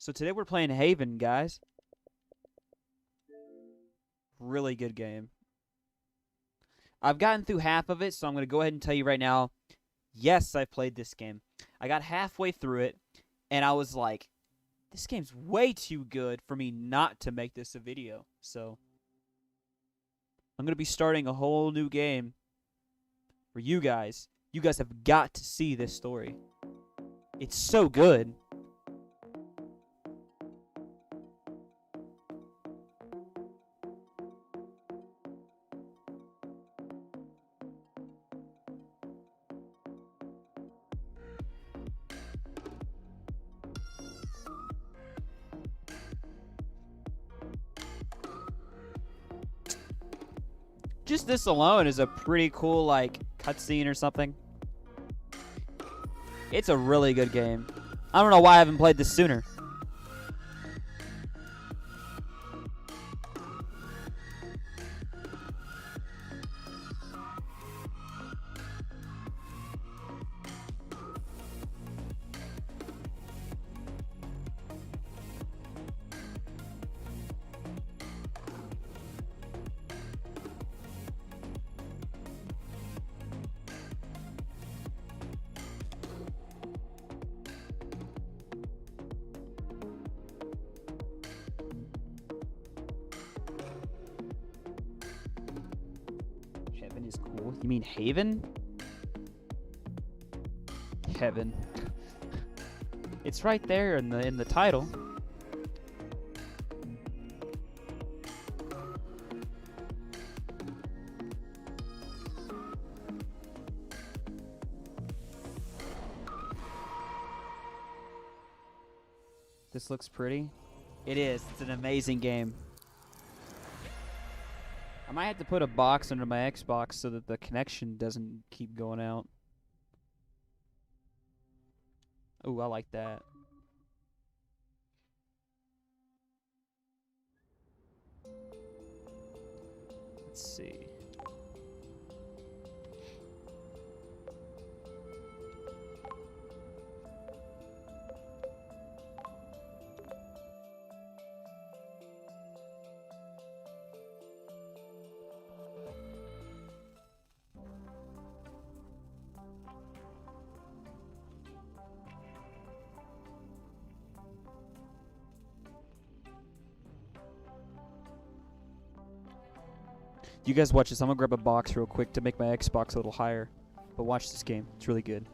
So today we're playing Haven, guys. Really good game. I've gotten through half of it, so I'm going to go ahead and tell you right now, yes, I played this game. I got halfway through it, and I was like, this game's way too good for me not to make this a video. So I'm going to be starting a whole new game for you guys. You guys have got to see this story. It's so good. Just this alone is a pretty cool, like, cutscene or something. It's a really good game. I don't know why I haven't played this sooner. Heaven is cool. You mean Haven? Heaven. It's right there in the title. This looks pretty. It is. It's an amazing game. I might have to put a box under my Xbox so that the connection doesn't keep going out. Oh, I like that. Let's see. You guys watch this. I'm gonna grab a box real quick to make my Xbox a little higher. But watch this game. It's really good.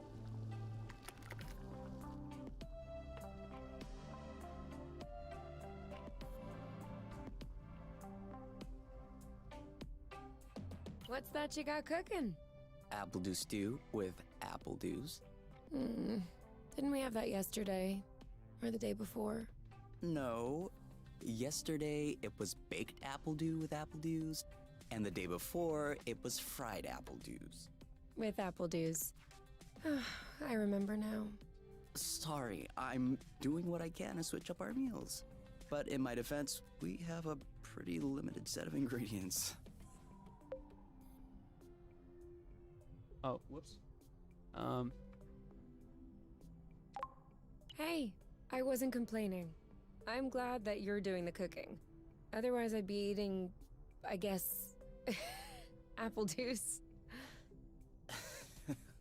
What's that you got cooking? Apple dew stew with apple dews. Didn't we have that yesterday? Or the day before? No. Yesterday it was baked apple dew with apple dews, and the day before it was fried apple dews. With apple dews. I remember now. Sorry, I'm doing what I can to switch up our meals. But in my defense, we have a pretty limited set of ingredients. Oh, whoops. Hey, I wasn't complaining. I'm glad that you're doing the cooking. Otherwise I'd be eating, I guess, apple juice.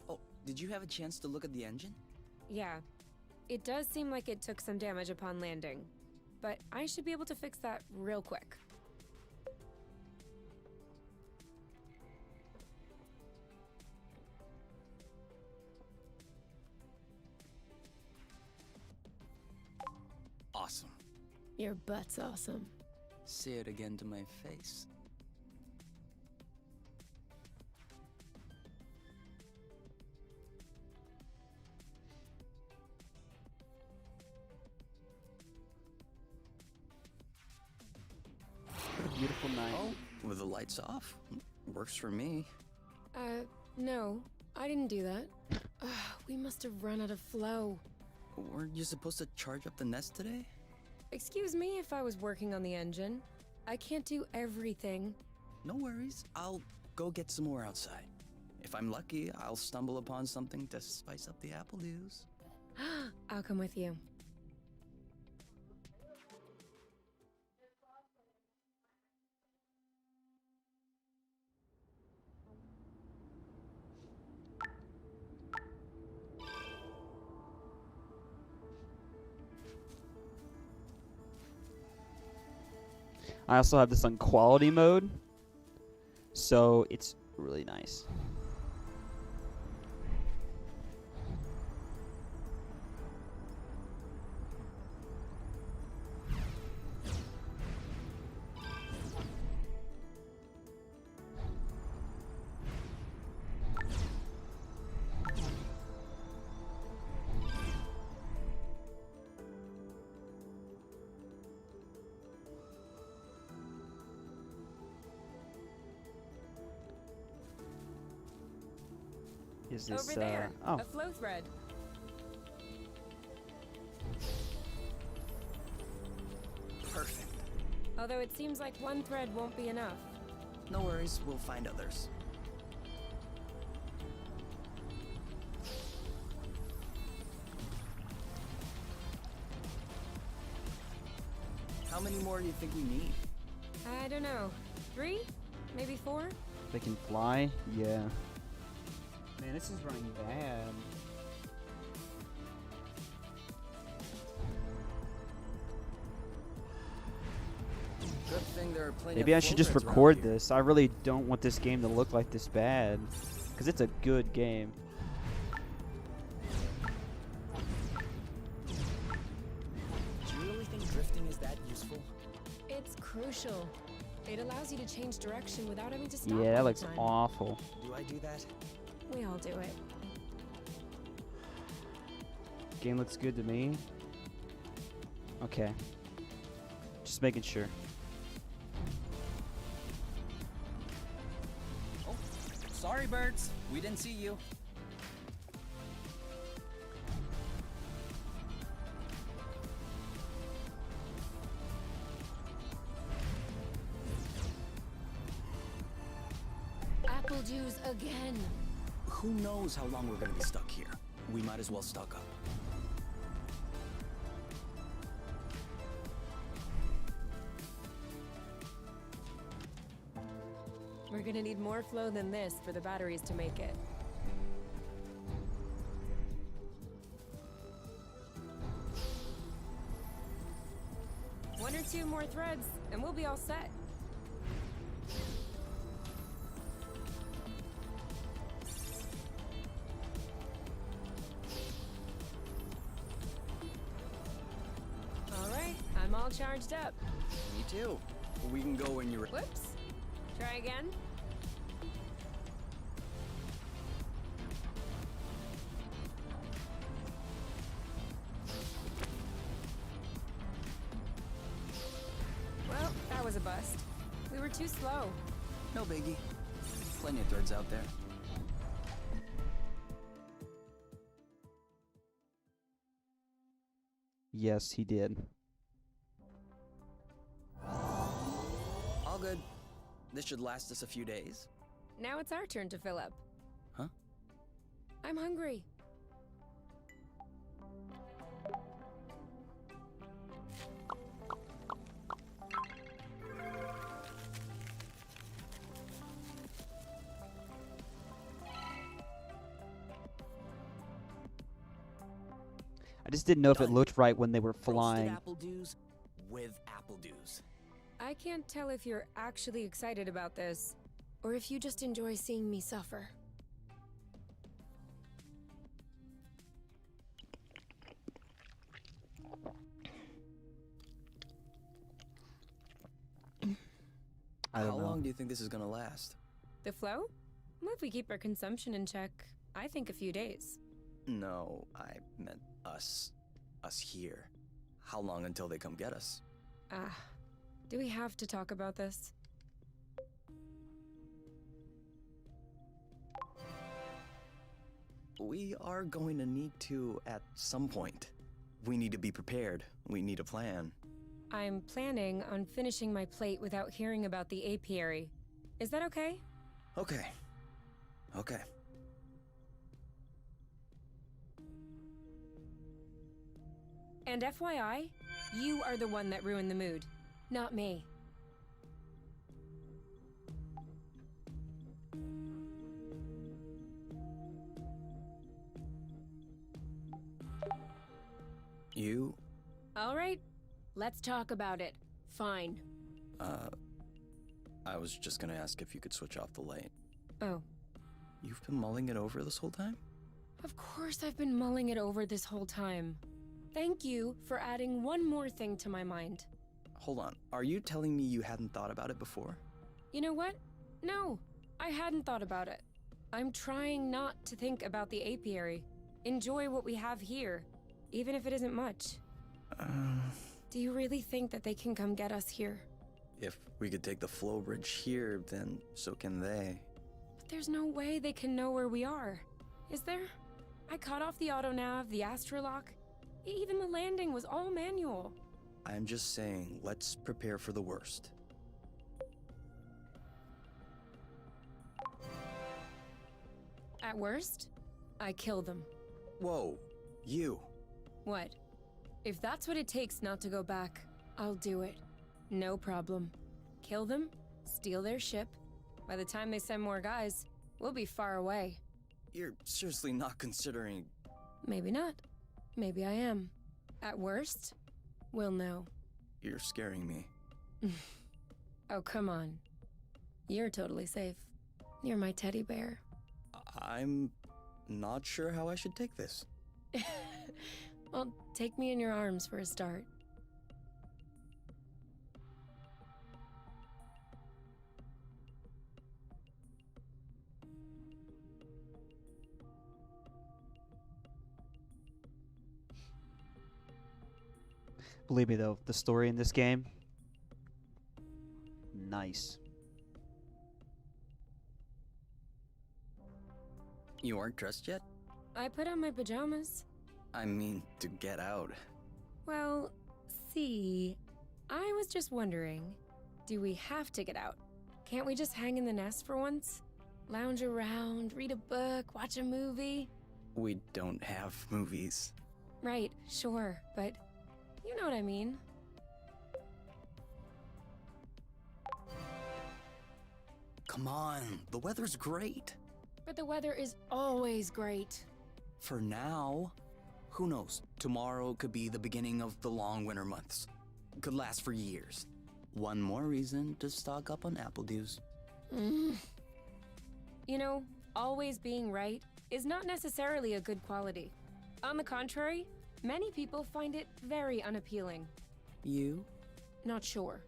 Oh, did you have a chance to look at the engine? Yeah, it does seem like it took some damage upon landing, but I should be able to fix that real quick. Awesome. Your butt's awesome. Say it again to my face. What a beautiful night. Oh, with the lights off? Works for me. No, I didn't do that. We must have run out of flow. Weren't you supposed to charge up the nest today? Excuse me if I was working on the engine. I can't do everything. No worries. I'll go get some more outside. If I'm lucky, I'll stumble upon something to spice up the apple dews. I'll come with you. I also have this on quality mode, so it's really nice. Is this, Over there, oh, a flow thread. Perfect. Although it seems like one thread won't be enough. No worries, we'll find others. How many more do you think we need? I don't know. 3? Maybe 4? they can fly? Yeah. Man, this is running bad. Good thing there are plenty Maybe of I should just flow threads record around here. this. I really don't want this game to look like this bad. Because it's a good game. Do you really think drifting is that useful? It's crucial. It allows you to change direction without having to stop Yeah, that all the looks time. awful. Do I do that? We all do it. Game looks good to me. Okay. Just making sure. Oh, sorry, birds. We didn't see you. Apple juice again. Who knows how long we're gonna be stuck here? We might as well stock up. We're gonna need more flow than this for the batteries to make it. One or two more threads, and we'll be all set. All right, I'm all charged up. Me too. We can go when you're... Whoops. Try again. Well, that was a bust. We were too slow. No biggie. Plenty of threads out there. Yes, he did. All good. This should last us a few days. Now it's our turn to fill up. Huh? I'm hungry. I just didn't know if it Done. looked right when they were Roasted flying. apple dews with apple dews. I can't tell if you're actually excited about this, or if you just enjoy seeing me suffer. I How don't know. long do you think this is gonna last? The flow? Well, if we keep our consumption in check, I think a few days. No, I meant us. Us here. How long until they come get us? Do we have to talk about this? We are going to need to at some point. We need to be prepared. We need a plan. I'm planning on finishing my plate without hearing about the apiary. Is that okay? Okay. Okay. And FYI, you are the one that ruined the mood, not me. You? All right, let's talk about it. Fine. I was just gonna ask if you could switch off the light. Oh, You've been mulling it over this whole time? of course I've been mulling it over this whole time. Thank you for adding one more thing to my mind. Hold on, are you telling me you hadn't thought about it before? You know what? No, I hadn't thought about it. I'm trying not to think about the apiary. Enjoy what we have here, even if it isn't much. Do you really think that they can come get us here? If we could take the flow bridge here, then so can they. But there's no way they can know where we are, is there? I cut off the autonav, the astrolock. Even the landing was all manual. I'm just saying, let's prepare for the worst. At worst, I kill them. Whoa, you. What? If that's what it takes not to go back, I'll do it. No problem. Kill them, steal their ship. By the time they send more guys, we'll be far away. You're seriously not considering... Maybe not. Maybe I am. At worst, we'll know. You're scaring me. Oh, come on. You're totally safe. You're my teddy bear. I'm not sure how I should take this. Well, take me in your arms for a start. Believe me though, the story in this game, nice. You aren't dressed yet? I put on my pajamas. I mean, to get out. Well, see, I was just wondering, do we have to get out? Can't we just hang in the nest for once? Lounge around, read a book, watch a movie? We don't have movies. Right, sure, but you know what I mean. Come on, the weather's great. But the weather is always great. For now. Who knows? Tomorrow could be the beginning of the long winter months. Could last for years. One more reason to stock up on apple juice. You know, always being right is not necessarily a good quality. On the contrary, many people find it very unappealing. You? Not sure.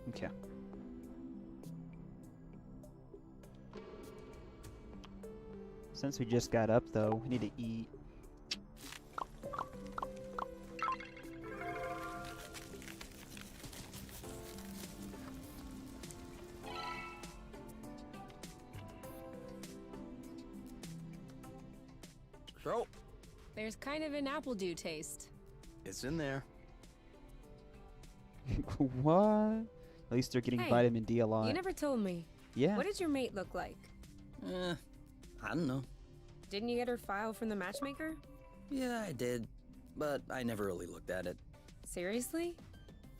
Okay. Since we just got up though, we need to eat. So, There's kind of an apple dew taste. it's in there. What? At least they're getting Hey, vitamin D a lot. You never told me. Yeah. What did your mate look like? I don't know. Didn't you get her file from the matchmaker? Yeah, I did. But I never really looked at it. Seriously?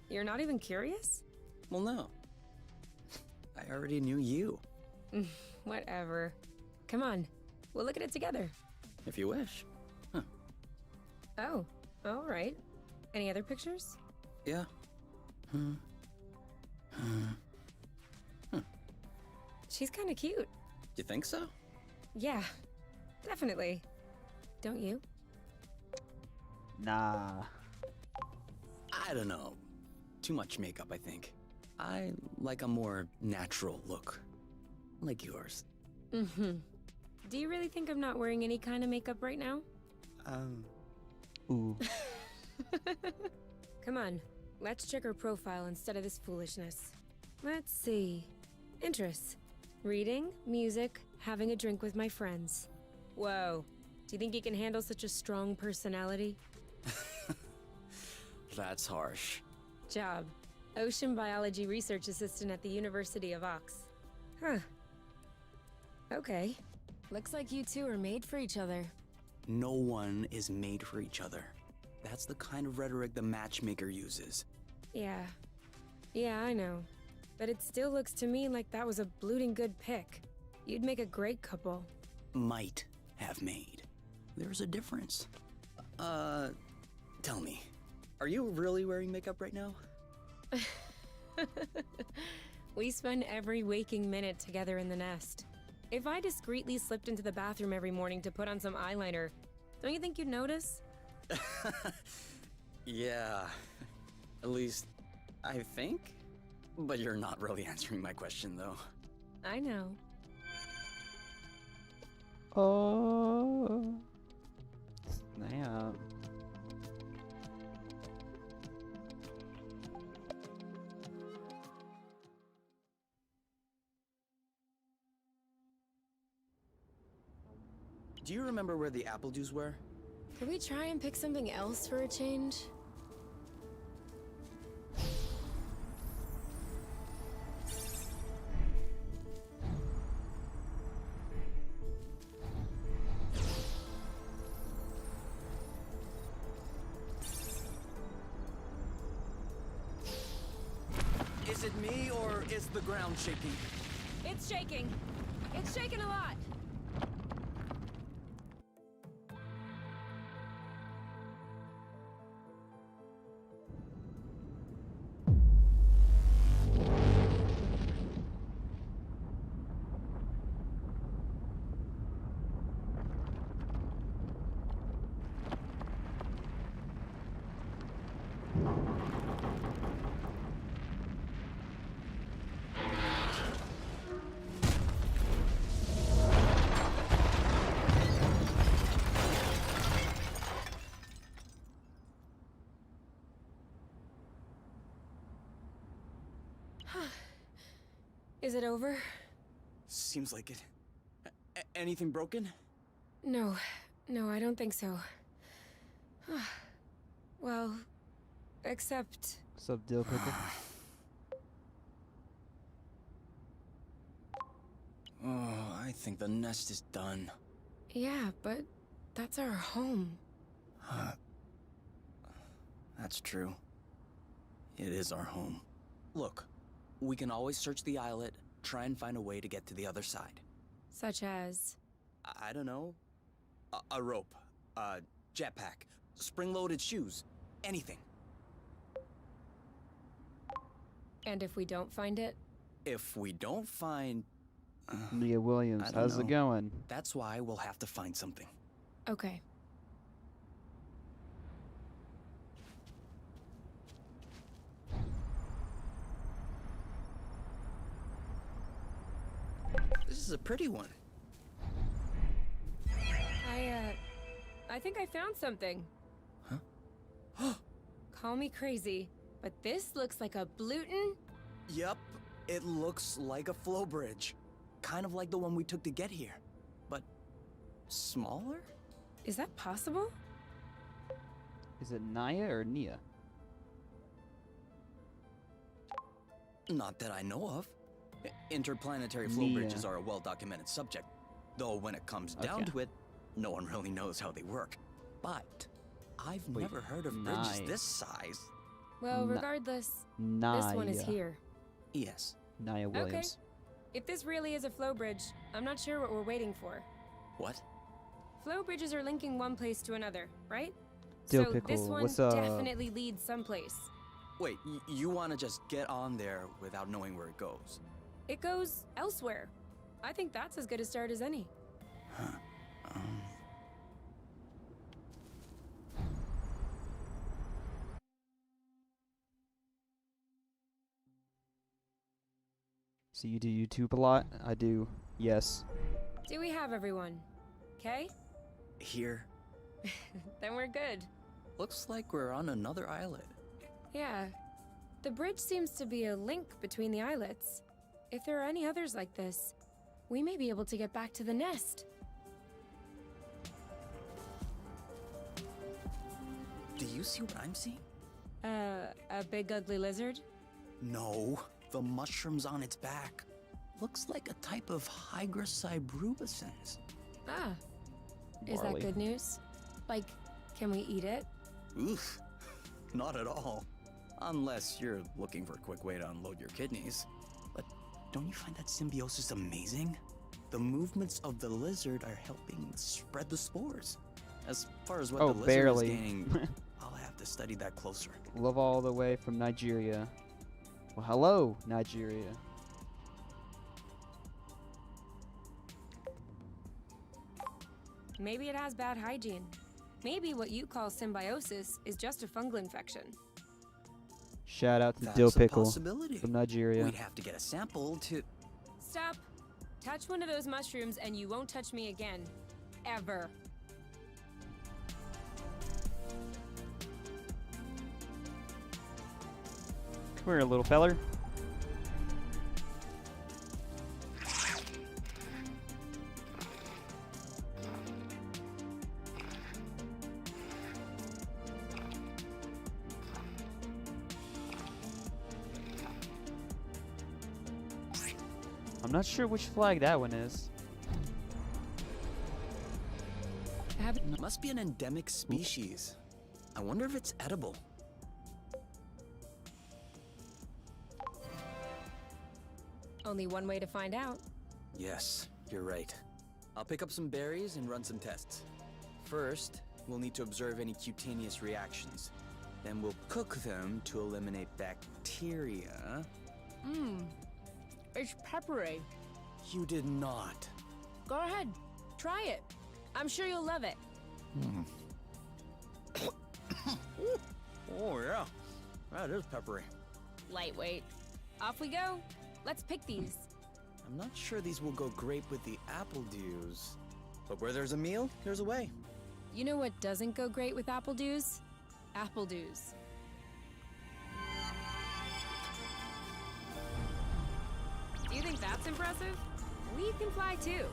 You're not even curious? Well, no. I already knew you, Whatever. Come on, we'll look at it together. if you wish. Oh, all right. Any other pictures? Yeah. She's kind of cute. You think so? Yeah, definitely. Don't you? Nah. I don't know. Too much makeup, I think. I like a more natural look. Like yours. Mm-hmm. Do you really think I'm not wearing any kind of makeup right now? Ooh. Come on, let's check her profile instead of this foolishness. Let's see. Interests. Reading, music, having a drink with my friends. Whoa. Do you think you can handle such a strong personality? That's harsh. Job. Ocean biology research assistant at the University of Ox. Huh. Okay. Looks like you two are made for each other. No one is made for each other. That's the kind of rhetoric the matchmaker uses. Yeah. Yeah, I know. But it still looks to me like that was a blooting good pick. You'd make a great couple. Might have made. there's a difference. Tell me, are you really wearing makeup right now? We spend every waking minute together in the nest. If I discreetly slipped into the bathroom every morning to put on some eyeliner, don't you think you'd notice? Yeah, at least I think. But you're not really answering my question, though. I know. Oh. Snap. Do you remember where the apple juice were? Could we try and pick something else for a change? Is it me, or is the ground shaking? It's shaking. It's shaking a lot. Is it over? Seems like it. Anything broken? No, I don't think so. Well, except... What's up, Dill Pickle? Oh, I think the nest is done. Yeah, but that's our home. That's true. It is our home. Look, we can always search the islet, try and find a way to get to the other side. Such as... I don't know. A rope, a jetpack, spring-loaded shoes, anything. And if we don't find it? If we don't find... Leah Williams, I don't how's it know. going? That's why we'll have to find something. Okay. This is a pretty one. I think I found something. Huh? Call me crazy, but this looks like a Bluton? Yup, it looks like a flow bridge. Kind of like the one we took to get here. But smaller? Is that possible? Is it Naya or Nia? Not that I know of. Interplanetary flow Nia. bridges are a well-documented subject. Though when it comes down Okay. to it, no one really knows how they work. But I've never heard of bridges Naya. this size. Well, Na- regardless, Naya. this one is here. Yes. Naya Williams. If this really is a flow bridge, I'm not sure what we're waiting for. What? Flow bridges are linking one place to another, right? Dill so this Pickle, one what's up? definitely leads someplace. Wait, you want to just get on there without knowing where it goes? It goes elsewhere. I think that's as good a start as any. So you do YouTube a lot? I do. Yes. Do we have everyone? Okay? Here. Then we're good. Looks like we're on another islet. Yeah. The bridge seems to be a link between the islets. If there are any others like this, we may be able to get back to the nest. Do you see what I'm seeing? A big ugly lizard? No, the mushrooms on its back. Looks like a type of Hygrus cybrubescens. Ah. Is that Barley. good news? Like, can we eat it? Oof, not at all. Unless you're looking for a quick way to unload your kidneys. But don't you find that symbiosis amazing? The movements of the lizard are helping spread the spores. As far as what Oh, the lizard barely. is gaining, I'll have to study that closer. Love all the way from Nigeria. Well, hello, Nigeria. Maybe it has bad hygiene. Maybe what you call symbiosis is just a fungal infection. Shout out to That's Dill a Pickle possibility. from Nigeria. We'd have to get a sample to... Stop. Touch one of those mushrooms and you won't touch me again. Ever. Come here, little feller. I'm not sure which flag that one is. Must be an endemic species. I wonder if it's edible. Only one way to find out. Yes, you're right. I'll pick up some berries and run some tests. First, we'll need to observe any cutaneous reactions. Then we'll cook them to eliminate bacteria. Mmm. It's peppery. You did not. Go ahead. Try it. I'm sure you'll love it. Oh yeah, that is peppery. Lightweight. Off we go. Let's pick these. I'm not sure these will go great with the apple dews. But where there's a meal, there's a way. You know what doesn't go great with apple dews? Apple dews. Do you think that's impressive? We can fly too.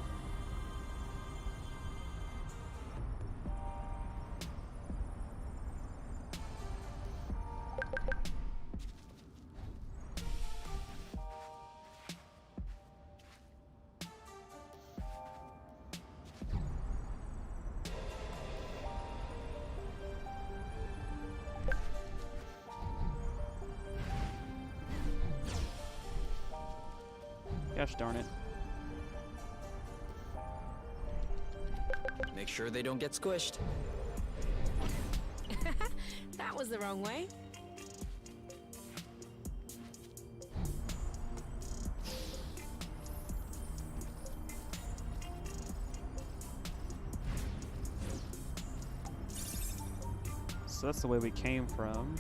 Gosh darn it. Make sure they don't get squished. That was the wrong way. So that's the way we came from.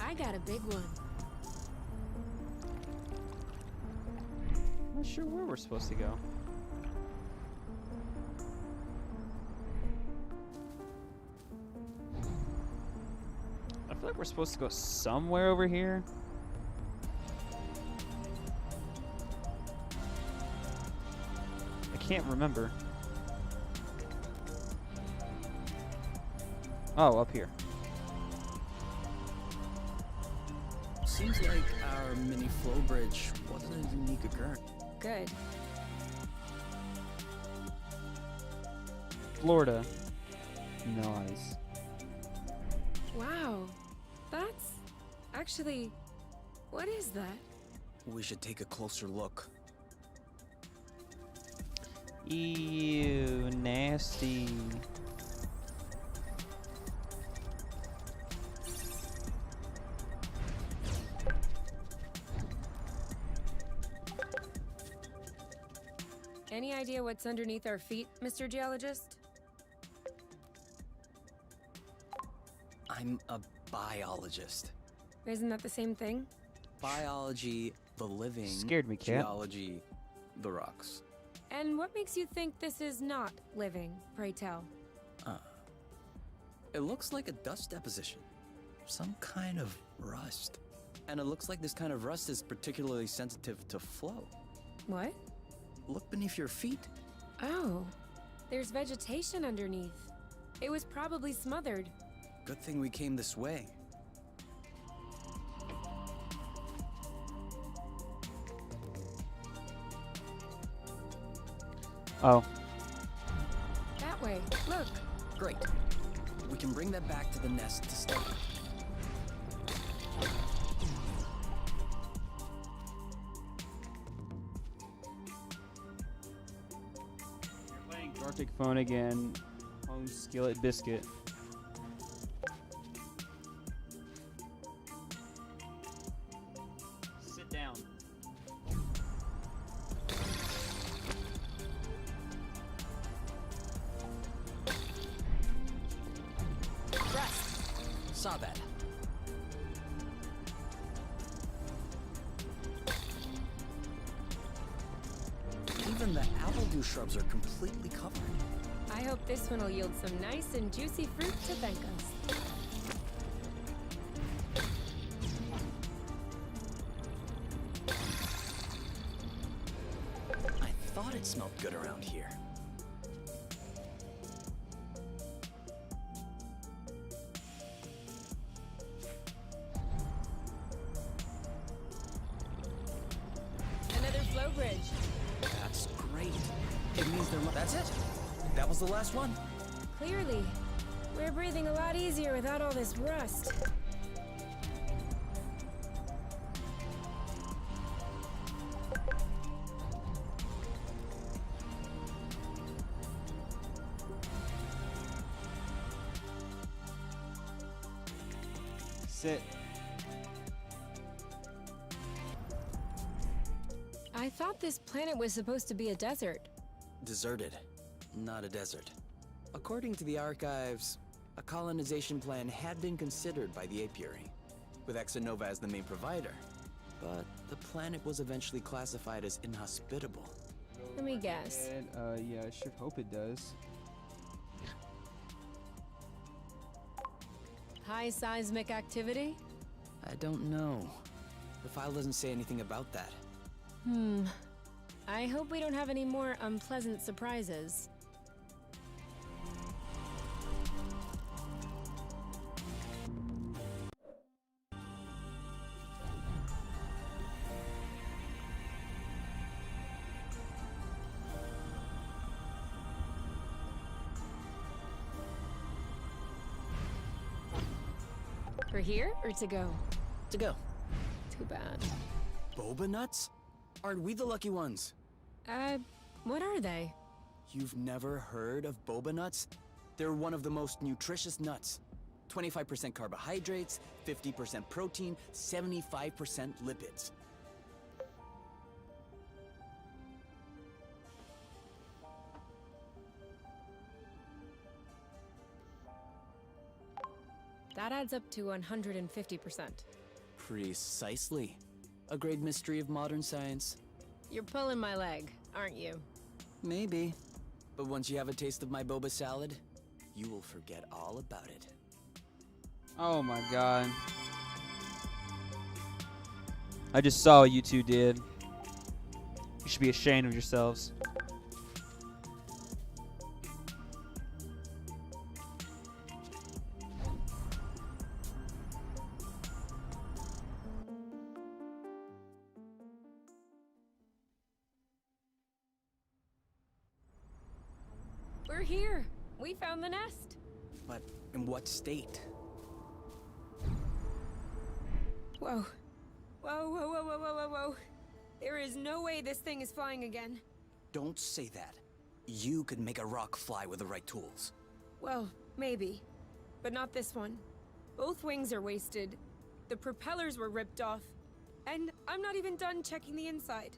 I got a big one. Not sure where we're supposed to go. I feel like we're supposed to go somewhere over here. I can't remember. Oh, up here. Seems like our mini flow bridge wasn't a unique occurrence. Good. Florida. Nice. Wow. That's actually... What is that? We should take a closer look. Ew, nasty. Any idea what's underneath our feet, Mr. Geologist? I'm a biologist. Isn't that the same thing? Biology, the living. Scared me, cat. Geology, the rocks. And what makes you think this is not living, pray tell? It looks like a dust deposition. Some kind of rust. And it looks like this kind of rust is particularly sensitive to flow. What? Look beneath your feet. Oh, there's vegetation underneath. It was probably smothered. Good thing we came this way. Oh. That way, look. Great. We can bring that back to the nest to study. phone again. Home skillet biscuit. Sit down. Rest. Saw that. Even the appledew shrubs are completely covered. I hope this one will yield some nice and juicy fruit to thank us. I thought it smelled good around here. Another flow bridge. That's great. It means that's it. That was the last one. Clearly, we're breathing a lot easier without all this rust. Sit. I thought this planet was supposed to be a desert. Deserted, not a desert. According to the archives, a colonization plan had been considered by the apiary, with Exonova as the main provider. But the planet was eventually classified as inhospitable. Let me guess. Yeah, I sure hope it does. High seismic activity? I don't know. The file doesn't say anything about that. I hope we don't have any more unpleasant surprises. For here or to go? To go. Too bad. Boba nuts? Aren't we the lucky ones? What are they? You've never heard of boba nuts? They're one of the most nutritious nuts. 25% carbohydrates, 50% protein, 75% lipids. That adds up to 150%. Precisely. A great mystery of modern science. You're pulling my leg, aren't you? Maybe. But once you have a taste of my boba salad, you will forget all about it. Oh my god. I just saw what you two did. You should be ashamed of yourselves. We're here. We found the nest. But in what state? Whoa. Whoa, whoa, whoa, whoa, whoa, whoa, whoa. There is no way this thing is flying again. Don't say that. You could make a rock fly with the right tools. Well, maybe. But not this one. Both wings are wasted. The propellers were ripped off. And I'm not even done checking the inside.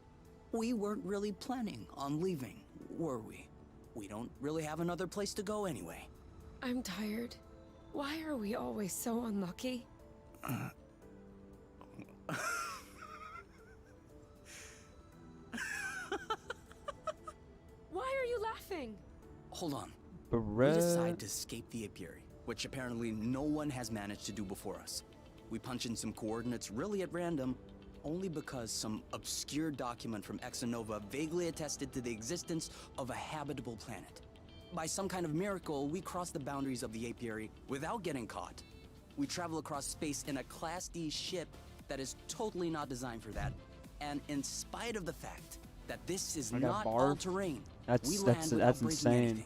We weren't really planning on leaving, were we? We don't really have another place to go anyway. I'm tired. Why are we always so unlucky? Why are you laughing? Hold on. Bruh. We decide to escape the apiary, which apparently no one has managed to do before us. We punch in some coordinates really at random, only because some obscure document from Exonova vaguely attested to the existence of a habitable planet. By some kind of miracle, we cross the boundaries of the apiary without getting caught. We travel across space in a Class D ship that is totally not designed for that. And in spite of the fact that this is I got not barf. all-terrain, That's- we that's- land that's without breaking insane. anything.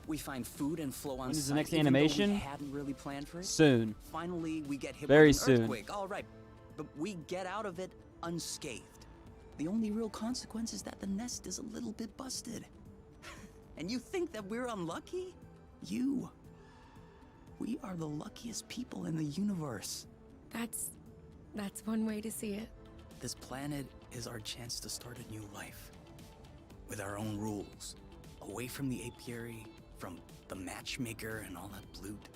We find food and flow on When is the site, next even though animation? we hadn't really planned for it. Soon. Finally, we get hit Very with an soon. earthquake. All right, but we get out of it unscathed. The only real consequence is that the nest is a little bit busted. And you think that we're unlucky? We are the luckiest people in the universe. That's one way to see it. This planet is our chance to start a new life. With our own rules. Away from the apiary, from the matchmaker and all that loot.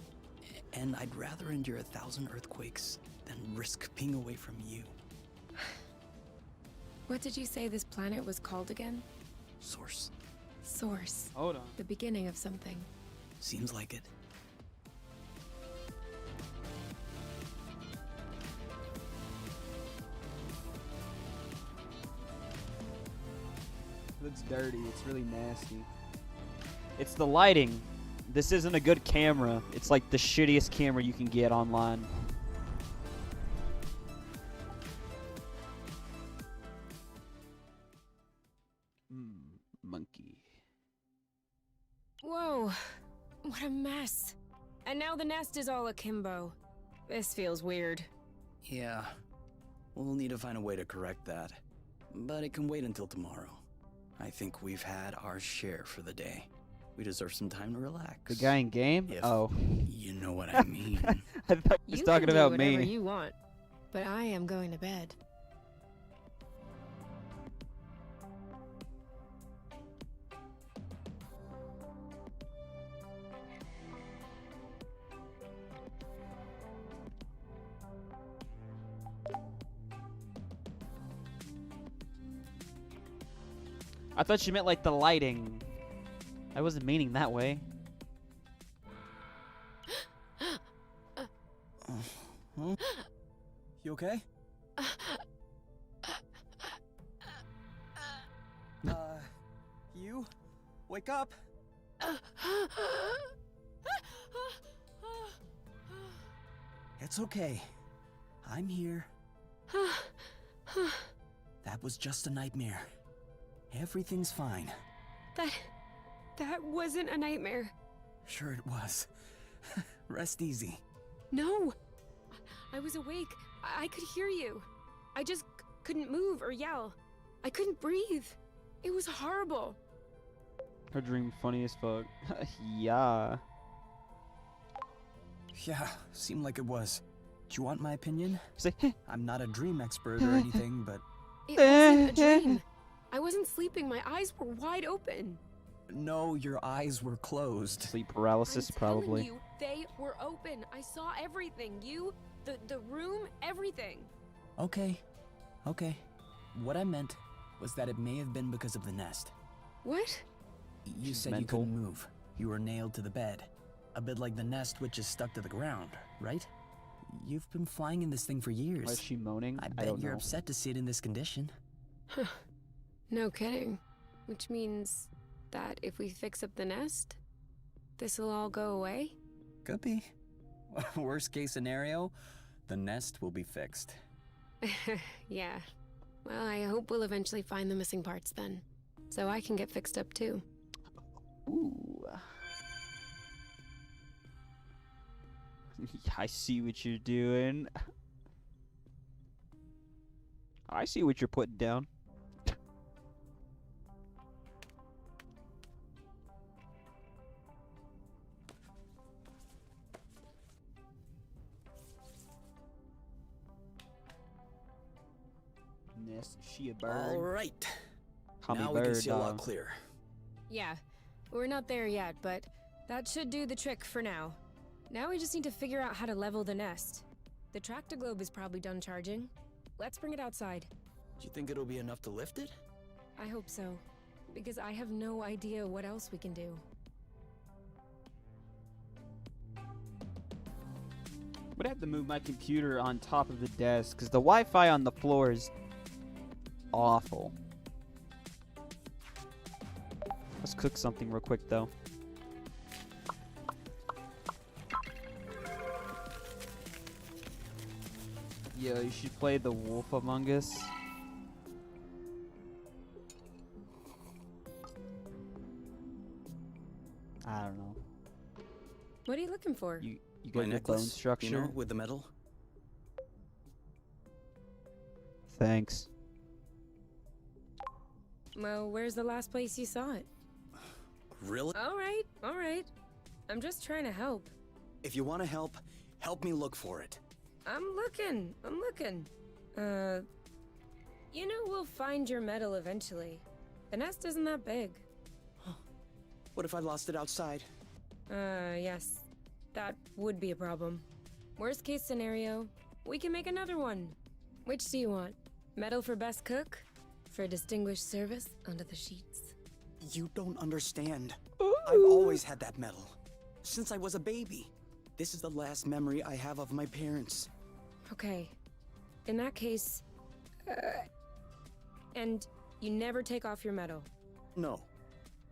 And I'd rather endure 1,000 earthquakes than risk being away from you. What did you say this planet was called again? Source. Source. Hold on. The beginning of something. Seems like it. It looks dirty. It's really nasty. It's the lighting. This isn't a good camera. It's like the shittiest camera you can get online. Monkey. Whoa. What a mess. And now the nest is all akimbo. This feels weird. Yeah. We'll need to find a way to correct that. But it can wait until tomorrow. I think we've had our share for the day. We deserve some time to relax. The guy in game? If Oh. You know what I mean. I thought he was talking can about do whatever me. you want, but I am going to bed. I thought she meant like the lighting. I wasn't meaning that way. You okay? You? Wake up! It's okay. I'm here. That was just a nightmare. Everything's fine. That wasn't a nightmare. Sure it was. Rest easy. No! I was awake. I could hear you. I just couldn't move or yell. I couldn't breathe. It was horrible. Her dream funny as fuck. Yeah. Yeah, seemed like it was. Do you want my opinion? Say, I'm not a dream expert or anything, but It wasn't a dream. I wasn't sleeping. My eyes were wide open. no, your eyes were closed. sleep paralysis, I'm probably. telling you, they were open. I saw everything. You, the room, everything. Okay. What I meant was that it may have been because of the nest. What? You She's said mental. you couldn't move. You were nailed to the bed. A bit like the nest which is stuck to the ground, right? You've been flying in this thing for years. Why is she moaning? I I bet don't you're know. upset to see it in this condition. No kidding. Which means that if we fix up the nest, this'll all go away? Could be. Worst case scenario, the nest will be fixed. Yeah. Well, I hope we'll eventually find the missing parts then. So I can get fixed up too. Ooh. I see what you're doing. I see what you're putting down. Nest, she a bird. All right. Now we can Hummingbird, see a lot dog. clearer. Yeah. We're not there yet, but that should do the trick for now. Now we just need to figure out how to level the nest. The tractor globe is probably done charging. Let's bring it outside. Do you think it'll be enough to lift it? I hope so. Because I have no idea what else we can do. Would have to move my computer on top of the desk because the Wi-Fi on the floor is awful. Let's cook something real quick though. Yo, you should play The Wolf Among Us. I don't know. What are you looking for? You My got the bone necklace, structure? you know, with the metal. Thanks. Well, where's the last place you saw it? Really? All right. I'm just trying to help. If you want to help me look for it. I'm looking. You know we'll find your medal eventually. The nest isn't that big. What if I lost it outside? Yes. That would be a problem. Worst case scenario, we can make another one. Which do you want? Medal for best cook? For distinguished service under the sheets? You don't understand. I've always had that medal. Since I was a baby. This is the last memory I have of my parents. Okay. In that case... and you never take off your medal? No.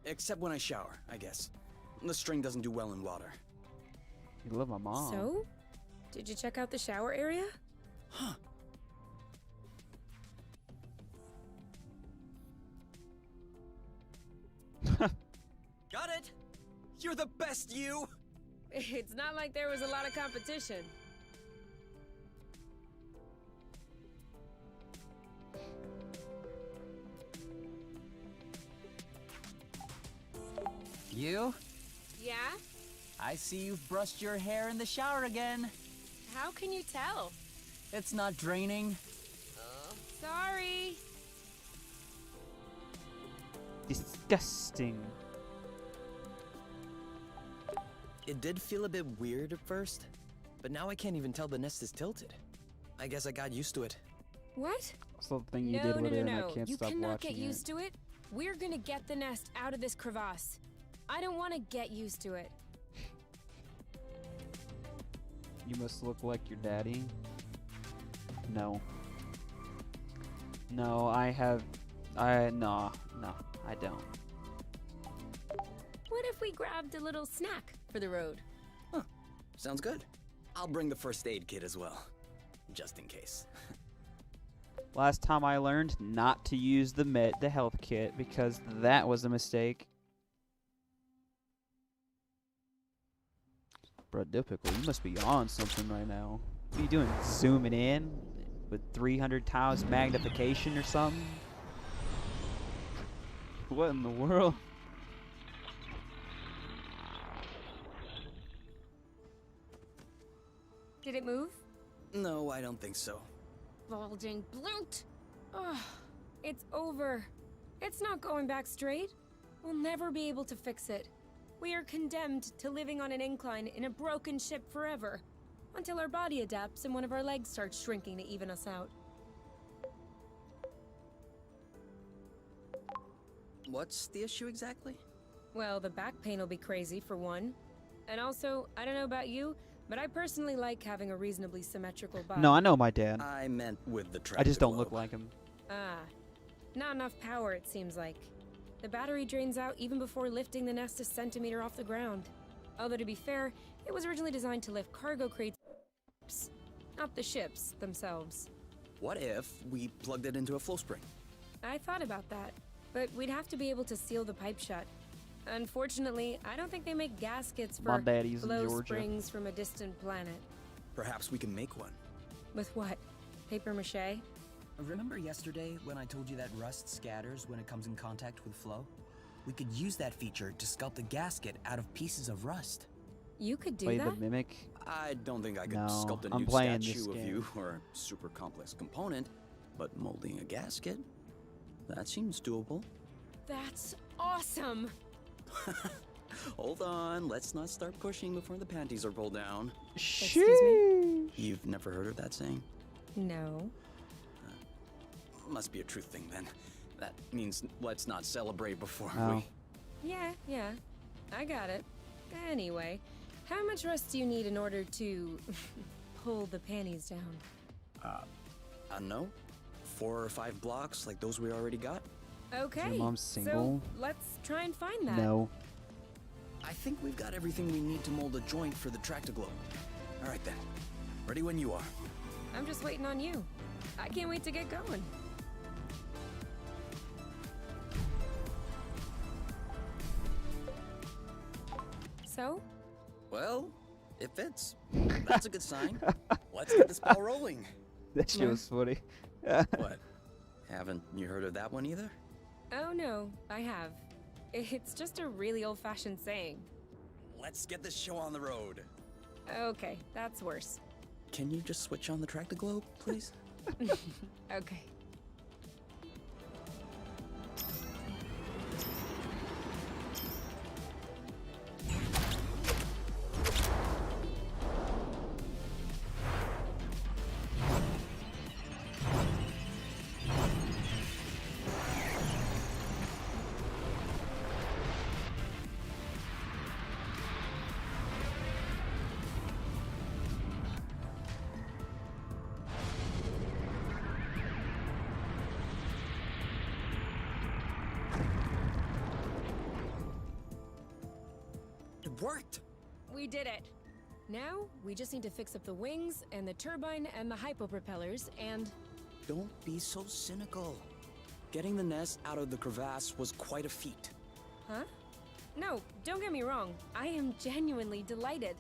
Except when I shower, I guess. The string doesn't do well in water. You love my mom. So? Did you check out the shower area? Huh. Got it! You're the best, you! It's not like there was a lot of competition. You? Yeah? I see you've brushed your hair in the shower again. How can you tell? It's not draining. Sorry. Disgusting. It did feel a bit weird at first, but now I can't even tell the nest is tilted. I guess I got used to it. What? So the thing you did with it, and I can't You stop cannot get watching used to it. We're gonna get the nest out of this crevasse. I don't want to get used to it. You must look like your daddy. No. No, no, I don't. What if we grabbed a little snack for the road? Huh. Sounds good. I'll bring the first aid kit as well. Just in case. Last time I learned not to use the health kit because that was a mistake. Bro, Dipical, you must be on something right now. What are you doing? Zooming in with 300 times magnification or something? What in the world? Did it move? No, I don't think so. Bulging bloat. Ugh, it's over. It's not going back straight. We'll never be able to fix it. We are condemned to living on an incline in a broken ship forever, until our body adapts and one of our legs starts shrinking to even us out. What's the issue exactly? Well, the back pain will be crazy for one. And also, I don't know about you, but I personally like having a reasonably symmetrical body. No, I know my dad. I meant with the I just don't tractor look globe. like him. Ah, not enough power it seems like. The battery drains out even before lifting the nest a centimeter off the ground. Although to be fair, it was originally designed to lift cargo crates, not the ships themselves. What if we plugged it into a flow spring? I thought about that, but we'd have to be able to seal the pipe shut. Unfortunately, I don't think they make gaskets My for daddy's in flow Georgia. springs from a distant planet. Perhaps we can make one. With what? Paper mache? Remember yesterday when I told you that rust scatters when it comes in contact with flow? We could use that feature to sculpt a gasket out of pieces of rust. You could do Play that? the mimic. I don't think I could No, sculpt a I'm new playing this statue of game. you or a super complex component, but molding a gasket? That seems doable. That's awesome! Hold on, let's not start pushing before the panties are pulled down. Excuse me? You've never heard of that saying? No. Must be a truth thing then. That means let's not celebrate before Oh. Yeah, I got it. Anyway, how much rust do you need in order to pull the panties down? I don't know. 4 or 5 blocks like those we already got? Okay, Your mom's single? so let's try and find that. No. I think we've got everything we need to mold a joint for the tractor globe. All right then. Ready when you are. I'm just waiting on you. I can't wait to get going. So? Well, it fits. That's a good sign. Let's get this ball rolling. That shit was funny. What? Haven't you heard of that one either? Oh no, I have. It's just a really old-fashioned saying. Let's get this show on the road. Okay, that's worse. Can you just switch on the Tractoglobe, please? Okay. It worked! We did it. Now, we just need to fix up the wings and the turbine and the hypopropellers and... Don't be so cynical. Getting the nest out of the crevasse was quite a feat. Huh? No, don't get me wrong. I am genuinely delighted.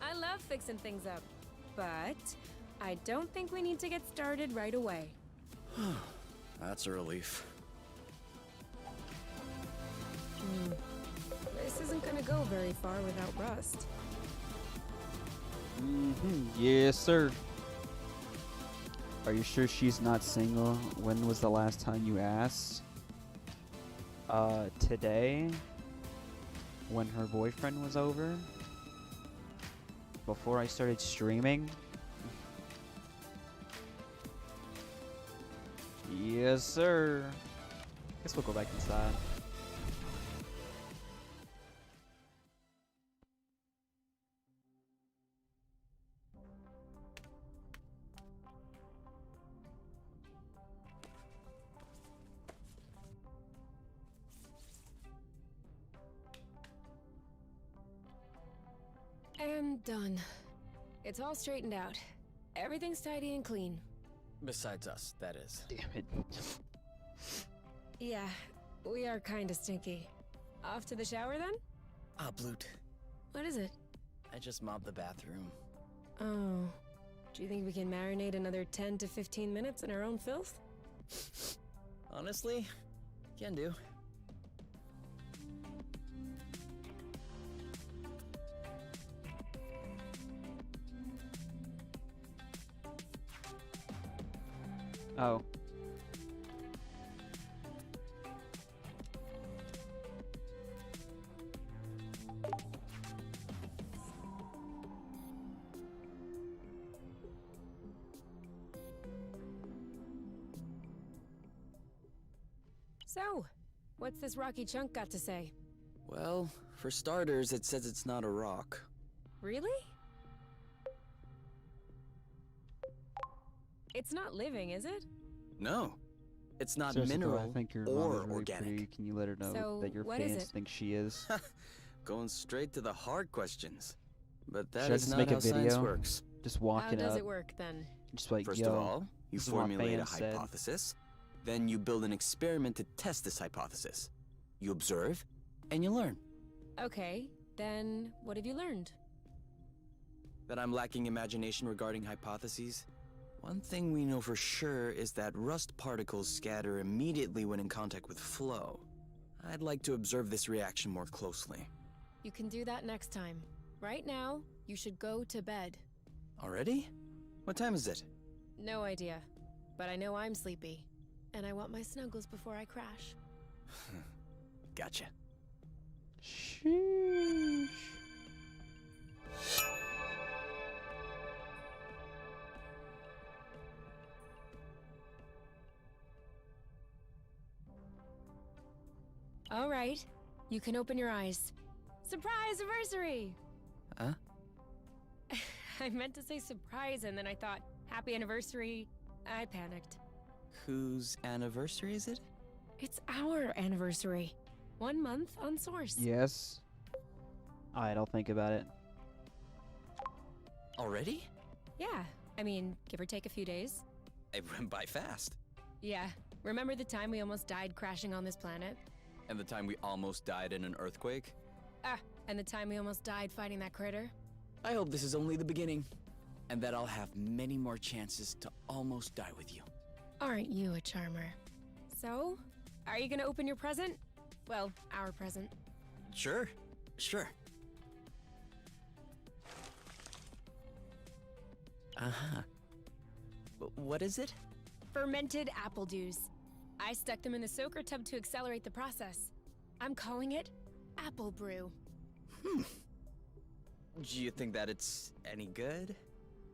I love fixing things up. But I don't think we need to get started right away. That's a relief. This isn't gonna go very far without Rust. Yes, sir. Are you sure she's not single? When was the last time you asked? Today? When her boyfriend was over? Before I started streaming? Yes, sir. Guess we'll go back inside. And done. It's all straightened out. Everything's tidy and clean. Besides us, that is. Damn it. Yeah, we are kinda stinky. Off to the shower then? Ah, Bloot. What is it? I just mopped the bathroom. Oh. Do you think we can marinate another 10 to 15 minutes in our own filth? Honestly, can do. Oh. So, what's this rocky chunk got to say? Well, for starters, it says it's not a rock. Really? It's not living, is it? No. It's not Seriously, though, mineral I think your mom or is really organic. pretty. Can you let her know So, that your what is fans it? think she is? Going straight to the hard questions. But that Should I is just not make a how science video? works. Just How walking does up, it work then? just like, First yo, of all, you this is what my formulate a fans said. hypothesis. Then you build an experiment to test this hypothesis. You observe, and you learn. Okay, then what have you learned? That I'm lacking imagination regarding hypotheses? One thing we know for sure is that rust particles scatter immediately when in contact with flow. I'd like to observe this reaction more closely. You can do that next time. Right now, you should go to bed. Already? What time is it? No idea. But I know I'm sleepy. And I want my snuggles before I crash. Gotcha. Sheesh. All right, you can open your eyes. Surprise anniversary! Huh? I meant to say surprise and then I thought, happy anniversary. I panicked. Whose anniversary is it? It's our anniversary. 1 month on Source. Yes. Alright, I'll think about it. Already? Yeah, I mean, give or take a few days. It went by fast. Yeah, remember the time we almost died crashing on this planet? And the time we almost died in an earthquake? Ah, and the time we almost died fighting that critter? I hope this is only the beginning, and that I'll have many more chances to almost die with you. Aren't you a charmer? So, are you gonna open your present? Well, our present. Sure, sure. Uh-huh. What is it? Fermented apple juice. I stuck them in the soaker tub to accelerate the process. I'm calling it apple brew. Do you think that it's any good?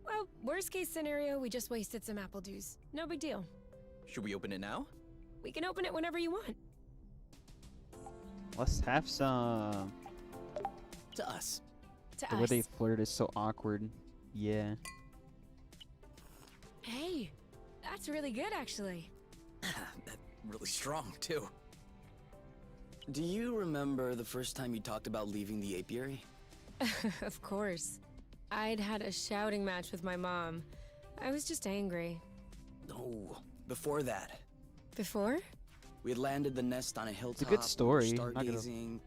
Well, worst case scenario, we just wasted some apple juice. No big deal. Should we open it now? We can open it whenever you want. Let's have some. To us. To The us. way they flirt is so awkward. Yeah. Hey, that's really good, actually. That's really strong, too. Do you remember the first time you talked about leaving the apiary? Of course. I'd had a shouting match with my mom. I was just angry. No, before that. Before? We had landed the nest on a hilltop. good story, we were not gonna- stargazing,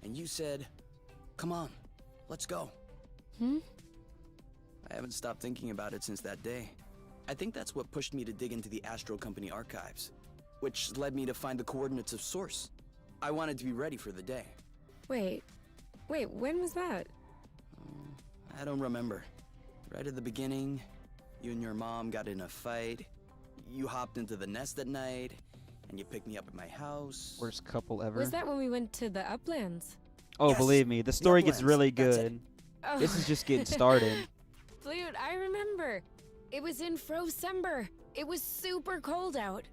and you said, "Come on, let's go." Hmm? I haven't stopped thinking about it since that day. I think that's what pushed me to dig into the Astro Company archives, which led me to find the coordinates of Source. I wanted to be ready for the day. Wait, when was that? I don't remember. Right at the beginning, you and your mom got in a fight. You hopped into the nest at night, and you picked me up at my house. Worst couple ever. Was that when we went to the Uplands? Oh, Yes, believe me, the story gets uplands, really that's it. good. Oh. This is just getting started. Dude, I remember. It was in Frosember. It was super cold out.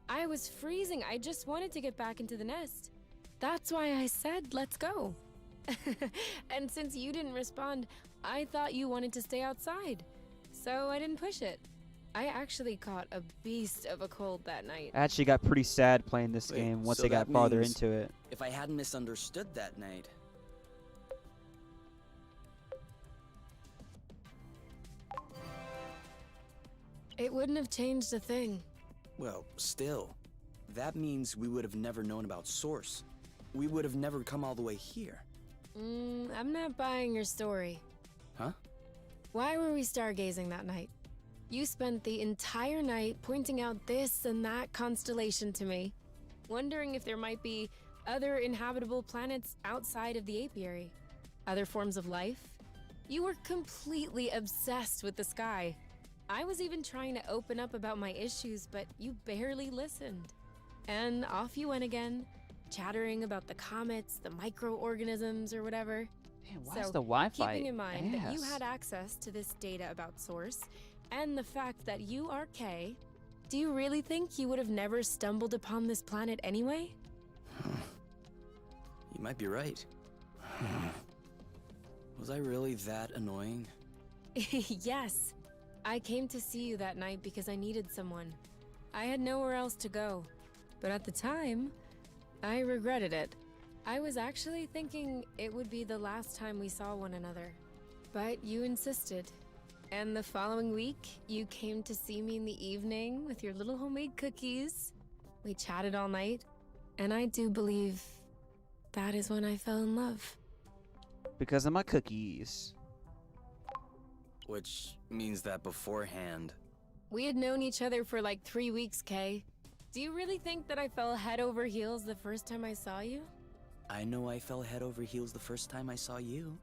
I was freezing. I just wanted to get back into the nest. That's why I said, let's go. And since you didn't respond, I thought you wanted to stay outside. So I didn't push it. I actually caught a beast of a cold that night. I actually got pretty sad playing this Wait, game once so they got that farther means- into it. If I hadn't misunderstood that night, It wouldn't have changed a thing. well, still, that means we would have never known about Source. We would have never come all the way here. I'm not buying your story. Huh? Why were we stargazing that night? You spent the entire night pointing out this and that constellation to me, wondering if there might be other inhabitable planets outside of the apiary, other forms of life. You were completely obsessed with the sky. I was even trying to open up about my issues, but you barely listened. And off you went again, chattering about the comets, the microorganisms, or whatever. Man, why So, is the Wi-Fi Keeping in mind that you ass? had access to this data about Source, and the fact that you are Kay, do you really think you would have never stumbled upon this planet anyway? You might be right. Was I really that annoying? Yes. I came to see you that night because I needed someone. I had nowhere else to go. But at the time, I regretted it. I was actually thinking it would be the last time we saw one another. But you insisted. And the following week, you came to see me in the evening with your little homemade cookies. We chatted all night. And I do believe that is when I fell in love. Because of my cookies. Which means that beforehand. We had known each other for like 3 weeks, Kay. Do you really think that I fell head over heels the first time I saw you? I know I fell head over heels the first time I saw you.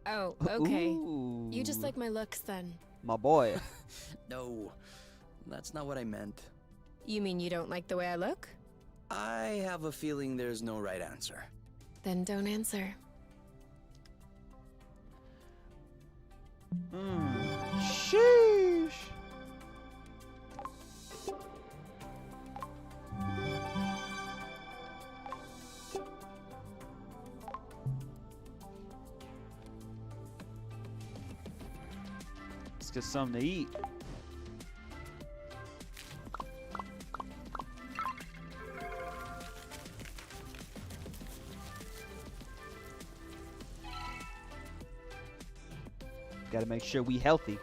Oh, okay. Ooh, You just like my looks then. my boy. No, that's not what I meant. You mean you don't like the way I look? I have a feeling there's no right answer. Then don't answer. Sheesh. Let's get something to eat. Gotta make sure we healthy.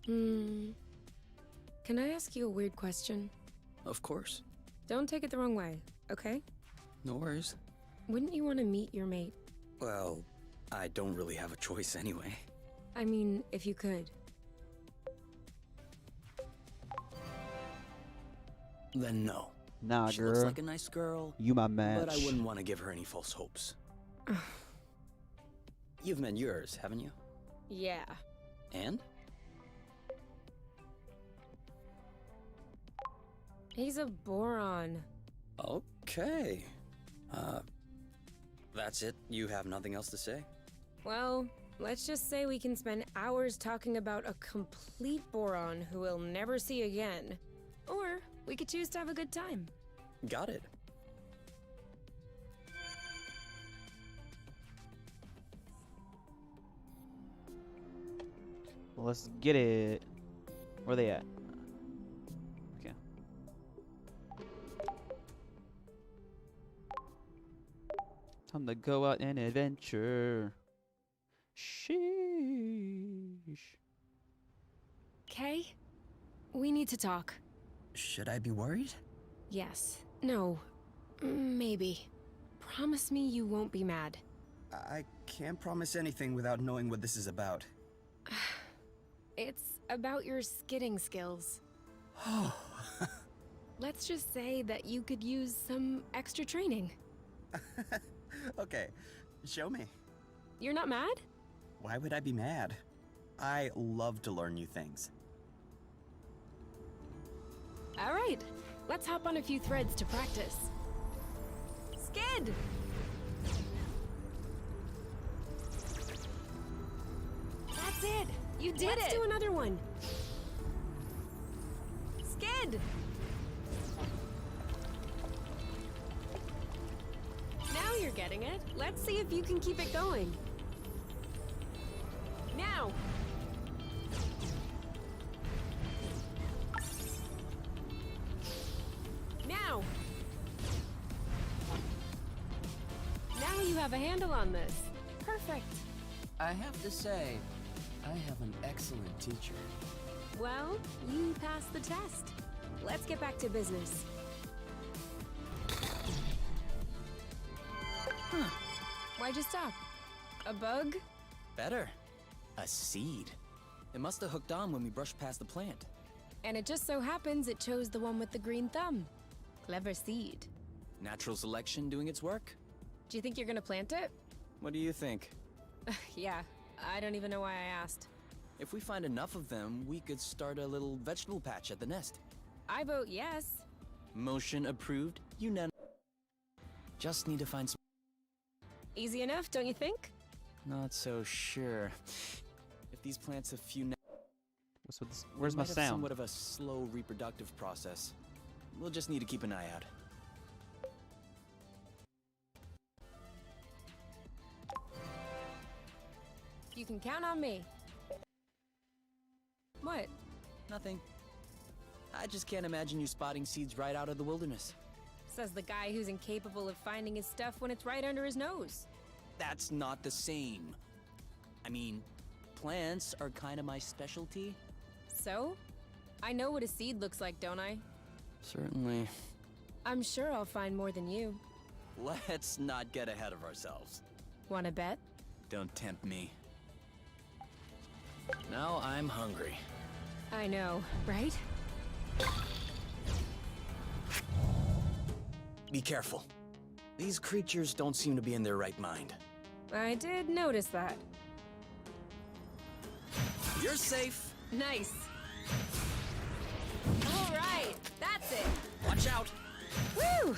Can I ask you a weird question? Of course. Don't take it the wrong way, okay? No worries. Wouldn't you want to meet your mate? Well, I don't really have a choice anyway. I mean, if you could. Then no. Nah, She girl. looks like a nice girl, You my match. but I wouldn't want to give her any false hopes. You've met yours, haven't you? Yeah. And? He's a boron. Okay. That's it? You have nothing else to say? Well, let's just say we can spend hours talking about a complete boron who we'll never see again. Or we could choose to have a good time. Got it. Let's get it. Where they at? Okay. Time to go out and adventure. Sheesh. Kay, we need to talk. Should I be worried? Yes. No. Maybe. Promise me you won't be mad. I can't promise anything without knowing what this is about. It's about your skidding skills. Oh. Let's just say that you could use some extra training. Okay, show me. You're not mad? Why would I be mad? I love to learn new things. All right. Let's hop on a few threads to practice. Skid! That's it! You did it! Let's do another one. Skid! Now you're getting it. Let's see if you can keep it going. Now! Now! Now you have a handle on this. Perfect. I have to say, I have an excellent teacher. Well, you passed the test. Let's get back to business. Why'd you stop? A bug? Better. A seed. It must have hooked on when we brushed past the plant. And it just so happens it chose the one with the green thumb. Clever seed. Natural selection doing its work? Do you think you're gonna plant it? What do you think? Yeah, I don't even know why I asked. If we find enough of them, we could start a little vegetable patch at the nest. I vote yes. Motion approved. Just need to find some... Easy enough, don't you think? Not so sure. If these plants have few... What's with this? Where's my might have sound? somewhat of a slow reproductive process. We'll just need to keep an eye out. You can count on me. What? Nothing. I just can't imagine you spotting seeds right out of the wilderness. Says the guy who's incapable of finding his stuff when it's right under his nose. That's not the same. I mean, plants are kind of my specialty. So? I know what a seed looks like, don't I? Certainly. I'm sure I'll find more than you. Let's not get ahead of ourselves. Wanna bet? Don't tempt me. Now I'm hungry. I know, right? Be careful. These creatures don't seem to be in their right mind. I did notice that. You're safe. Nice. All right, that's it. Watch out. Woo!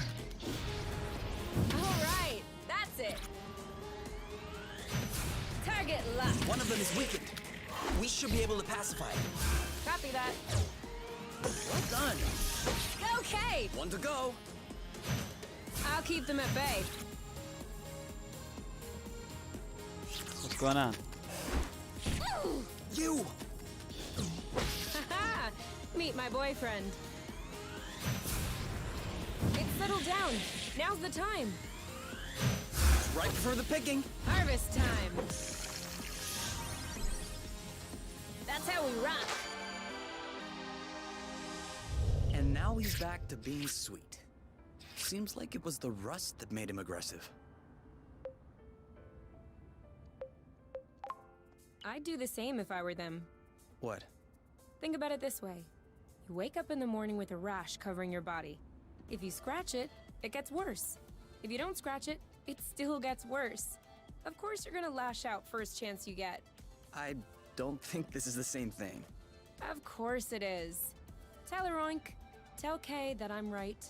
All right, that's it. Target locked. One of them is weakened. We should be able to pacify it. Copy that. Well done. Okay, One to go. I'll keep them at bay. What's going on? You! Haha! Meet my boyfriend. It's settled down. Now's the time. Right for the picking. Harvest time. That's how we rock. And now he's back to being sweet. Seems like it was the rust that made him aggressive. I'd do the same if I were them. What? Think about it this way. You wake up in the morning with a rash covering your body. If you scratch it, it gets worse. If you don't scratch it, it still gets worse. Of course you're gonna lash out first chance you get. I don't think this is the same thing. Of course it is. Tell her Oink. Tell Kay that I'm right.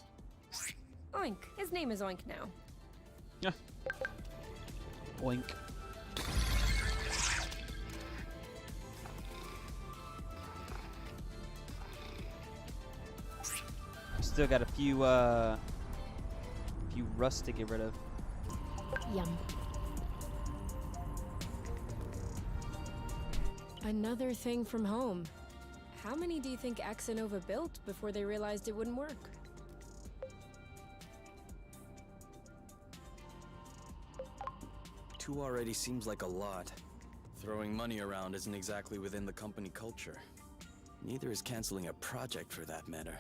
Oink. His name is Oink now. Yeah. Oink. Still got a few rust to get rid of. Yum. Another thing from home. How many do you think Axonova built before they realized it wouldn't work? Two already seems like a lot. Throwing money around isn't exactly within the company culture. Neither is canceling a project for that matter.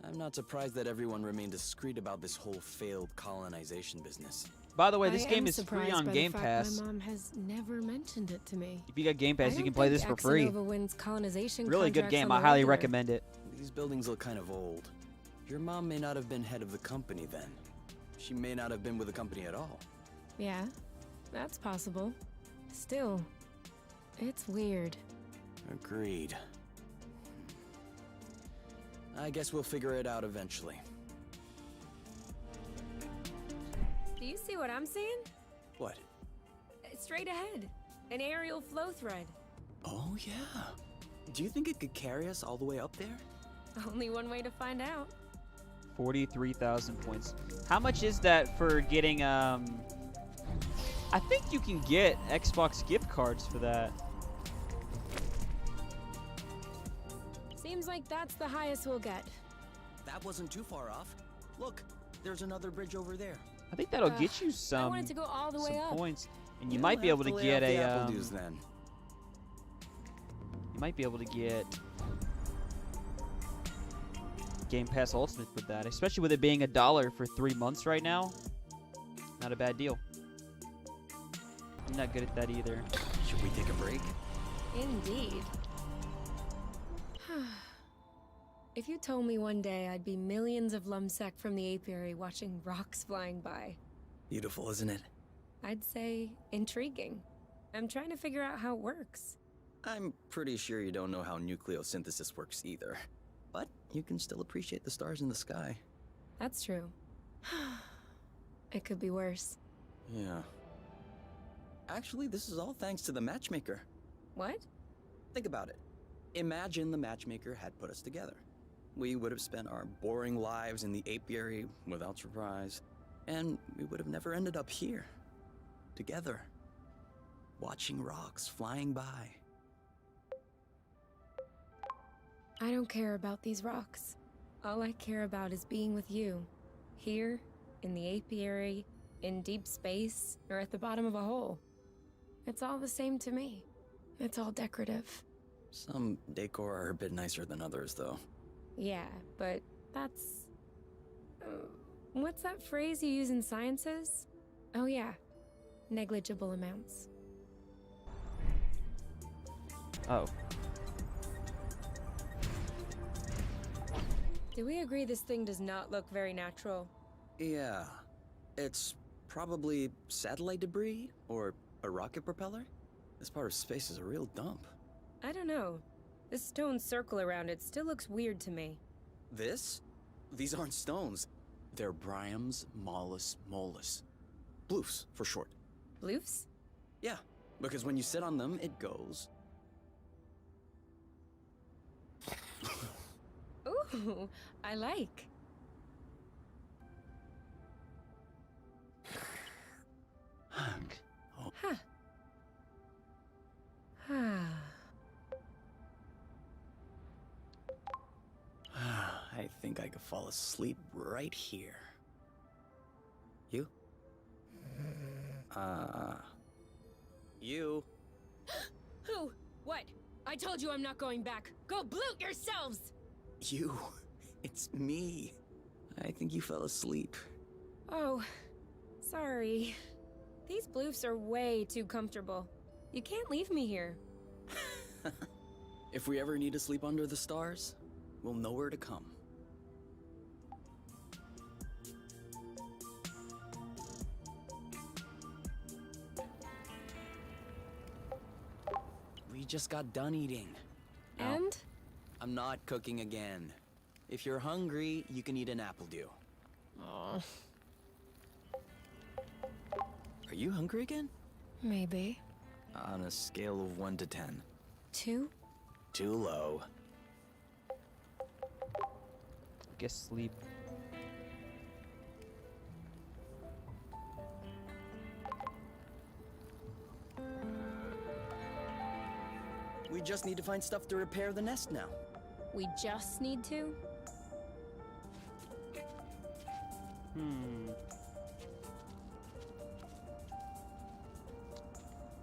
I'm not surprised that everyone remained discreet about this whole failed colonization business. By the way, this I game am is free surprised on by Game the fact Pass. My mom has never mentioned it to me. If you got Game Pass, I you can don't play think this for free. Axonova wins colonization Really good contracts game. on I the highly regular. recommend it. These buildings look kind of old. Your mom may not have been head of the company then. She may not have been with the company at all. Yeah, that's possible. Still, it's weird. Agreed. I guess we'll figure it out eventually. Do you see what I'm seeing? What? Straight ahead. An aerial flow thread. Oh, yeah. Do you think it could carry us all the way up there? Only one way to find out. 43,000 points. How much is that for getting, I think you can get Xbox gift cards for that. Seems like that's the highest we'll get. That wasn't too far off. Look, there's another bridge over there. I think that'll get you I some, wanted to go all the way some up. points. And you You'll might be have able to lay get off the a, apple juice then. you might be able to get Game Pass Ultimate with that, especially with it being $1 for 3 months right now. Not a bad deal. I'm not good at that either. Should we take a break? Indeed. If you told me one day I'd be millions of lumsec from the apiary watching rocks flying by, Beautiful, isn't it? I'd say intriguing. I'm trying to figure out how it works. I'm pretty sure you don't know how nucleosynthesis works either. But you can still appreciate the stars in the sky. That's true. It could be worse. Yeah. Actually, this is all thanks to the matchmaker. What? Think about it. Imagine the matchmaker had put us together. We would have spent our boring lives in the apiary without surprise, and we would have never ended up here, together, watching rocks flying by. I don't care about these rocks. All I care about is being with you. Here, in the apiary, in deep space, or at the bottom of a hole. It's all the same to me. It's all decorative. Some decor are a bit nicer than others, though. Yeah, but that's... what's that phrase you use in sciences? Oh yeah, negligible amounts. Oh. Do we agree this thing does not look very natural? Yeah. It's probably satellite debris or a rocket propeller. This part of space is a real dump. I don't know. This stone circle around it still looks weird to me. This? These aren't stones. They're Bryums mollis mollis. Bloofs, for short. Bloofs? Yeah, because when you sit on them, it goes... Ooh, I like. Oh. Huh. I think I could fall asleep right here. You? You? Who? What? I told you I'm not going back. Go bloot yourselves! You. It's me. I think you fell asleep. Oh, sorry. These bloofs are way too comfortable. You can't leave me here. If we ever need to sleep under the stars, we'll know where to come. We just got done eating. Now, And? I'm not cooking again. If you're hungry, you can eat an apple dew. Oh, Are you hungry again? maybe. On a scale of 1 to 10. 2? Too low. I guess sleep. We just need to find stuff to repair the nest now. We just need to?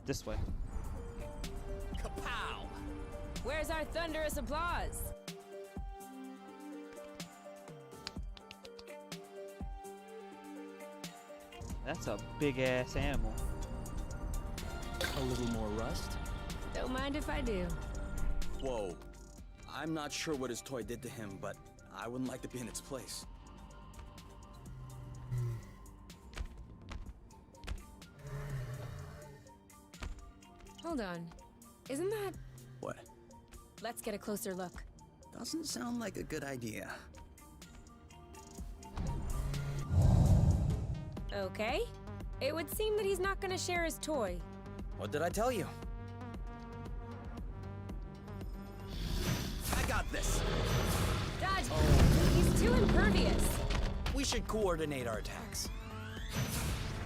This way. Kapow! Where's our thunderous applause? That's a big ass animal. A little more rust? Don't mind if I do. Whoa. I'm not sure what his toy did to him, but I wouldn't like to be in its place. Hold on. Isn't that... What? Let's get a closer look. Doesn't sound like a good idea. Okay. It would seem that he's not gonna share his toy. What did I tell you? I got this! Dodge! He's too impervious. We should coordinate our attacks.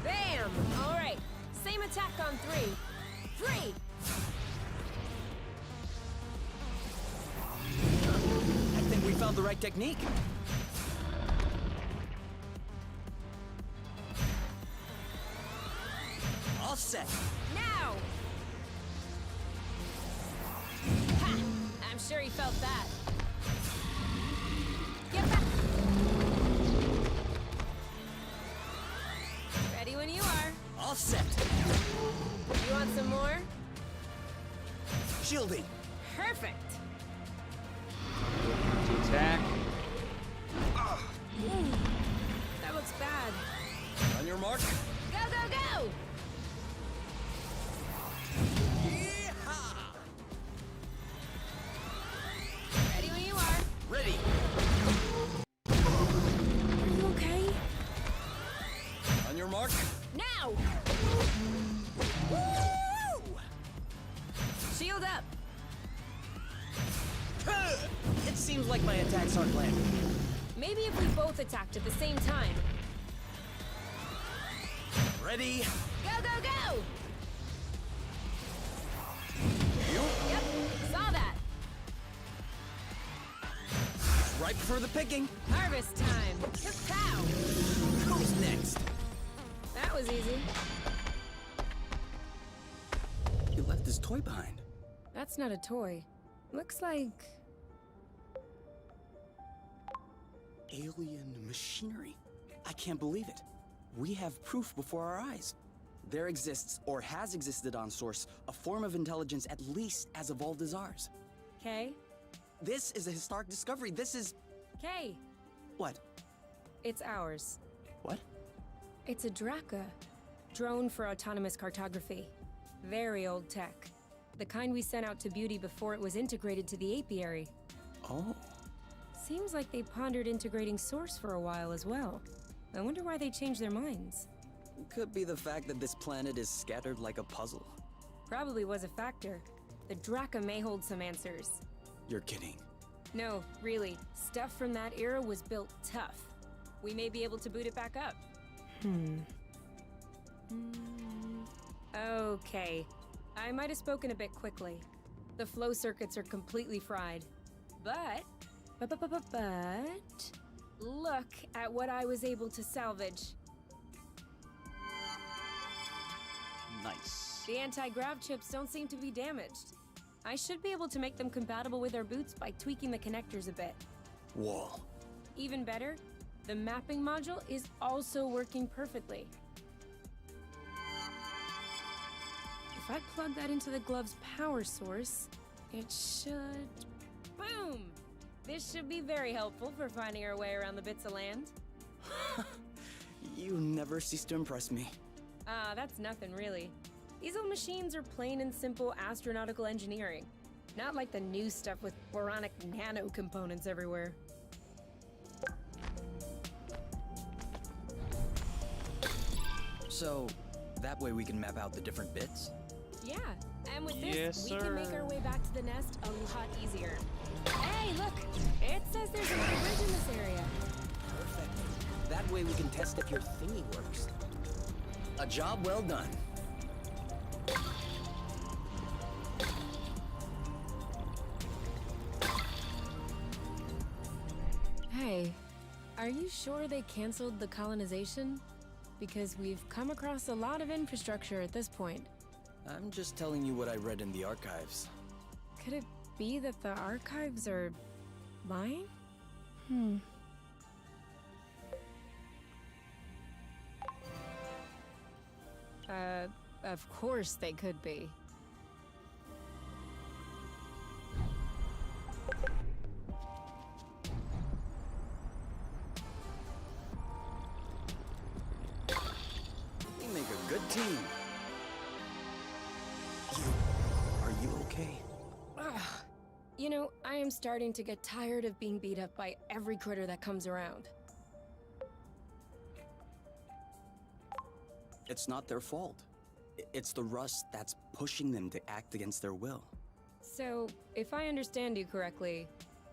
Bam! All right. Same attack on 3. 3! I think we found the right technique. All set. Now! Ha! I'm sure he felt that. Get back! Ready when you are. All set. You want some more? Shielding. Perfect! Attack. That looks bad. On your mark. Go, go, go! Yeehaw! Ready when you are. Ready. Are you okay? On your mark. Now! Woo! Shield up! It seems like my attacks aren't landing. Maybe if we both attacked at the same time. Ready? Go, go, go! You? Yep, saw that. Ripe for the picking. Harvest time. Pow! Who's next? That was easy. He left his toy behind. That's not a toy. Looks like... Alien machinery. I can't believe it. We have proof before our eyes. There exists, or has existed on Source, a form of intelligence at least as evolved as ours. Kay? This is a historic discovery. This is... Kay! What? It's ours. What? It's a Draca. Drone for autonomous cartography. Very old tech. The kind we sent out to Beauty before it was integrated to the apiary. Oh. Seems like they pondered integrating Source for a while as well. I wonder why they changed their minds. Could be the fact that this planet is scattered like a puzzle. Probably was a factor. The Draca may hold some answers. You're kidding. No, really. Stuff from that era was built tough. We may be able to boot it back up. Okay. I might have spoken a bit quickly. The flow circuits are completely fried. But look at what I was able to salvage. Nice. The anti-grav chips don't seem to be damaged. I should be able to make them compatible with our boots by tweaking the connectors a bit. Whoa. Even better, the mapping module is also working perfectly. If I plug that into the glove's power source, it should... Boom! This should be very helpful for finding our way around the bits of land. You never cease to impress me. Ah, that's nothing really. These old machines are plain and simple astronautical engineering. Not like the new stuff with boronic nano components everywhere. So, that way we can map out the different bits? Yeah, and with Yes, this, we can make sir. our way back to the nest a lot easier. Hey, look! It says there's a new bridge in this area. Perfect. That way we can test if your thingy works. A job well done. Hey, are you sure they canceled the colonization? Because we've come across a lot of infrastructure at this point. I'm just telling you what I read in the archives. Could it be that the archives are lying? Of course they could be. We make a good team. Are you okay? You know, I am starting to get tired of being beat up by every critter that comes around. It's not their fault. It's the rust that's pushing them to act against their will. So, if I understand you correctly,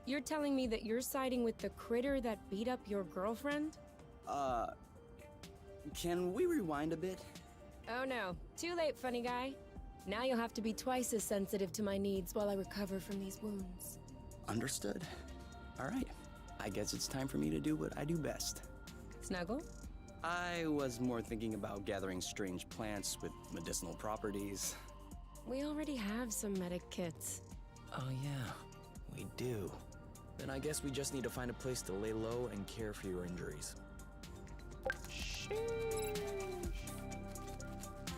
you're telling me that you're siding with the critter that beat up your girlfriend? Can we rewind a bit? Oh no, too late, funny guy. Now you'll have to be twice as sensitive to my needs while I recover from these wounds. Understood. All right. I guess it's time for me to do what I do best. Snuggle? I was more thinking about gathering strange plants with medicinal properties. We already have some medic kits. Oh yeah, we do. Then I guess we just need to find a place to lay low and care for your injuries. I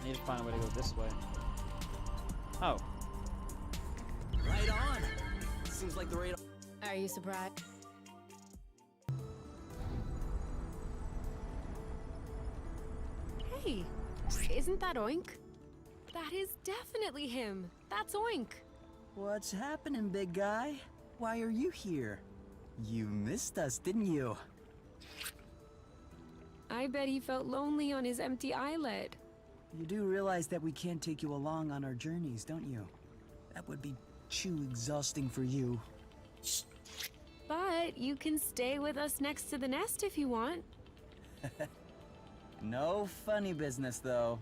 need to find a way to go this way. Oh. Right on! Seems like the right. Are you surprised? Hey, isn't that Oink? That is definitely him. That's Oink. What's happening, big guy? Why are you here? You missed us, didn't you? I bet he felt lonely on his empty islet. You do realize that we can't take you along on our journeys, don't you? That would be too exhausting for you. But you can stay with us next to the nest if you want. No funny business, though.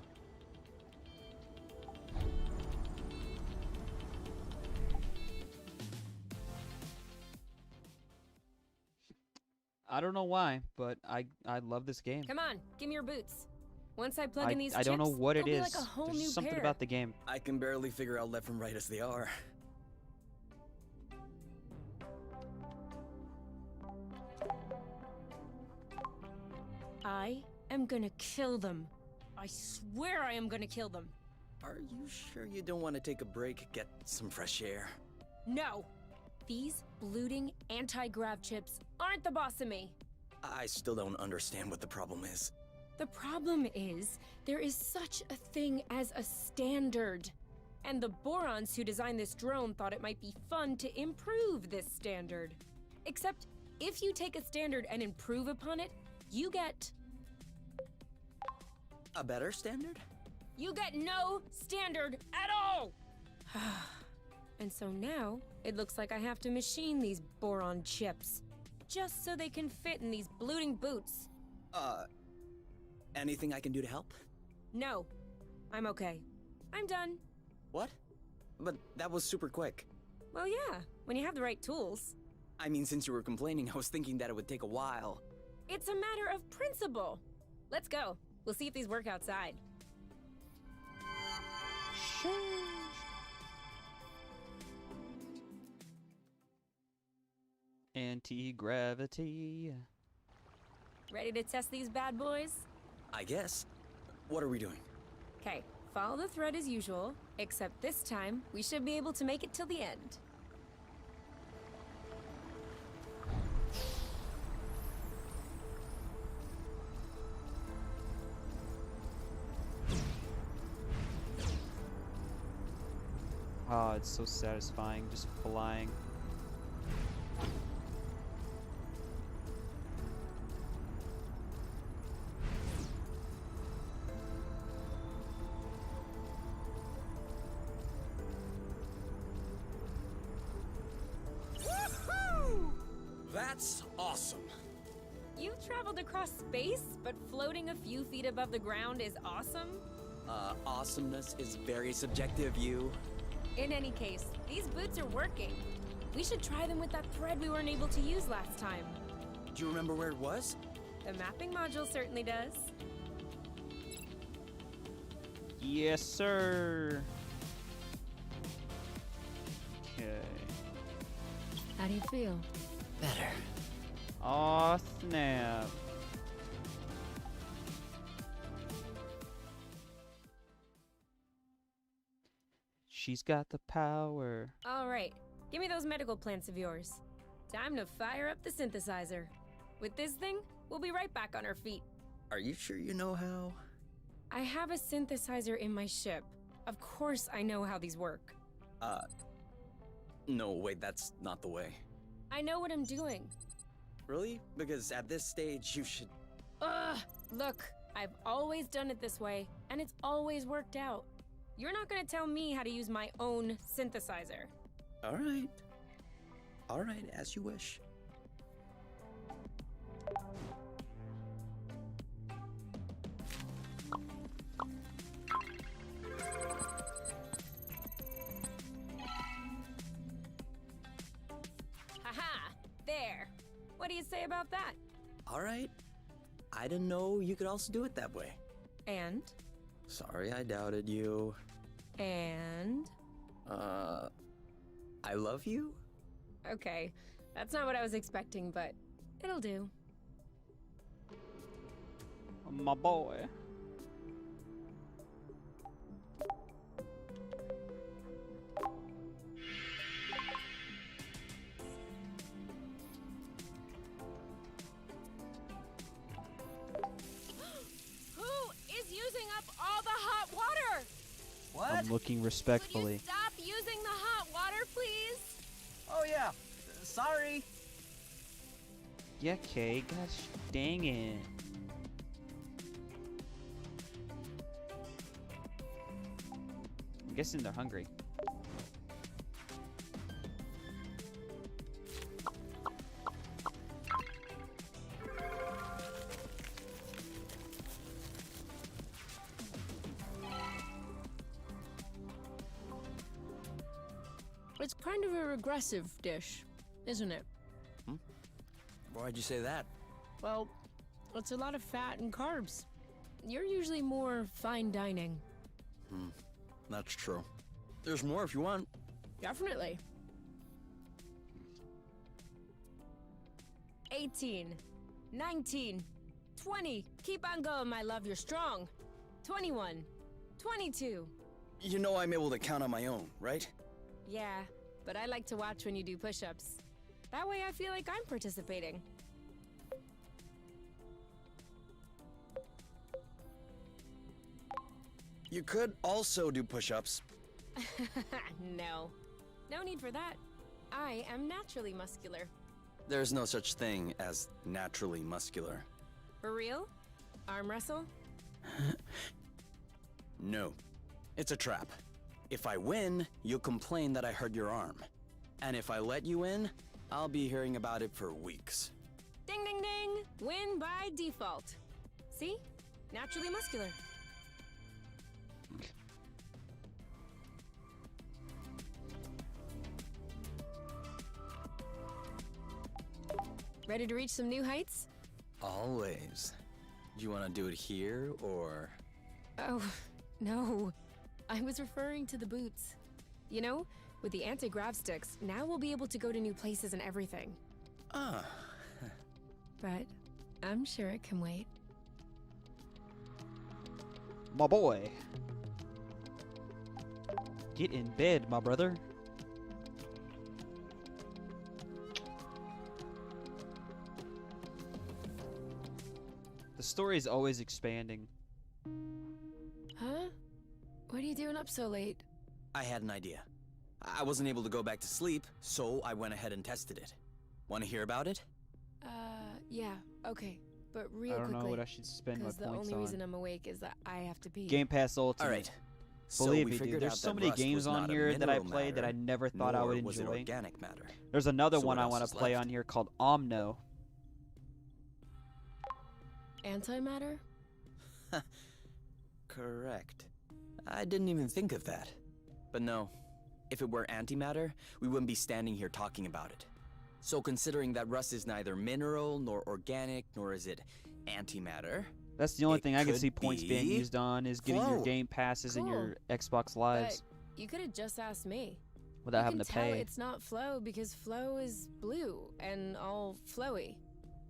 I don't know why, but I love this game. Come on, give me your boots. Once I plug in these I chips, don't know what it they'll be is. like a whole There's new something pair. about the game. I can barely figure out left from right as they are. I am gonna kill them. I swear I am gonna kill them. Are you sure you don't want to take a break, get some fresh air? No! These bloating anti-grav chips aren't the boss of me. I still don't understand what the problem is. The problem is, there is such a thing as a standard. And the Borons who designed this drone thought it might be fun to improve this standard. Except, if you take a standard and improve upon it, you get A better standard? no standard at all! And so now, it looks like I have to machine these boron chips. Just so they can fit in these bloating boots. Anything I can do to help? No, I'm okay. I'm done. What? But that was super quick. Well, yeah, when you have the right tools. I mean, since you were complaining, I was thinking that it would take a while. It's a matter of principle. Let's go. We'll see if these work outside. Anti-gravity. Ready to test these bad boys? I guess. What are we doing? Okay, follow the thread as usual, except this time, we should be able to make it till the end. Oh, it's so satisfying just flying. Woohoo! That's awesome. You've traveled across space, but floating a few feet above the ground is awesome? Awesomeness is very subjective, you. In any case, these boots are working. We should try them with that thread we weren't able to use last time. Do you remember where it was? The mapping module certainly does. Yes, sir. Okay. How do you feel? Better. Aw, snap. She's got the power. All right, give me those medical plants of yours. Time to fire up the synthesizer. With this thing, we'll be right back on our feet. Are you sure you know how? I have a synthesizer in my ship. Of course I know how these work. No, wait, that's not the way. I know what I'm doing. Really? Because at this stage, you should... Ugh! Look, I've always done it this way, and it's always worked out. You're not gonna tell me how to use my own synthesizer. All right. All right, as you wish. Haha! There! What do you say about that? All right. I didn't know you could also do it that way. And? Sorry, I doubted you. And? I love you? Okay, that's not what I was expecting, but it'll do. My boy. Who is using up all the hot water? What? I'm looking Could respectfully. you stop using the hot water, please? Oh yeah. Sorry. Yeah, Kay, gosh dang it. I'm guessing they're hungry. It's kind of a regressive dish, isn't it? Why'd you say that? Well, it's a lot of fat and carbs. You're usually more fine dining. That's true. There's more if you want. Definitely. 18, 19, 20. Keep on going, my love, you're strong. 21, 22. You know I'm able to count on my own, right? Yeah, but I like to watch when you do push-ups. That way I feel like I'm participating. You could also do push-ups. No. No need for that. I am naturally muscular. There's no such thing as naturally muscular. For real? Arm wrestle? No. It's a trap. If I win, you'll complain that I hurt your arm. And if I let you in, I'll be hearing about it for weeks. Ding ding ding! Win by default. See? Naturally muscular. Ready to reach some new heights? Always. Do you want to do it here, or... Oh, no. I was referring to the boots. You know, with the anti-grav sticks, now we'll be able to go to new places and everything. Ah. But I'm sure it can wait. My boy. Get in bed, my brother. The story is always expanding. Huh? What are you doing up so late? I had an idea. I wasn't able to go back to sleep, so I went ahead and tested it. Want to hear about it? Yeah, okay. But I real don't quickly, know what I should spend my because the points only on. reason I'm awake is that I have to pee. Game Pass Ultimate. All right. So Believe we me, figured dude, there's out so that many rust games was on not a here that I mineral played that I matter, never thought I nor would was it enjoy. organic matter. There's another So one what I else want is to play left? on here called Omno. Antimatter? Correct. I didn't even think of that. But no, if it were antimatter, we wouldn't be standing here talking about it. So considering that rust is neither mineral nor organic, nor is it antimatter, That's the only It thing I can could see points being be used on is getting your flow. game passes and your Cool. Xbox Lives But you could have just asked me. without you having can to tell pay. it's not flow because flow is blue and all flowy.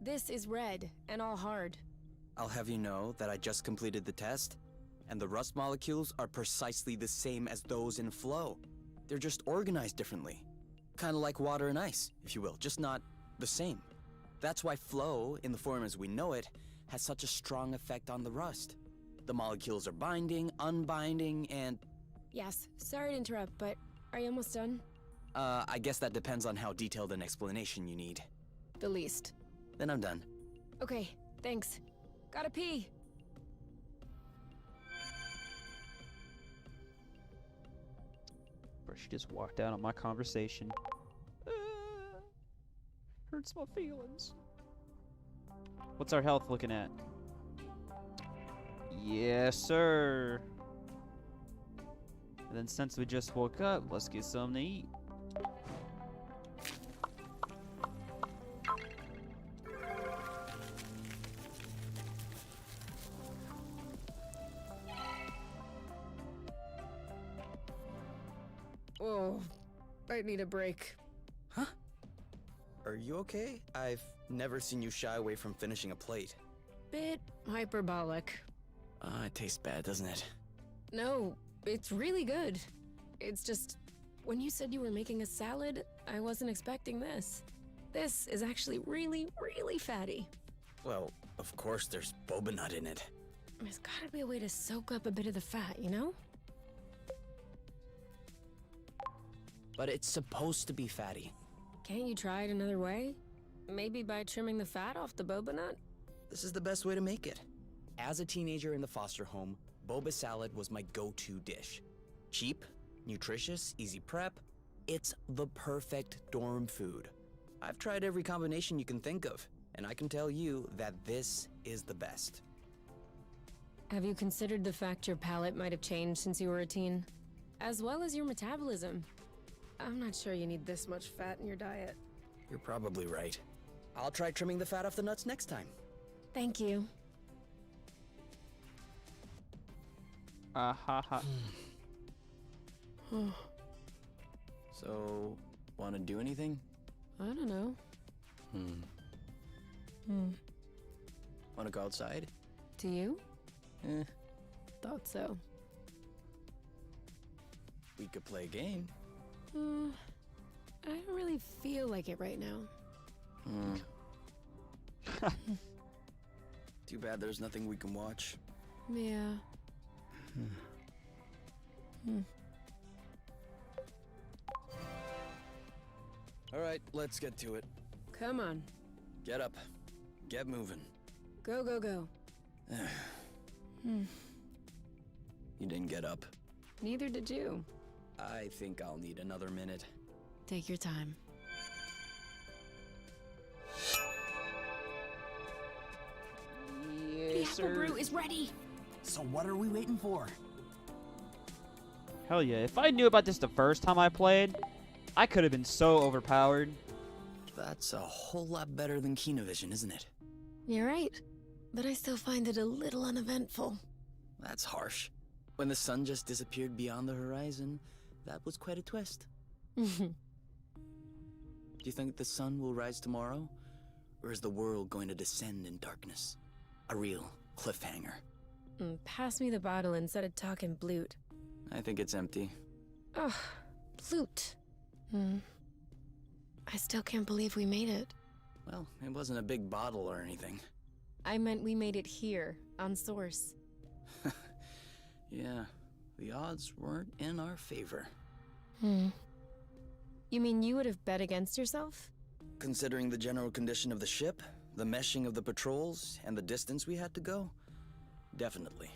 This is red and all hard. I'll have you know that I just completed the test, and the rust molecules are precisely the same as those in flow. They're just organized differently. Kind of like water and ice, if you will, just not the same. That's why flow, in the form as we know it, has such a strong effect on the rust. The molecules are binding, unbinding, and Yes, sorry to interrupt, but are you almost done? I guess that depends on how detailed an explanation you need. The least. Then I'm done. Okay, thanks. Gotta pee. Bro, she just walked out on my conversation. Hurts my feelings. What's our health looking at? Yes, sir. And then since we just woke up, let's get something to eat. Oh, I need a break. Huh? Are you okay? I've never seen you shy away from finishing a plate. Bit hyperbolic. It tastes bad, doesn't it? No, it's really good. It's just, when you said you were making a salad, I wasn't expecting this. This is actually really, really fatty. Well, of course there's boba nut in it. There's gotta be a way to soak up a bit of the fat, you know? But it's supposed to be fatty. Can't you try it another way? Maybe by trimming the fat off the boba nut? This is the best way to make it. As a teenager in the foster home, boba salad was my go-to dish. Cheap, nutritious, easy prep. It's the perfect dorm food. I've tried every combination you can think of, and I can tell you that this is the best. Have you considered the fact your palate might have changed since you were a teen? As well as your metabolism. I'm not sure you need this much fat in your diet. You're probably right. I'll try trimming the fat off the nuts next time. Thank you. Ha ha. So, wanna do anything? I don't know. Wanna go outside? Do you? Eh, Thought so. we could play a game. I don't really feel like it right now. Too bad there's nothing we can watch. Yeah. Alright, let's get to it. Come on. Get up. Get moving. Go, go, go. You didn't get up. Neither did you. I think I'll need another minute. Take your time. The Yes, apple sir. brew is ready. So what are we waiting for? Hell yeah. If I knew about this the first time I played, I could have been so overpowered. That's a whole lot better than Kinovision, isn't it? You're right. But I still find it a little uneventful. That's harsh. When the sun just disappeared beyond the horizon, that was quite a twist. Do you think the sun will rise tomorrow? Or is the world going to descend in darkness? A real cliffhanger. Pass me the bottle instead of talking blute. I think it's empty. Ugh, blute. I still can't believe we made it. Well, it wasn't a big bottle or anything. I meant we made it here, on Source. Yeah, the odds weren't in our favor. You mean you would have bet against yourself? Considering the general condition of the ship, the meshing of the patrols, and the distance we had to go, definitely.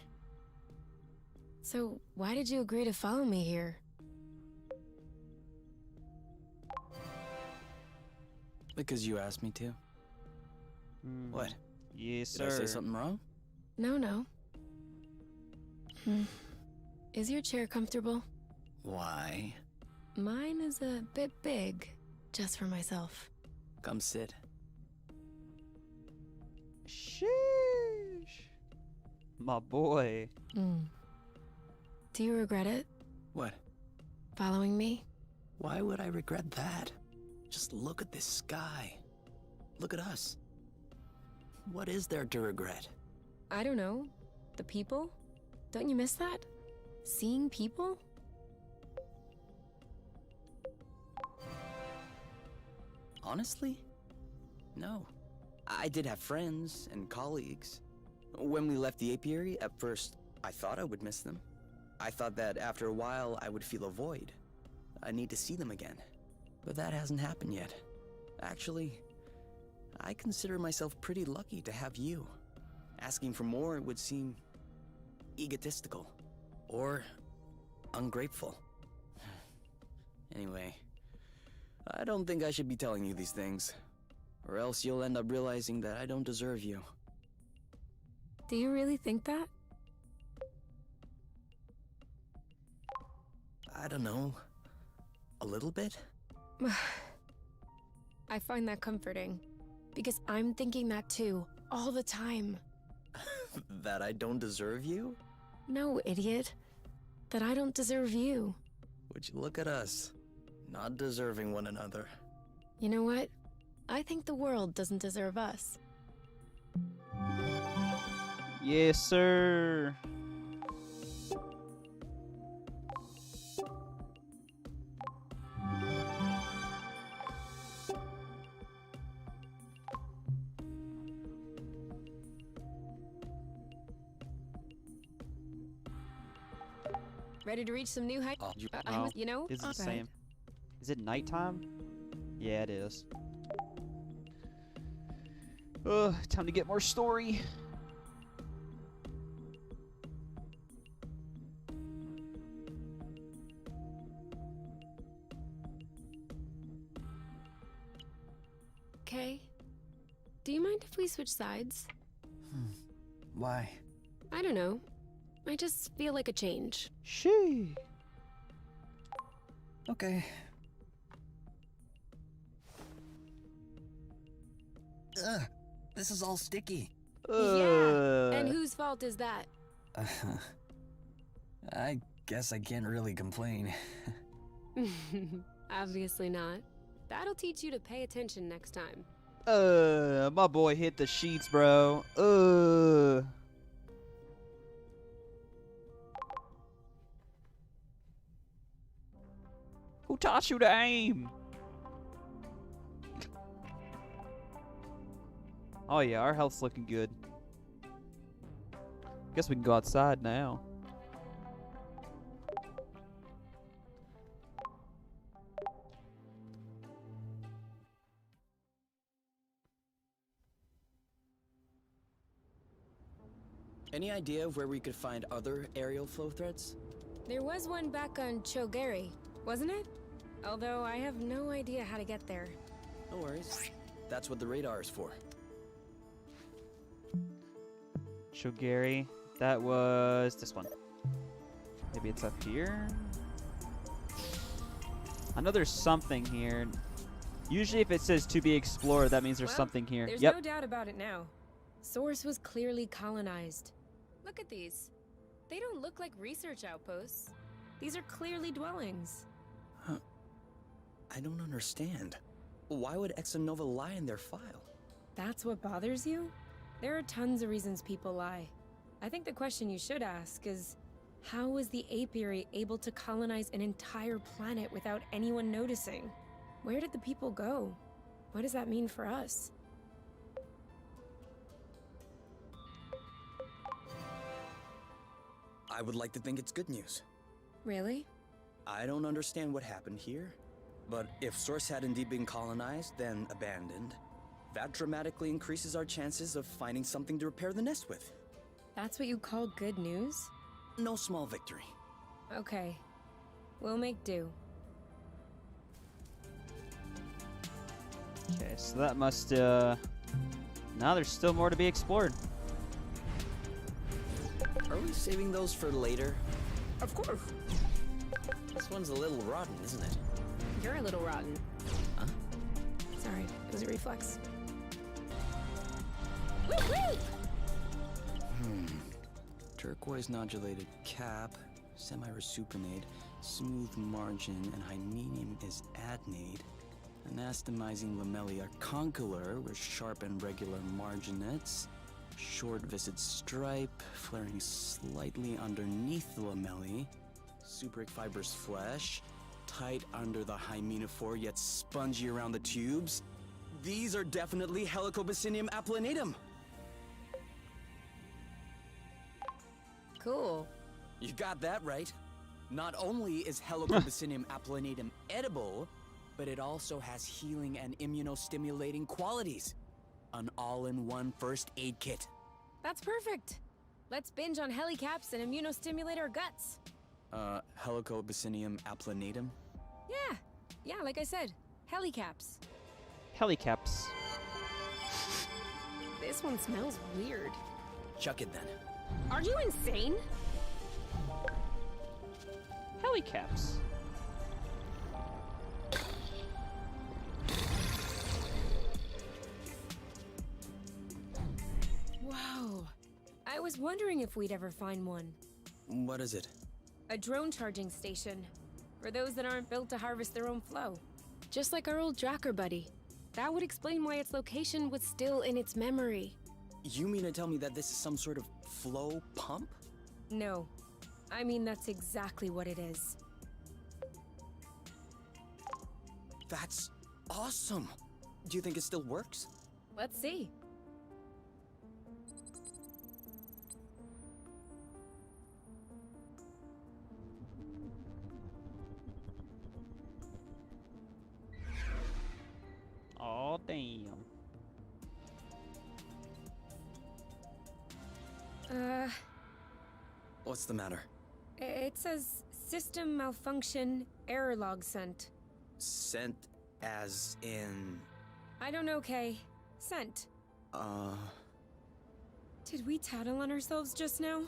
So, why did you agree to follow me here? Because you asked me to. What? Yes, Did I sir. say something wrong? No. Is your chair comfortable? Why? Mine is a bit big, just for myself. Come sit. Sheesh. My boy. Do you regret it, What? following me? Why would I regret that? Just look at this sky. Look at us. What is there to regret? I don't know. The people? Don't you miss that? Seeing people? Honestly? No. I did have friends and colleagues. When we left the apiary, at first, I thought I would miss them. I thought that after a while, I would feel a void. I need to see them again. But that hasn't happened yet. Actually, I consider myself pretty lucky to have you. Asking for more would seem egotistical or ungrateful. Anyway, I don't think I should be telling you these things, or else you'll end up realizing that I don't deserve you. Do you really think that? I don't know. A little bit? I find that comforting. Because I'm thinking that too, all the time. That I don't deserve you? No, idiot. That I don't deserve you. Would you look at us, not deserving one another. You know what? I think the world doesn't deserve us. Yes, sir. Ready to reach some new heights? Oh, you know? Is it the Alright. same? Is it nighttime? Yeah, it is. Ugh, time to get more story. Okay. Do you mind if we switch sides? Why? I don't know. I just feel like a change. She. Okay. Ugh, this is all sticky. Yeah. And whose fault is that? I guess I can't really complain. Obviously not. That'll teach you to pay attention next time. My boy hit the sheets, bro. Who taught you to aim? Oh yeah, our health's looking good. Guess we can go outside now. Any idea of where we could find other aerial flow threads? There was one back on Chogari, wasn't it? Although I have no idea how to get there. No worries. That's what the radar is for. Shogari. That was this one. Maybe it's up here. I know there's something here. Usually if it says to be explored, that means there's Well, something here. There's Yep. no doubt about it now. Source was clearly colonized. Look at these. They don't look like research outposts. These are clearly dwellings. I don't understand. Why would Exonova lie in their file? That's what bothers you? There are tons of reasons people lie. I think the question you should ask is, how was the apiary able to colonize an entire planet without anyone noticing? Where did the people go? What does that mean for us? I would like to think it's good news. Really? I don't understand what happened here, But if Source had indeed been colonized, then abandoned, that dramatically increases our chances of finding something to repair the nest with. That's what you call good news? No small victory. Okay. We'll make do. Okay, so that must, now there's still more to be explored. Are we saving those for later? Of course. This one's a little rotten, isn't it? You're a little rotten. Huh? Sorry, it was a reflex. Woo-hoo! Turquoise nodulated cap, semi-resupinate, smooth margin, and hymenium is adnate. Anastomizing lamellae are condylar with sharp and regular marginettes. Short viscid stripe, flaring slightly underneath the lamellae. Subric fibrous flesh, tight under the hymenophore yet spongy around the tubes. These are definitely Helicobacinium aplanatum. Cool. You got that right. Not only is Helicobacinium aplanatum edible, but it also has healing and immunostimulating qualities. An all-in-one first aid kit. That's perfect. Let's binge on helicaps and immunostimulate our guts. Helicobacinium aplanatum? Yeah, like I said, helicaps. Helicaps. This one smells weird. Chuck it then. Are you insane? Helicaps. Whoa. I was wondering if we'd ever find one. What is it? A drone charging station. For those that aren't built to harvest their own flow. Just like our old Dracker buddy. That would explain why its location was still in its memory. You mean to tell me that this is some sort of flow pump? No. I mean, that's exactly what it is. That's awesome! Do you think it still works? Let's see. Oh, damn. What's the matter? It says system malfunction, error log sent. Sent as in... I don't know, Kay. Sent. Did we tattle on ourselves just now?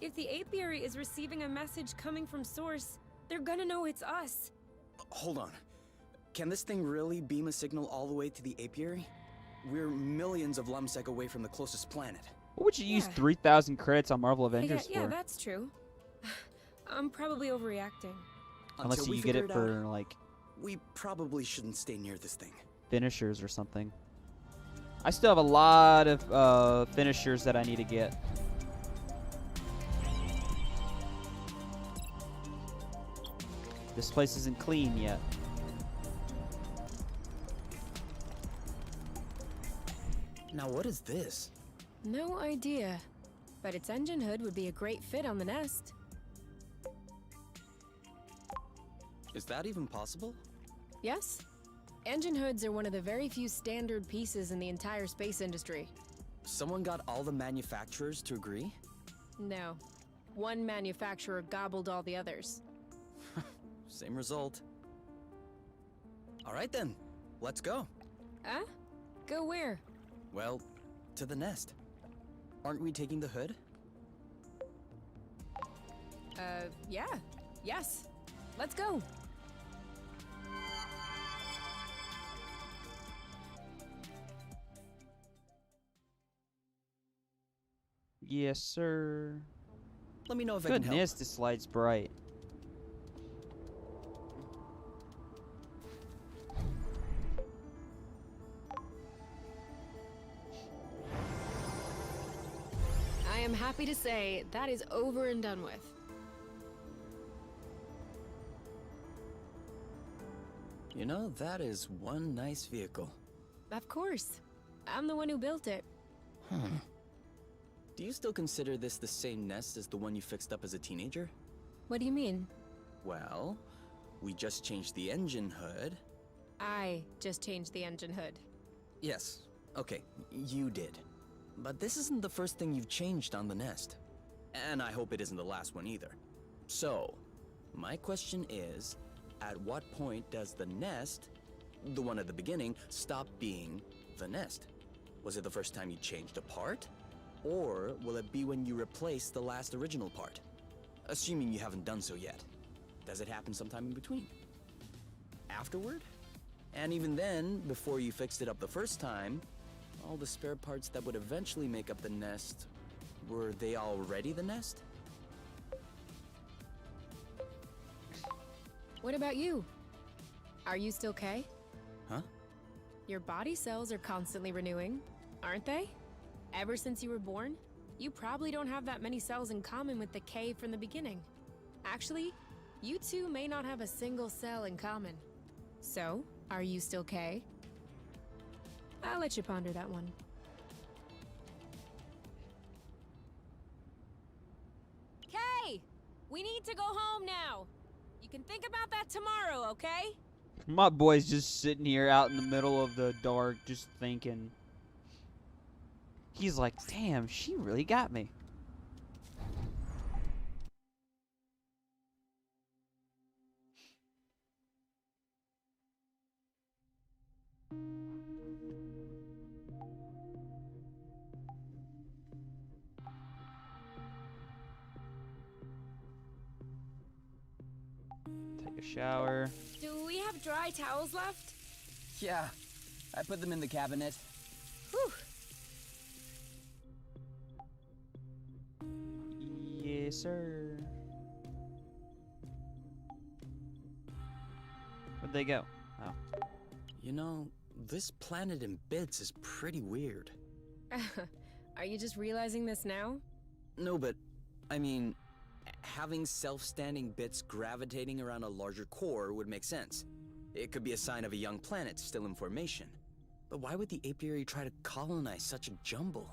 If the apiary is receiving a message coming from Source, they're gonna know it's us. Hold on. Can this thing really beam a signal all the way to the apiary? We're millions of lumsec away from the closest planet. What would you use Yeah. 3,000 credits on Marvel Avengers Yeah, for? that's true. I'm probably overreacting. Unless Until we you get figure it out, for, like, we probably shouldn't stay near this thing. finishers or something. I still have a lot of finishers that I need to get. This place isn't clean yet. Now what is this? No idea. But its engine hood would be a great fit on the nest. Is that even possible? Yes? Engine hoods are one of the very few standard pieces in the entire space industry. Someone got all the manufacturers to agree? No. One manufacturer gobbled all the others. Same result. Alright then, let's go. Huh? Go where? Well, to the nest. Aren't we taking the hood? Yeah. Yes. Let's go. Yes, sir. Let me know if I can help. Goodness, this light's bright. I am happy to say that is over and done with. You know, that is one nice vehicle. Of course. I'm the one who built it. Do you still consider this the same nest as the one you fixed up as a teenager? What do you mean? Well, We just changed the engine hood. I just changed the engine hood. Yes, okay, you did. But this isn't the first thing you've changed on the Nest. And I hope it isn't the last one either. So, my question is, at what point does the Nest, the one at the beginning, stop being the Nest? Was it the first time you changed a part? Or will it be when you replace the last original part? Assuming you haven't done so yet. Does it happen sometime in between? Afterward? And even then, before you fixed it up the first time, all the spare parts that would eventually make up the Nest, were they already the Nest? What about you? Are you still K? Huh? Your body cells are constantly renewing, aren't they? Ever since you were born, you probably don't have that many cells in common with the K from the beginning. Actually, you two may not have a single cell in common. So, are you still K? I'll let you ponder that one. K! We need to go home now. You can think about that tomorrow, okay? My boy's just sitting here out in the middle of the dark, just thinking. He's like, damn, she really got me. Take a shower. Do we have dry towels left? Yeah, I put them in the cabinet. Whew. Yes, sir. Where'd they go? Oh. You know, this planet in bits is pretty weird. Are you just realizing this now? No, but, I mean, having self-standing bits gravitating around a larger core would make sense. It could be a sign of a young planet still in formation. But why would the apiary try to colonize such a jumble?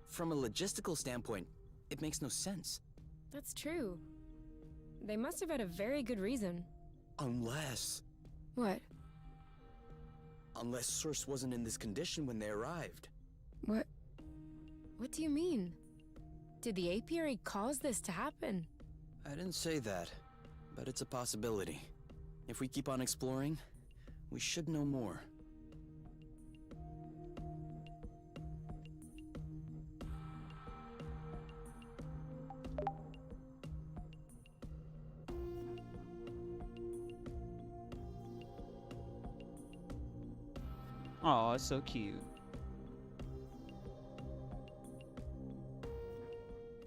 From a logistical standpoint, it makes no sense. That's true. They must have had a very good reason. Unless What? Source wasn't in this condition when they arrived. What? What do you mean? Did the apiary cause this to happen? I didn't say that, but it's a possibility. If we keep on exploring, we should know more. Oh, it's so cute.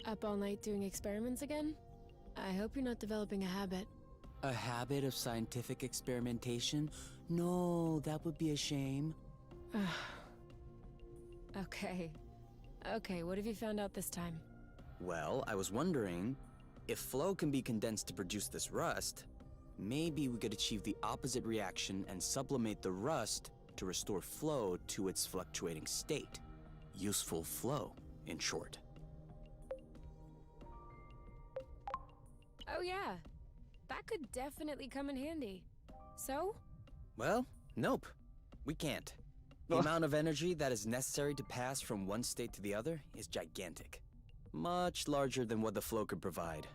Up all night doing experiments again? I hope you're not developing a habit. A habit of scientific experimentation? No, that would be a shame. Okay. Okay, what have you found out this time? Well, I was wondering, if flow can be condensed to produce this rust, maybe we could achieve the opposite reaction and sublimate the rust to restore flow to its fluctuating state. Useful flow, in short. Oh yeah, that could definitely come in handy. So? Well, nope. We can't. The amount of energy that is necessary to pass from one state to the other is gigantic. Much larger than what the flow could provide.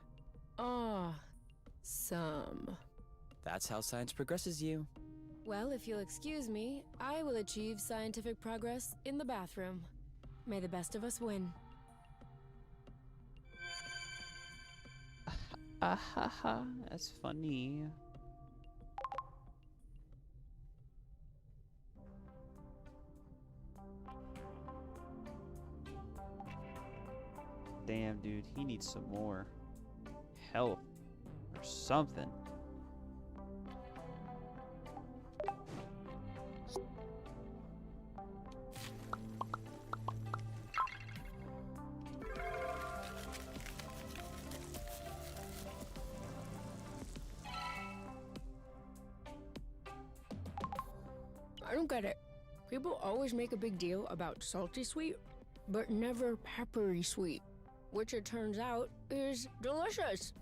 Some. That's how science progresses you. Well, if you'll excuse me, I will achieve scientific progress in the bathroom. May the best of us win. Ahaha, that's funny. Damn, dude, he needs some more help or something. I don't get it. People always make a big deal about salty sweet, but never peppery sweet, which it turns out is delicious.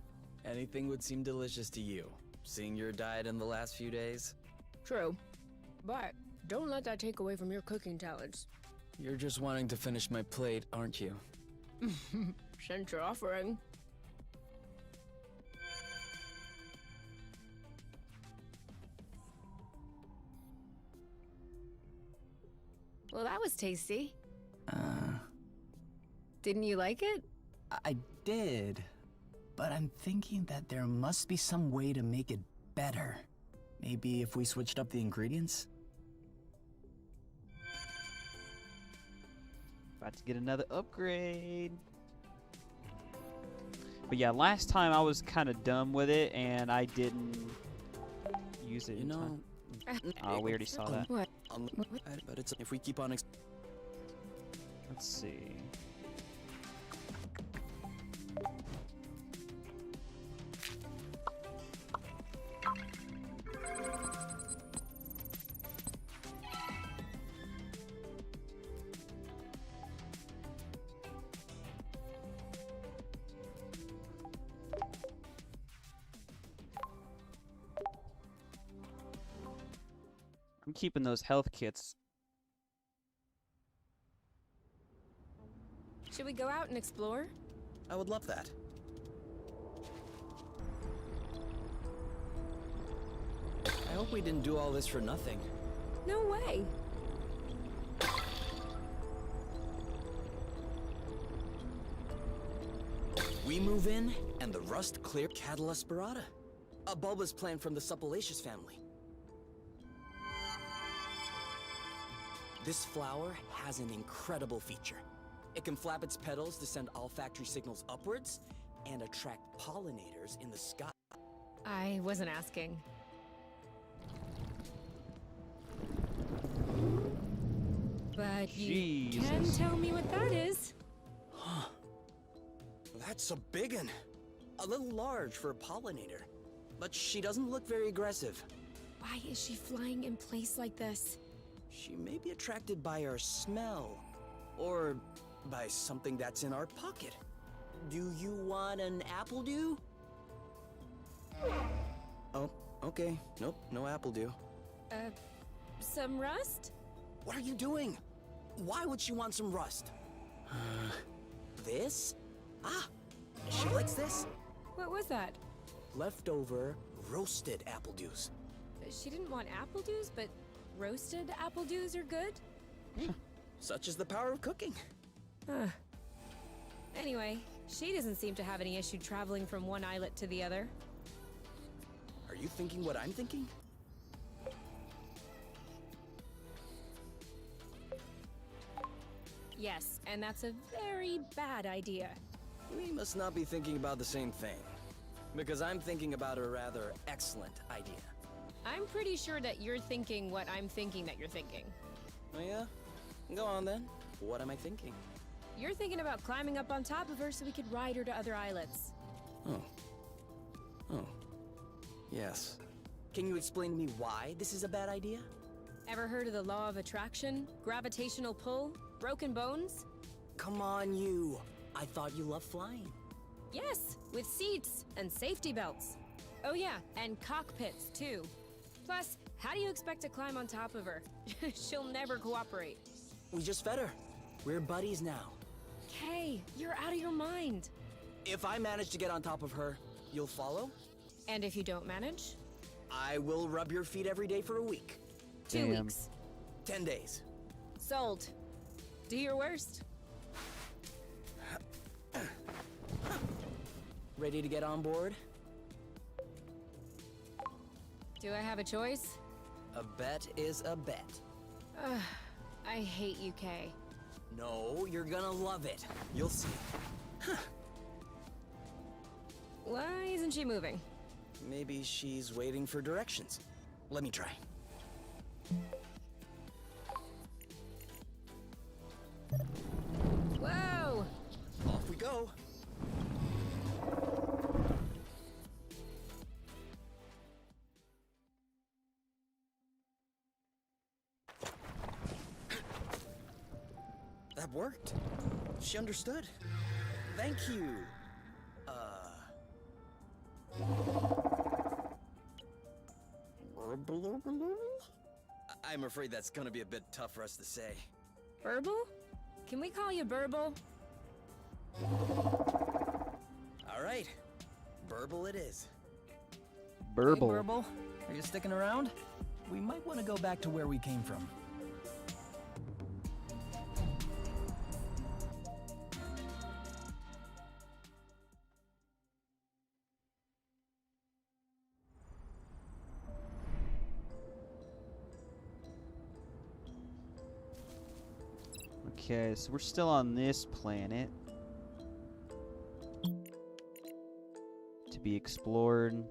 Anything would seem delicious to you. seeing your diet in the last few days. True. But don't let that take away from your cooking talents. You're just wanting to finish my plate, aren't you? Since you're offering. Well, that was tasty. Didn't you like it? I did, but I'm thinking that there must be some way to make it better. Maybe if we switched up the ingredients? About to get another upgrade. But yeah, last time I was kind of dumb with it, and I didn't use it You in know, time. Oh, we already saw that. What? but it's if we keep on. Let's see. I'm keeping those health kits. Should we go out and explore? I would love that. I hope we didn't do all this for nothing. No way. We move in, and the rust clear Catula spirata, a bulbous plant from the Suppalaceous family. This flower has an incredible feature. It can flap its petals to send olfactory signals upwards and attract pollinators in the sky. I wasn't asking. But you can Jesus. tell me what that is. That's a big one. A little large for a pollinator. But she doesn't look very aggressive. Why is she flying in place like this? She may be attracted by our smell. Or by something that's in our pocket. Do you want an apple dew? Oh, okay. Nope, no apple dew. Some rust? What are you doing? Why would she want some rust? This? Ah, she likes this. What was that? Leftover roasted apple dews. She didn't want apple dews, but roasted apple dews are good? Such is the power of cooking. Anyway, she doesn't seem to have any issue traveling from one islet to the other. Are you thinking what I'm thinking? Yes, and that's a very bad idea. We must not be thinking about the same thing. Because I'm thinking about a rather excellent idea. I'm pretty sure that you're thinking what I'm thinking that you're thinking. Oh yeah? Go on then. What am I thinking? You're thinking about climbing up on top of her so we could ride her to other islets. Oh. Yes. Can you explain to me why this is a bad idea? Ever heard of the law of attraction, gravitational pull, broken bones? Come on, you. I thought you loved flying. Yes, with seats and safety belts. Oh yeah, and cockpits too. Plus, how do you expect to climb on top of her? She'll never cooperate. We just fed her. We're buddies now. Kay, you're out of your mind. If I manage to get on top of her, you'll follow? And if you don't manage? I will rub your feet every day for a week. 2 Damn. weeks. 10 days. Sold. Do your worst. Ready to get on board? Do I have a choice? A bet is a bet. I hate you, Kay. No, you're gonna love it. You'll see. Why isn't she moving? Maybe she's waiting for directions. Let me try. Whoa! Off we go. That worked. She understood. Thank you. I'm afraid that's gonna be a bit tough for us to say. Burble? Can we call you Burble? All right, Burble it is. Burble. Hey, Burble, are you sticking around? We might want to go back to where we came from. Okay, so we're still on this planet to be explored.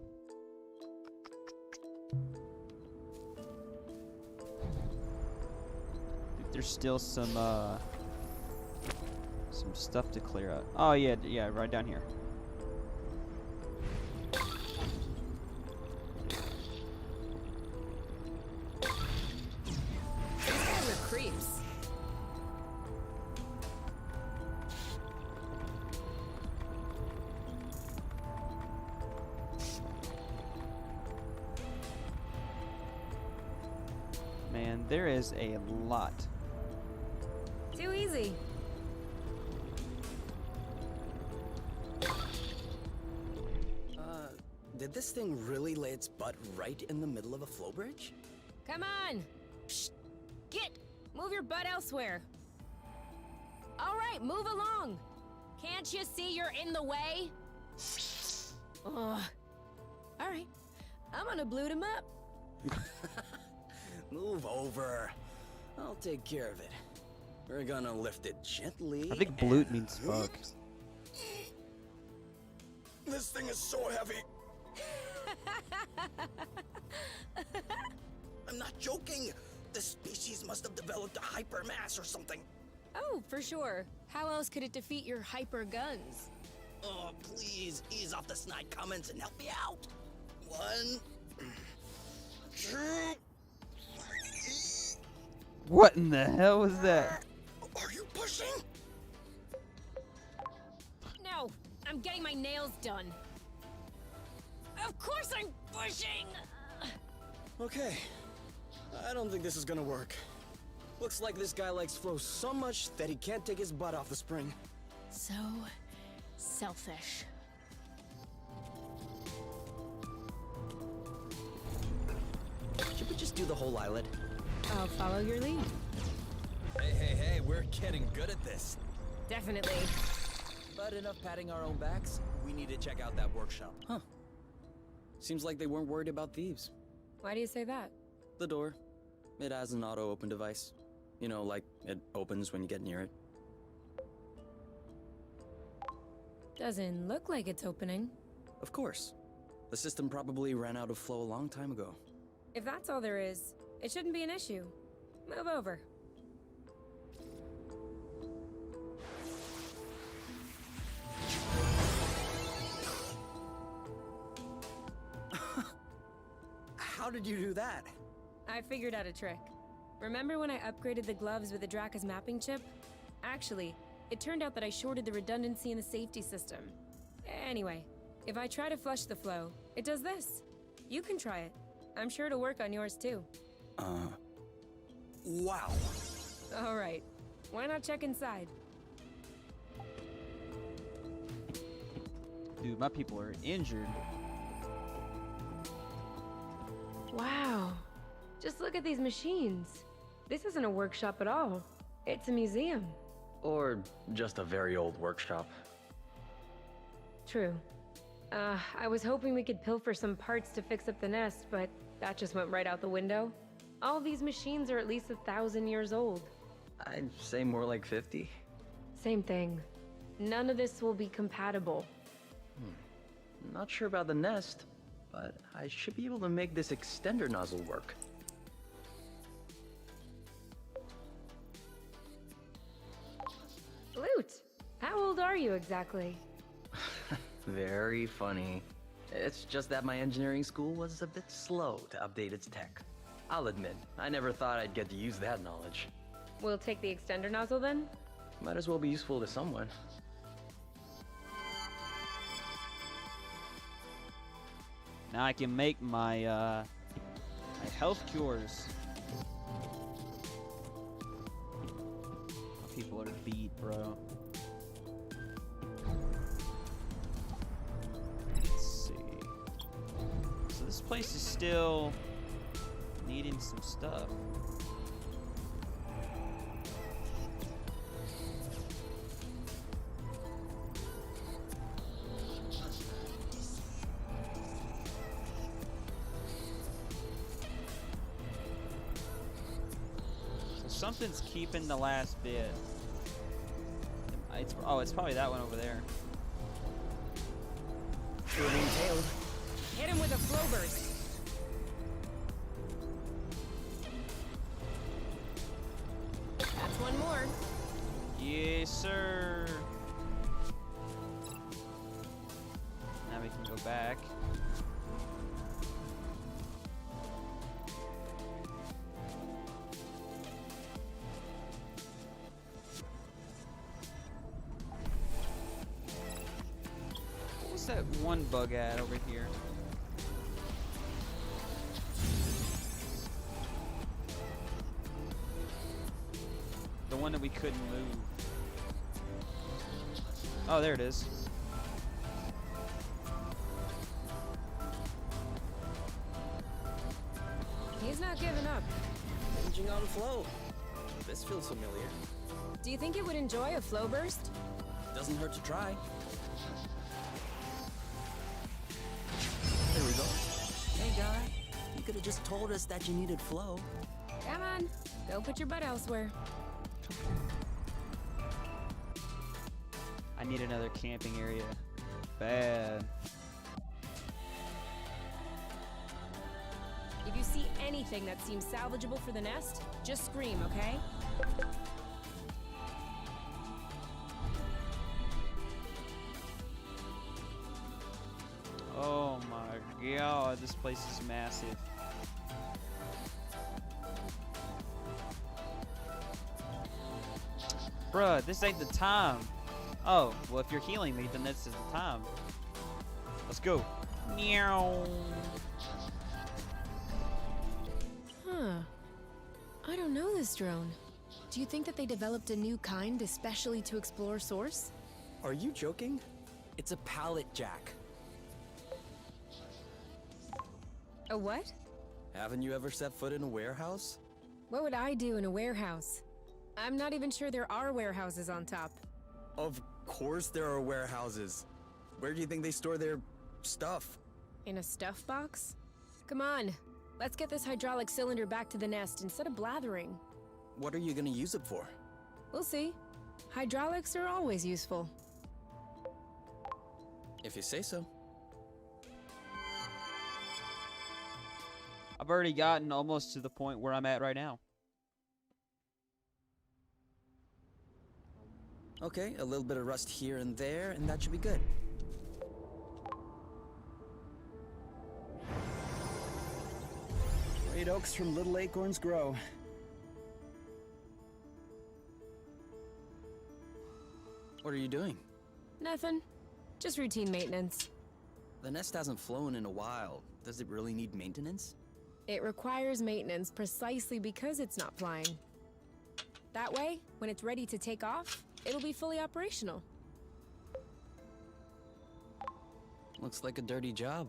There's still some stuff to clear out. Oh yeah, yeah, right down here. These guys are creeps. Man, there is a lot. Too easy. Did this thing really lay its butt right in the middle of a flow bridge? Come on. Psst. Get. Move your butt elsewhere. All right, move along. Can't you see you're in the way? Ugh. All right. I'm gonna blue him up. Move over. I'll take care of it. We're gonna lift it gently. I think blute means fuck. This thing is so heavy. I'm not joking. The species must have developed a hypermass or something. Oh, for sure. How else could it defeat your hyper guns? Oh, please ease off the snide comments and help me out. 1, 2, 3. What in the hell was that? Are you pushing? No, I'm getting my nails done. Of course I'm pushing! Okay. I don't think this is gonna work. Looks like this guy likes flow so much that he can't take his butt off the spring. So selfish. Should we just do the whole islet? I'll follow your lead. Hey, we're getting good at this. Definitely. But enough patting our own backs. We need to check out that workshop. Huh. Seems like they weren't worried about thieves. Why do you say that? The door. It has an auto-open device. You know, like it opens when you get near it. Doesn't look like it's opening. Of course. The system probably ran out of flow a long time ago. If that's all there is, it shouldn't be an issue. Move over. How did you do that? I figured out a trick. Remember when I upgraded the gloves with the Draka's mapping chip? Actually, it turned out that I shorted the redundancy in the safety system. Anyway, if I try to flush the flow, it does this. You can try it. I'm sure it'll work on yours too. Wow. All right. Why not check inside? Dude, my people are injured. Wow. Just look at these machines. This isn't a workshop at all. It's a museum. Or just a very old workshop. True. I was hoping we could pilfer some parts to fix up the nest, but that just went right out the window. All these machines are at least 1,000 years old. I'd say more like 50. Same thing. None of this will be compatible. Not sure about the nest, but I should be able to make this extender nozzle work. Lute, how old are you exactly? Very funny. It's just that my engineering school was a bit slow to update its tech. I'll admit, I never thought I'd get to use that knowledge. We'll take the extender nozzle then? Might as well be useful to someone. Now I can make my health cures. People are beat, bro. Let's see. So this place is still needing some stuff. Something's keeping the last bit. It's probably that one over there. Sure being tailed. Hit him with a flow burst. That's one more. Yes, sir. Now we can go back. What's that one bug at over here? The one that we couldn't move. Oh, there it is. He's not giving up. Hinging on flow. This feels familiar. Do you think it would enjoy a flow burst? Doesn't hurt to try. There we go. Hey, guy. You could have just told us that you needed flow. Come on, go put your butt elsewhere. I need another camping area. Bad. If you see anything that seems salvageable for the nest, just scream, okay? Oh my god, this place is massive. Bruh, this ain't the time. Oh, well if you're healing me, then this is the time. Let's go. Meow. Huh. I don't know this drone. Do you think that they developed a new kind especially to explore Source? Are you joking? It's a pallet jack. A what? Haven't you ever set foot in a warehouse? What would I do in a warehouse? I'm not even sure there are warehouses on top. Of course there are warehouses. Where do you think they store their stuff? In a stuff box? Come on, let's get this hydraulic cylinder back to the nest instead of blathering. What are you gonna use it for? We'll see. Hydraulics are always useful. If you say so. I've already gotten almost to the point where I'm at right now. Okay, a little bit of rust here and there, and that should be good. Great oaks from little acorns grow. What are you doing? Nothing. Just routine maintenance. The nest hasn't flown in a while. Does it really need maintenance? It requires maintenance precisely because it's not flying. That way, when it's ready to take off, it'll be fully operational. Looks like a dirty job.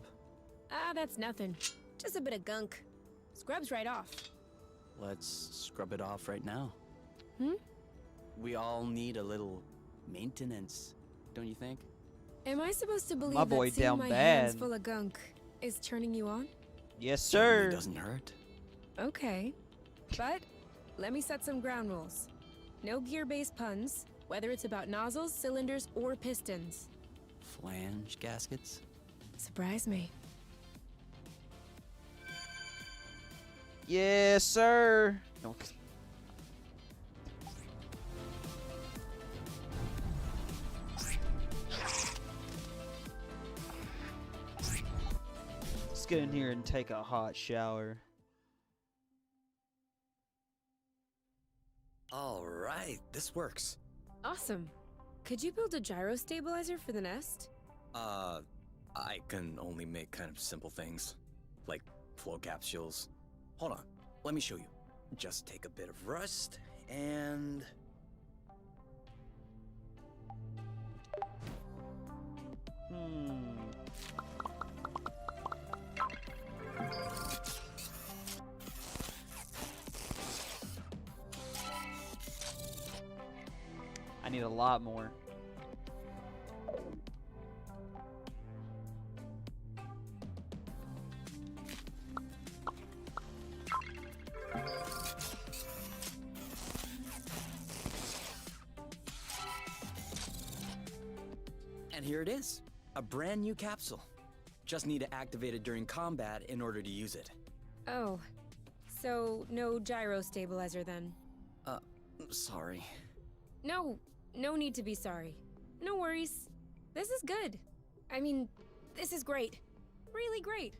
Ah, that's nothing. Just a bit of gunk. Scrubs right off. Let's scrub it off right now. Hmm? We all need a little maintenance, don't you think? Am I supposed to believe My boy that seeing down my hands bad. full of gunk is turning you on? Yes, Certainly sir. doesn't hurt. Okay. But let me set some ground rules. No gear-based puns, whether it's about nozzles, cylinders, or pistons. Flange gaskets? Surprise me. Yes, sir. No, let's get in here and take a hot shower. All right, this works. Awesome. Could you build a gyro stabilizer for the nest? I can only make kind of simple things, like flow capsules. Hold on, let me show you. Just take a bit of rust, and... I need a lot more. And here it is, a brand new capsule. Just need to activate it during combat in order to use it. Oh, so no gyro stabilizer then? Sorry. No, no need to be sorry. No worries. This is good. I mean, this is great. Really great.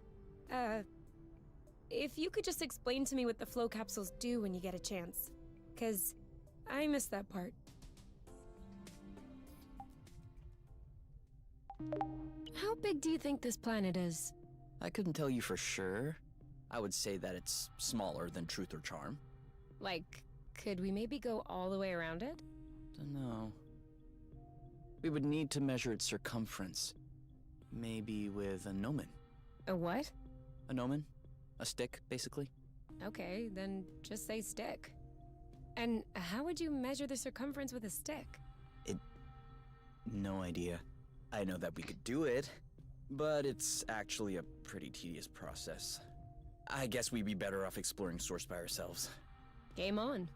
If you could just explain to me what the flow capsules do when you get a chance. 'Cause I missed that part. How big do you think this planet is? I couldn't tell you for sure. I would say that it's smaller than Truth or Charm. Like, could we maybe go all the way around it? Dunno. We would need to measure its circumference. Maybe with a gnomon. A what? A gnomon? A stick, basically. Okay, then just say stick. And how would you measure the circumference with a stick? No idea. I know that we could do it, but it's actually a pretty tedious process. I guess we'd be better off exploring Source by ourselves. Game on.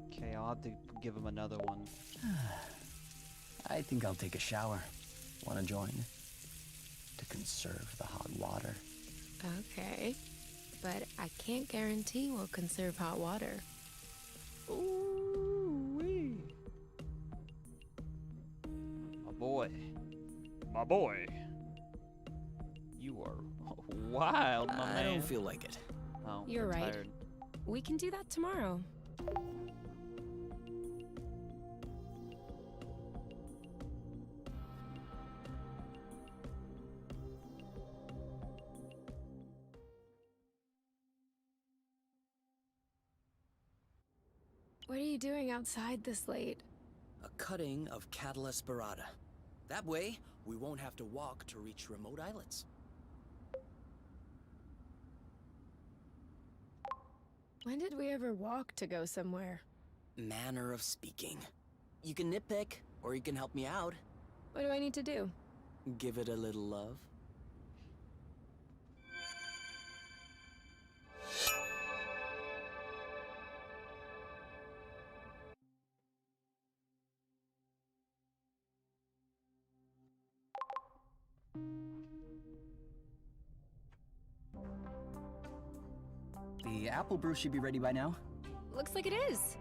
Okay, I'll have to give him another one. I think I'll take a shower. Wanna join? To conserve the hot water. Okay. But I can't guarantee we'll conserve hot water. Ooh-wee. My boy. My boy. You are wild, my man. I don't feel like it. Oh, You're I'm right. tired. We can do that tomorrow. What are you doing outside this late? A cutting of Catala spirata. That way, we won't have to walk to reach remote islets. When did we ever walk to go somewhere? Manner of speaking. You can nitpick, or you can help me out. What do I need to do? Give it a little love. The apple brew should be ready by now. Looks like it is.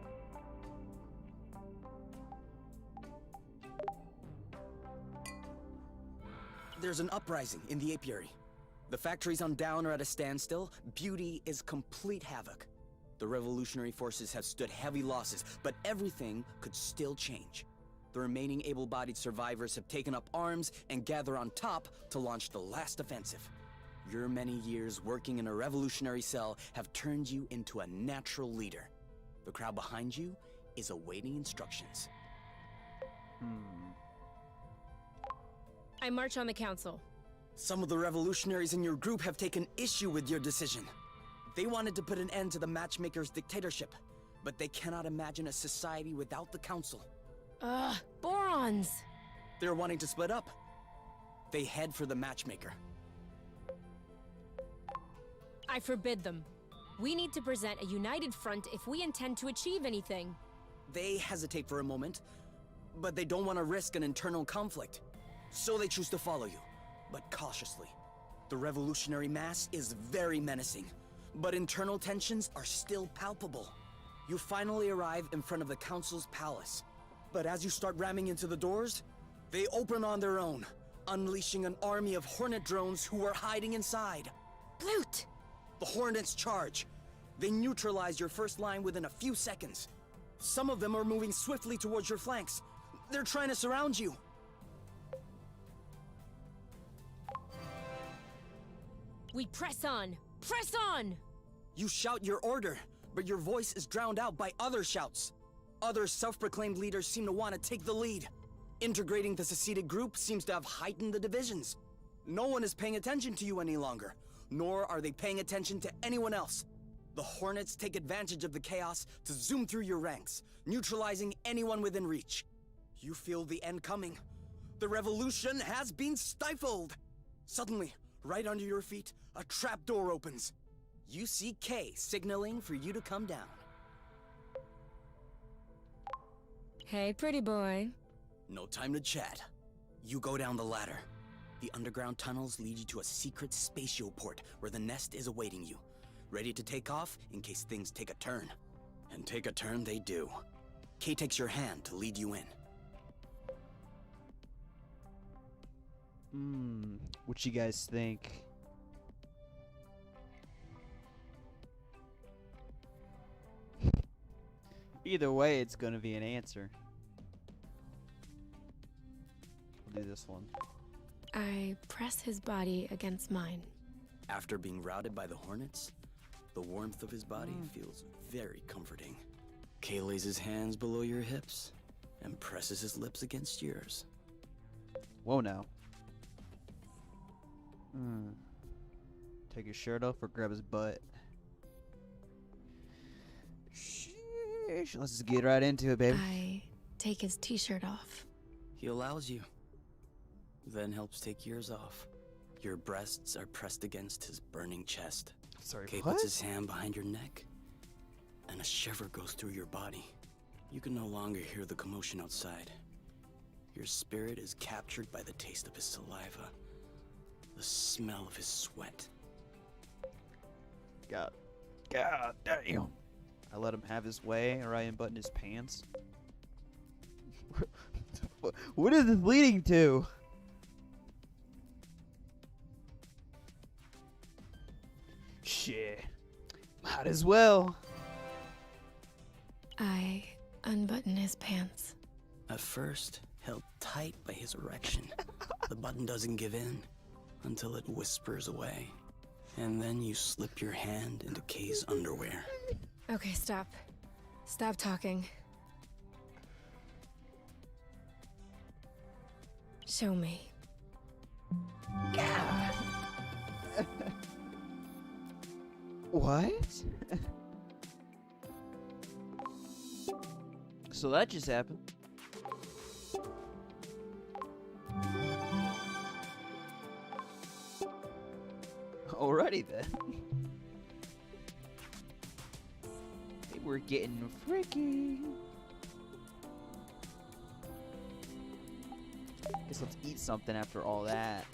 There's an uprising in the apiary. The factories on Down are at a standstill. Beauty is complete havoc. The revolutionary forces have stood heavy losses, but everything could still change. The remaining able-bodied survivors have taken up arms and gather on top to launch the last offensive. Your many years working in a revolutionary cell have turned you into a natural leader. The crowd behind you is awaiting instructions. I march on the council. Some of the revolutionaries in your group have taken issue with your decision. They wanted to put an end to the matchmaker's dictatorship, but they cannot imagine a society without the council. Ugh, borons! They're wanting to split up. They head for the matchmaker. I forbid them. We need to present a united front if we intend to achieve anything. They hesitate for a moment, but they don't want to risk an internal conflict. So they choose to follow you, but cautiously. The revolutionary mass is very menacing, but internal tensions are still palpable. You finally arrive in front of the council's palace. But as you start ramming into the doors, they open on their own, unleashing an army of hornet drones who are hiding inside. Blute! The Hornets charge. They neutralize your first line within a few seconds. Some of them are moving swiftly towards your flanks. They're trying to surround you. We press on! Press on! You shout your order, but your voice is drowned out by other shouts. Other self-proclaimed leaders seem to want to take the lead. Integrating the seceded group seems to have heightened the divisions. No one is paying attention to you any longer, nor are they paying attention to anyone else. The Hornets take advantage of the chaos to zoom through your ranks, neutralizing anyone within reach. You feel the end coming. The revolution has been stifled. Suddenly, right under your feet, a trapdoor opens. You see Kay signaling for you to come down. Hey, pretty boy. No time to chat. You go down the ladder. The underground tunnels lead you to a secret spatial port where the nest is awaiting you, ready to take off in case things take a turn. And take a turn they do. Kay takes your hand to lead you in. What you guys think? Either way, it's gonna be an answer. We'll do this one. I press his body against mine. After being routed by the Hornets, the warmth of his body feels very comforting. Kay lays his hands below your hips and presses his lips against yours. Whoa now. Take his shirt off or grab his butt. Sheesh, let's just get right into it, baby. I take his t-shirt off. He allows you, then helps take yours off. Your breasts are pressed against his burning chest. Sorry, Kay what? puts his hand behind your neck, and a shiver goes through your body. You can no longer hear the commotion outside. Your spirit is captured by the taste of his saliva, the smell of his sweat. God damn. I let him have his way, or I unbutton his pants. What is this leading to? Shit. Might as well. I unbutton his pants. At first, held tight by his erection, the button doesn't give in until it whispers away. And then you slip your hand into Kay's underwear. Okay, stop. Stop talking. Show me. What? So that just happened. Alrighty then. Hey, we're getting freaky. Guess let's eat something after all that.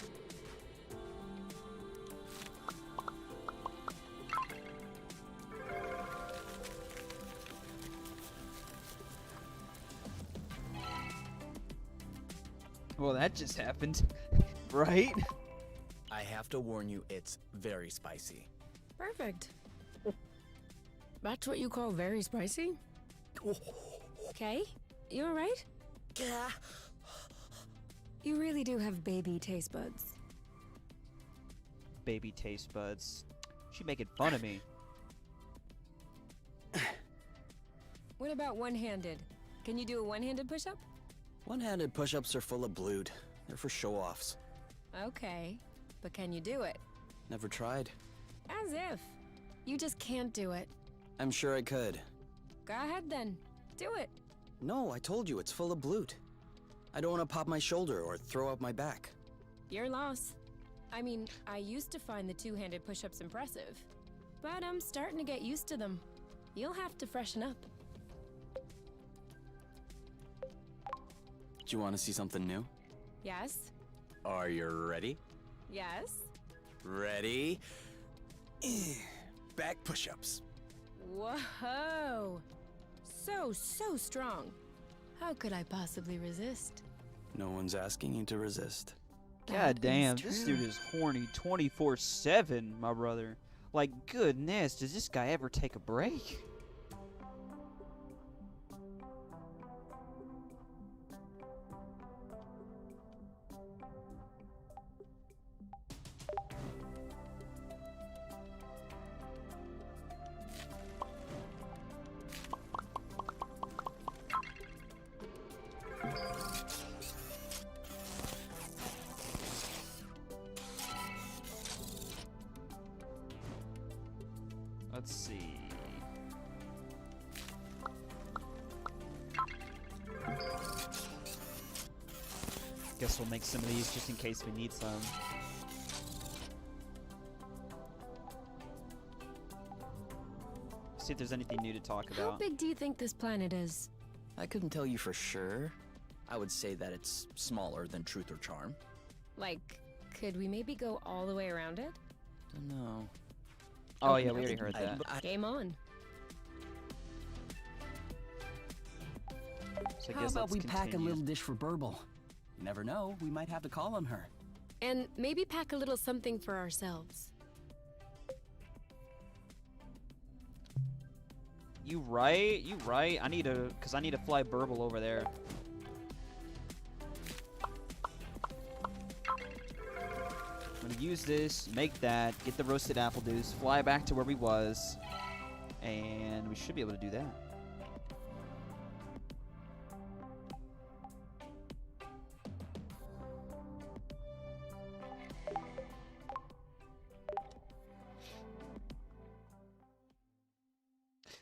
Well, that just happened, right? I have to warn you, it's very spicy. Perfect. That's what you call very spicy? Okay, you alright? Yeah. You really do have baby taste buds. Baby taste buds. She making fun of me. What about one-handed? Can you do a one-handed push-up? One-handed push-ups are full of blood. They're for show-offs. Okay, but can you do it? Never tried. As if. You just can't do it. I'm sure I could. Go ahead then. Do it. No, I told you, it's full of blood. I don't want to pop my shoulder or throw up my back. Your loss. I mean, I used to find the two-handed push-ups impressive, but I'm starting to get used to them. You'll have to freshen up. Do you want to see something new? Yes? Are you ready? Yes? Ready? Back push-ups. Whoa! So strong. How could I possibly resist? No one's asking you to resist. God That is damn, this true. dude is horny 24/7, my brother. Like, goodness, does this guy ever take a break? Let's see. Guess we'll make some of these just in case we need some. See if there's anything new to talk How about. big do you think this planet is? I couldn't tell you for sure. I would say that it's smaller than Truth or Charm. Like, could we maybe go all the way around it? Don't know. Oh yeah, we already heard that. Game on. So I How guess about let's we pack a continue. little dish for Burble? You never know, we might have to call on her. And maybe pack a little something for ourselves. You right, you right. I need to fly Burble over there. I'm gonna use this, make that, get the roasted apple juice, fly back to where we was, and we should be able to do that.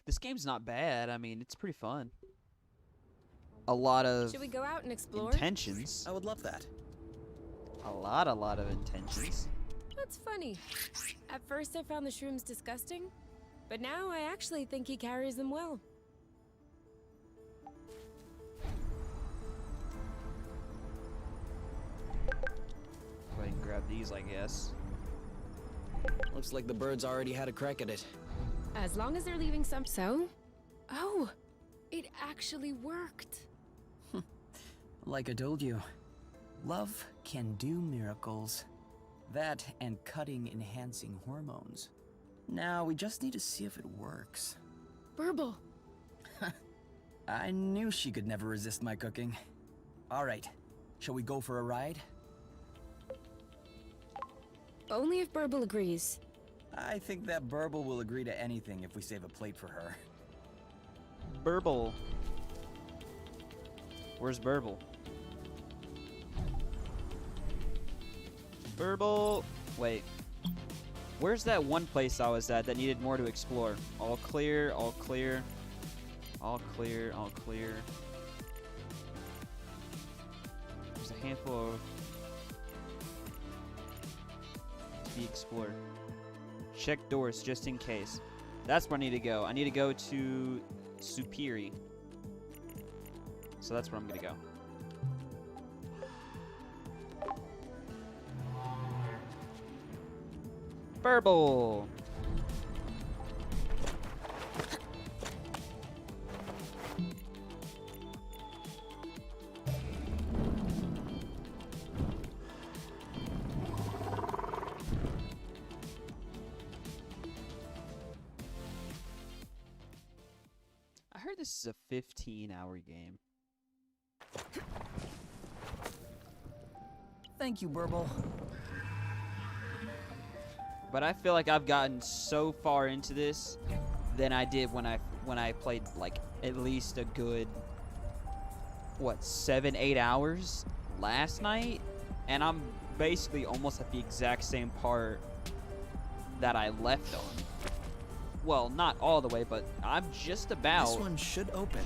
This game's not bad. I mean, it's pretty fun. A lot of Should we go out and explore? intentions. I would love that. A lot of intentions. That's funny. At first I found the shrooms disgusting, but now I actually think he carries them well. Go ahead and grab these, I guess. Looks like the birds already had a crack at it. As long as they're leaving some. So? Oh, it actually worked. Like I told you, love can do miracles. That and cutting enhancing hormones. Now we just need to see if it works. Burble. I knew she could never resist my cooking. All right, shall we go for a ride? Only if Burble agrees. I think that Burble will agree to anything if we save a plate for her. Burble. Where's Burble? Burble. Wait. Where's that one place I was at that needed more to explore? All clear, all clear. All clear, all clear. There's a handful of to be explored. Check doors just in case. That's where I need to go. I need to go to Superi. So that's where I'm gonna go. Burble! I heard this is a 15-hour game. Thank you, Burble. But I feel like I've gotten so far into this than I did when I played like at least a good 7-8 hours last night, and I'm basically almost at the exact same part that I left on. Well, not all the way, but I'm just about. This one should open.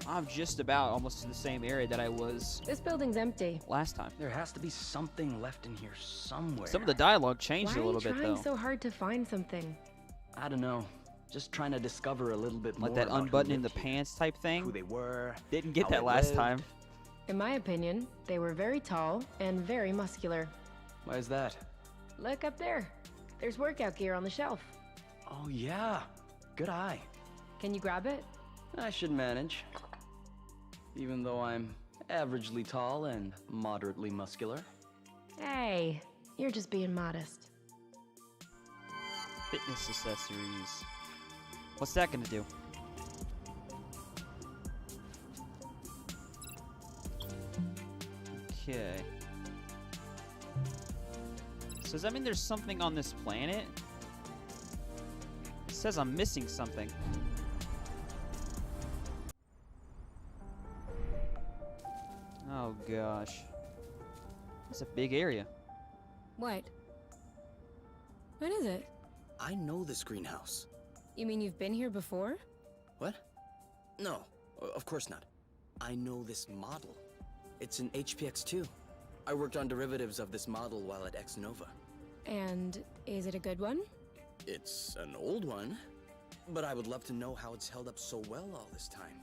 I'm just about almost to the same area that I was This building's empty. last time. There has to be something left in here somewhere. Some of the dialogue changed Why a are you little bit trying though. so hard to find something? I don't know. Just trying to discover a little bit more Like that about who unbuttoning the lived here, pants type who thing. they were. Didn't get how that they last lived. time. In my opinion, they were very tall and very muscular. Why is that? Look up there. There's workout gear on the shelf. Oh yeah, good eye. Can you grab it? I should manage. Even though I'm averagely tall and moderately muscular. Hey, You're just being modest. Fitness accessories. What's that gonna do? Okay. So does that mean there's something on this planet? It says I'm missing something. Oh gosh. It's a big area. What? What is it? I know this greenhouse. You mean you've been here before? What? No, of course not. I know this model. It's an HPX-2. I worked on derivatives of this model while at X-Nova. And is it a good one? It's an old one, but I would love to know how it's held up so well all this time.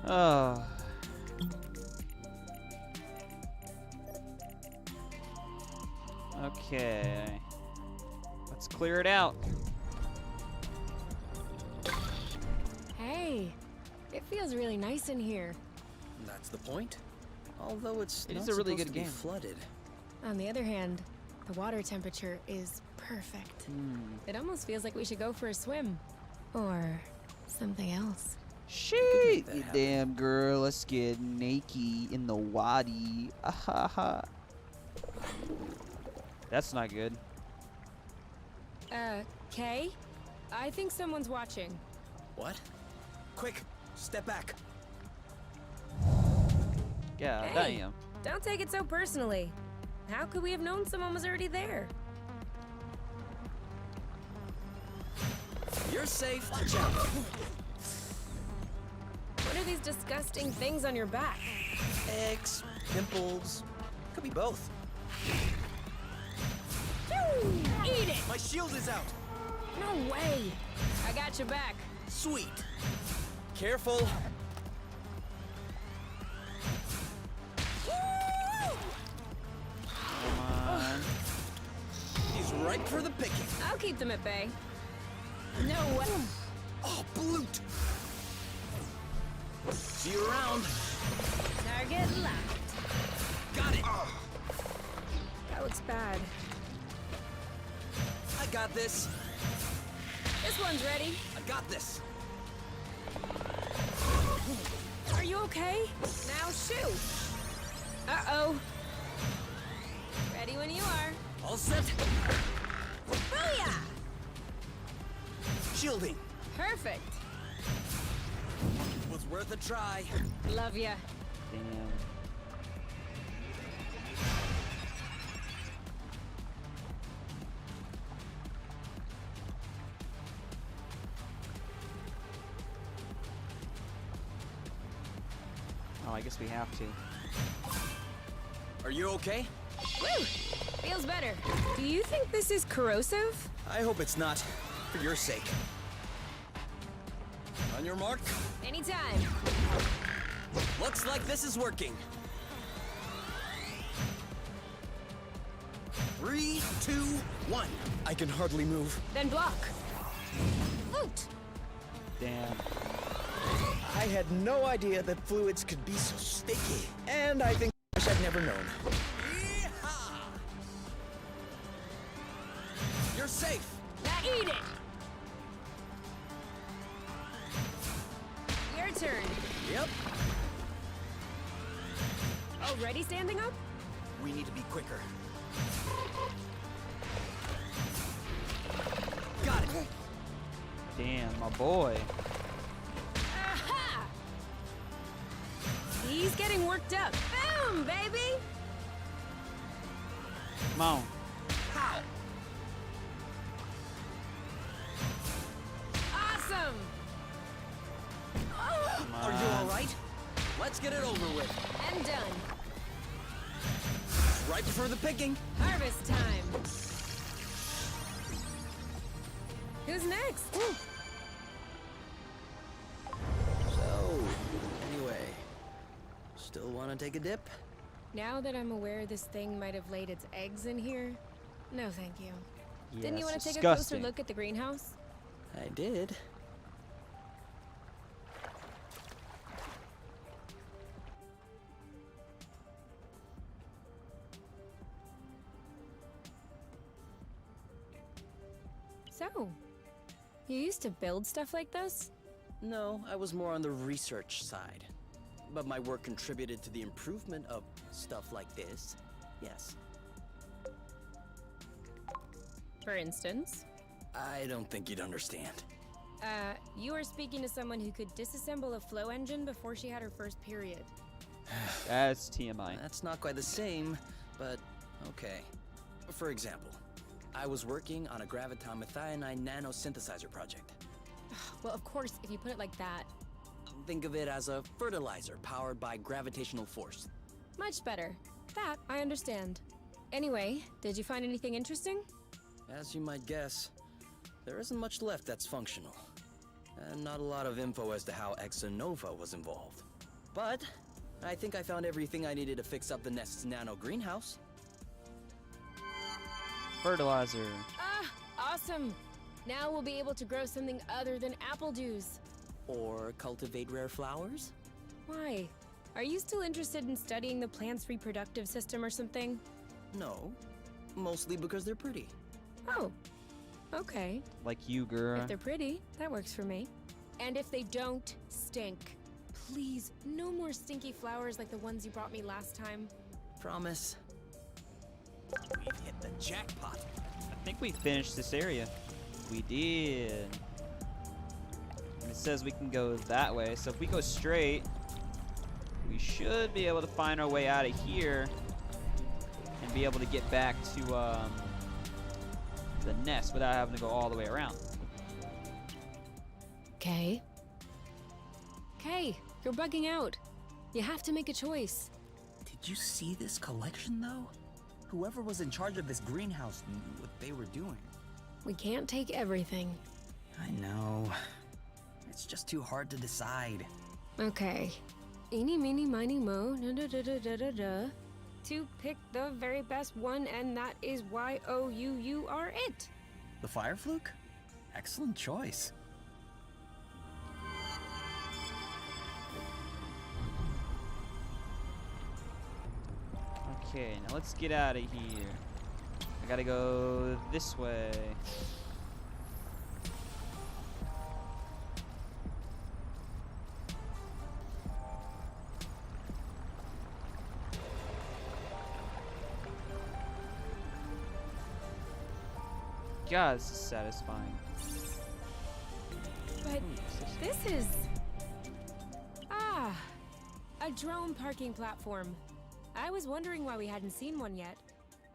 Oh. Okay. Let's clear it out. Hey, it feels really nice in here. That's the point. Although it's It not is a really supposed good to be game. flooded. On the other hand, the water temperature is perfect. It almost feels like we should go for a swim. Or something else. Shit, that you happen. damn girl. Let's get naked in the wadi. Ahaha. That's not good. Kay? I think someone's watching. What? Quick, step back. God Hey. damn. Don't take it so personally. How could we have known someone was already there? You're safe. Jump. What are these disgusting things on your back? Eggs, pimples. Could be both. Eat it! My shield is out. No way! I got your back. Sweet. Careful. Come on. He's ripe for the picking. I'll keep them at bay. No way. Oh, blute. See you around. Target locked. Got it. That looks bad. I got this. This one's ready. I got this. Are you okay? Now shoot. Uh-oh. Ready when you are. All set. Booyah! Shielding. Perfect. Was worth a try. Love ya. Damn. Oh, I guess we have to. Are you okay? Woo! Feels better. Do you think this is corrosive? I hope it's not. For your sake. On your mark. Anytime. Looks like this is working. 3, 2, 1. I can hardly move. Then block. Loot. Damn. I had no idea that fluids could be so sticky. And I think I wish I'd never known. Yeehaw! You're safe. Now eat it. Your turn. Yep. Already standing up? We need to be quicker. Got it. Damn, my boy. Aha! He's getting worked up. Boom, baby! Come on. How? Awesome! Oh, Come Are you on. all right? Let's get it over with. and done. Right before the picking. Harvest time. Who's next? So, anyway, still want to take a dip? Now that I'm aware this thing might have laid its eggs in here, no thank you. Didn't you Yes, want to take a closer disgusting. look at the greenhouse? I did. So, you used to build stuff like this? No, I was more on the research side. But my work contributed to the improvement of stuff like this. Yes. For instance? I don't think you'd understand. You are speaking to someone who could disassemble a flow engine before she had her first period. That's TMI. That's not quite the same, but okay. For example, I was working on a graviton methionine nanosynthesizer project. Well, of course, if you put it like that. Think of it as a fertilizer powered by gravitational force. Much better. That I understand. Anyway, did you find anything interesting? As you might guess, there isn't much left that's functional. And not a lot of info as to how Exonova was involved. But I think I found everything I needed to fix up the nest's nano greenhouse. Fertilizer. Ah, awesome! Now we'll be able to grow something other than apple dews. Or cultivate rare flowers? Why? Are you still interested in studying the plant's reproductive system or something? No. Mostly because they're pretty. Oh, okay. Like you, girl. If they're pretty, that works for me. And if they don't stink. Please, no more stinky flowers like the ones you brought me last time. Promise. We've hit the jackpot. I think we finished this area. We did. And it says we can go that way. So if we go straight, we should be able to find our way out of here and be able to get back to the nest without having to go all the way around. Okay. Okay, you're bugging out. You have to make a choice. Did you see this collection, though? Whoever was in charge of this greenhouse knew what they were doing. We can't take everything. I know. It's just too hard to decide. Okay. Eeny, meeny, miny, mo, da-da-da-da-da-da. To pick the very best one, and that is YOU are it. The fire fluke? Excellent choice. Okay, now let's get out of here. I gotta go this way. God, this is satisfying. But this is... Ah, a drone parking platform. I was wondering why we hadn't seen one yet.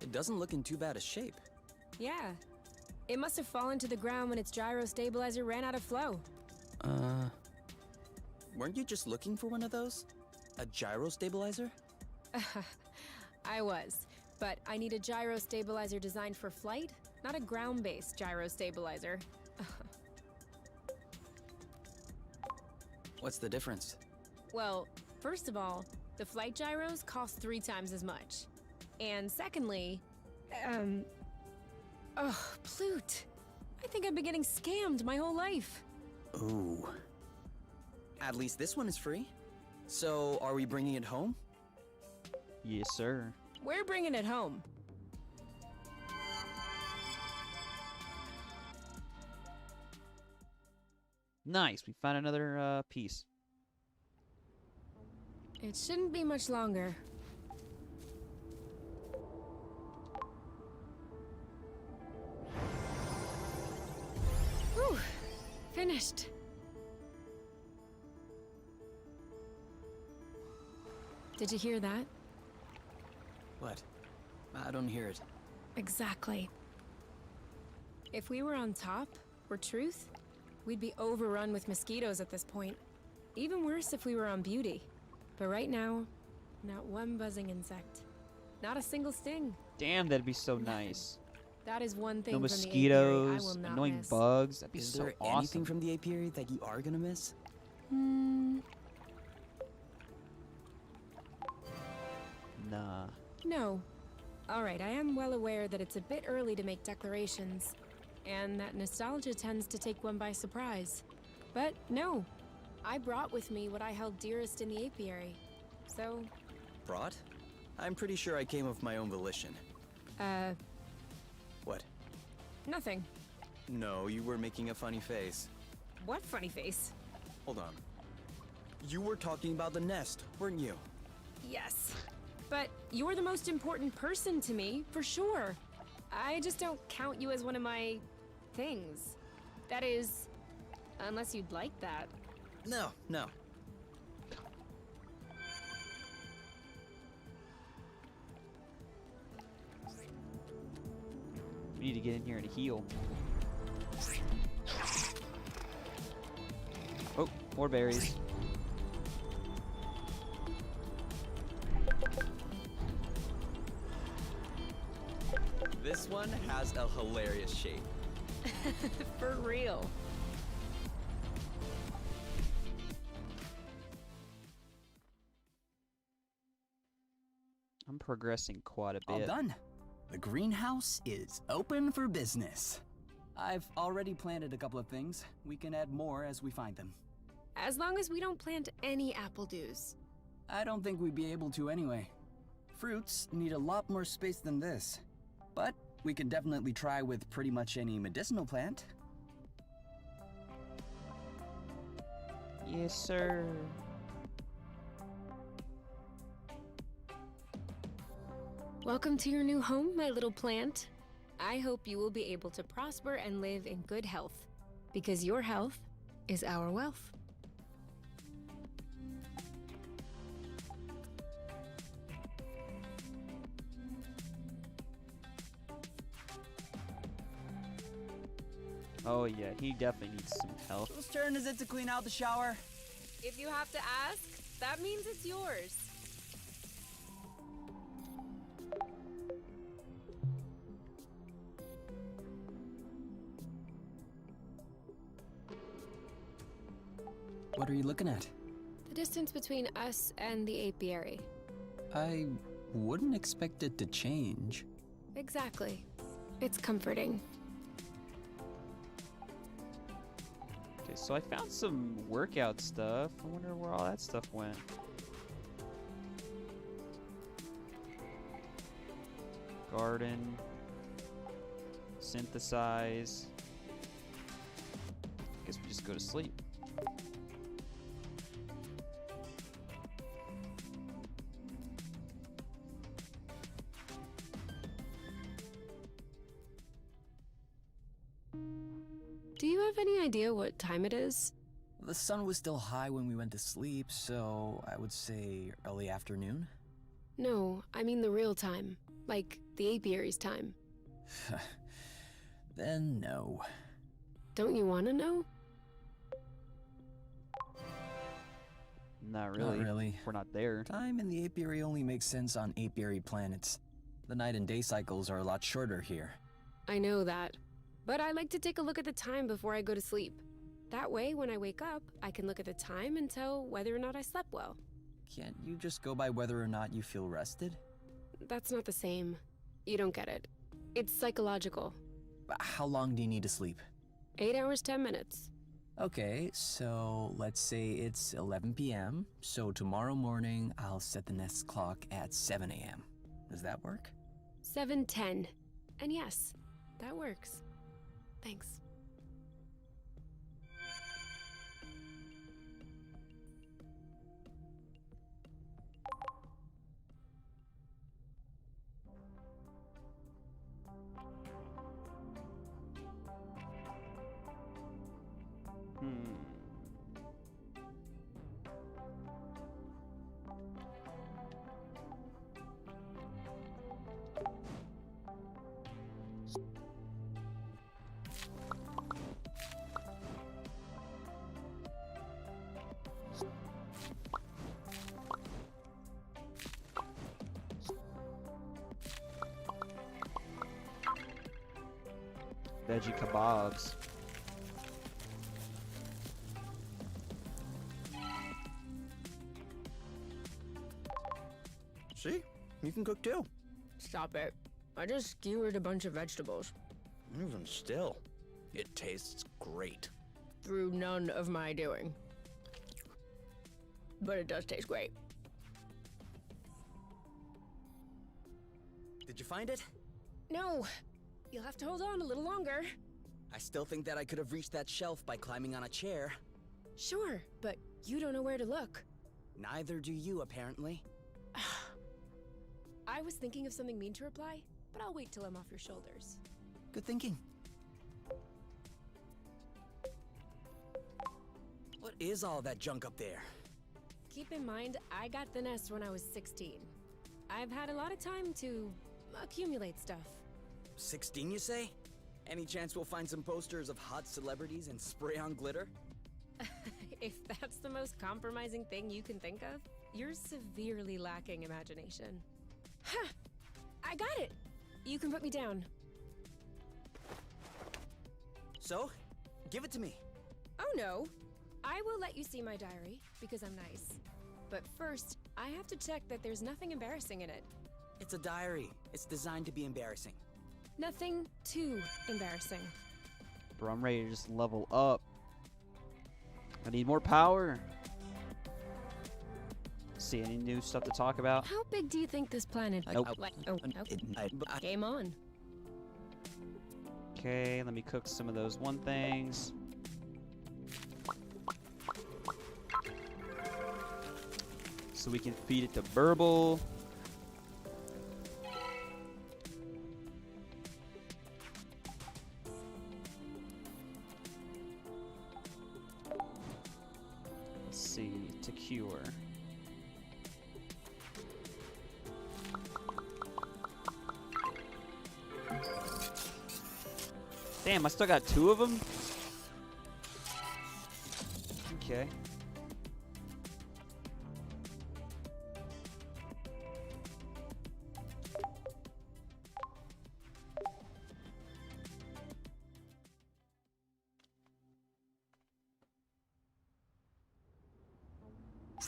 It doesn't look in too bad a shape. Yeah. It must have fallen to the ground when its gyro stabilizer ran out of flow. Weren't you just looking for one of those? A gyro stabilizer? I was, but I need a gyro stabilizer designed for flight, not a ground-based gyro stabilizer. What's the difference? Well, first of all, the flight gyros cost 3 times as much. And secondly, Plute. I think I've been getting scammed my whole life. Ooh. At least this one is free. So, are we bringing it home? Yes, sir. We're bringing it home. Nice. We found another piece. It shouldn't be much longer. Whew. Finished. Did you hear that? What? I don't hear it. Exactly. If we were on top, or Truth, we'd be overrun with mosquitoes at this point. Even worse if we were on Beauty. But right now, not one buzzing insect. Not a single sting. Damn, that'd be so nice. That is one thing No from the apiary I mosquitoes, will not annoying miss. bugs. That'd be Is so there awesome. anything from the apiary that you are gonna miss? Nah. No. Alright, I am well aware that it's a bit early to make declarations, and that nostalgia tends to take one by surprise. But no, I brought with me what I held dearest in the apiary. So, Brought? I'm pretty sure I came of my own volition. What? nothing. No, you were making a funny face. What funny face? Hold on. You were talking about the nest, weren't you? Yes. But you're the most important person to me, for sure. I just don't count you as one of my things. That is, unless you'd like that. No, no. We need to get in here and heal. Oh, more berries. This one has a hilarious shape. For real. I'm progressing quite a All bit. done. The greenhouse is open for business. I've already planted a couple of things. We can add more as we find them. As long as we don't plant any apple dews. I don't think we'd be able to anyway. Fruits need a lot more space than this. But we can definitely try with pretty much any medicinal plant. Yes, sir. Welcome to your new home, my little plant. I hope you will be able to prosper and live in good health, because your health is our wealth. Oh yeah, he definitely needs some help. Whose turn is it to clean out the shower? If you have to ask, that means it's yours. What are you looking at? The distance between us and the apiary. I wouldn't expect it to change. Exactly. It's comforting. Okay, so I found some workout stuff. I wonder where all that stuff went. Garden. Synthesize. Guess we just go to sleep. Do you have any idea what time it is? The sun was still high when we went to sleep, so I would say early afternoon. No, I mean the real time. Like the apiary's time. Then no. Don't you want to know? Not really. Not really. We're not there. Time in the apiary only makes sense on apiary planets. The night and day cycles are a lot shorter here. I know that. But I like to take a look at the time before I go to sleep. That way, when I wake up, I can look at the time and tell whether or not I slept well. Can't you just go by whether or not you feel rested? That's not the same. You don't get it. It's psychological. How long do you need to sleep? 8 hours, 10 minutes. Okay, so let's say it's 11 p.m. So tomorrow morning, I'll set the nest clock at 7 a.m. Does that work? 7:10. And yes, that works. Thanks. Veggie kebabs. See? You can cook too. Stop it. I just skewered a bunch of vegetables. Even still, it tastes great. Through none of my doing. But it does taste great. Did you find it? No, you'll have to hold on a little longer. I still think that I could have reached that shelf by climbing on a chair. Sure, but you don't know where to look. Neither do you, apparently. I was thinking of something mean to reply, but I'll wait till I'm off your shoulders. Good thinking. What is all that junk up there? Keep in mind, I got the nest when I was 16. I've had a lot of time to accumulate stuff. 16, you say? Any chance we'll find some posters of hot celebrities and spray on glitter? If that's the most compromising thing you can think of, you're severely lacking imagination. Ha! I got it! You can put me down. So, give it to me. Oh no! I will let you see my diary, because I'm nice. But first, I have to check that there's nothing embarrassing in it. It's a diary. It's designed to be embarrassing. Nothing too embarrassing. Bro, I'm ready to just level up. I need more power. See any new stuff to talk about? How big do you think this planet? Nope. Game on. Okay, let me cook some of those one things. So we can feed it to Burble. Let's see, to cure. Damn, I still got 2 of them? Okay.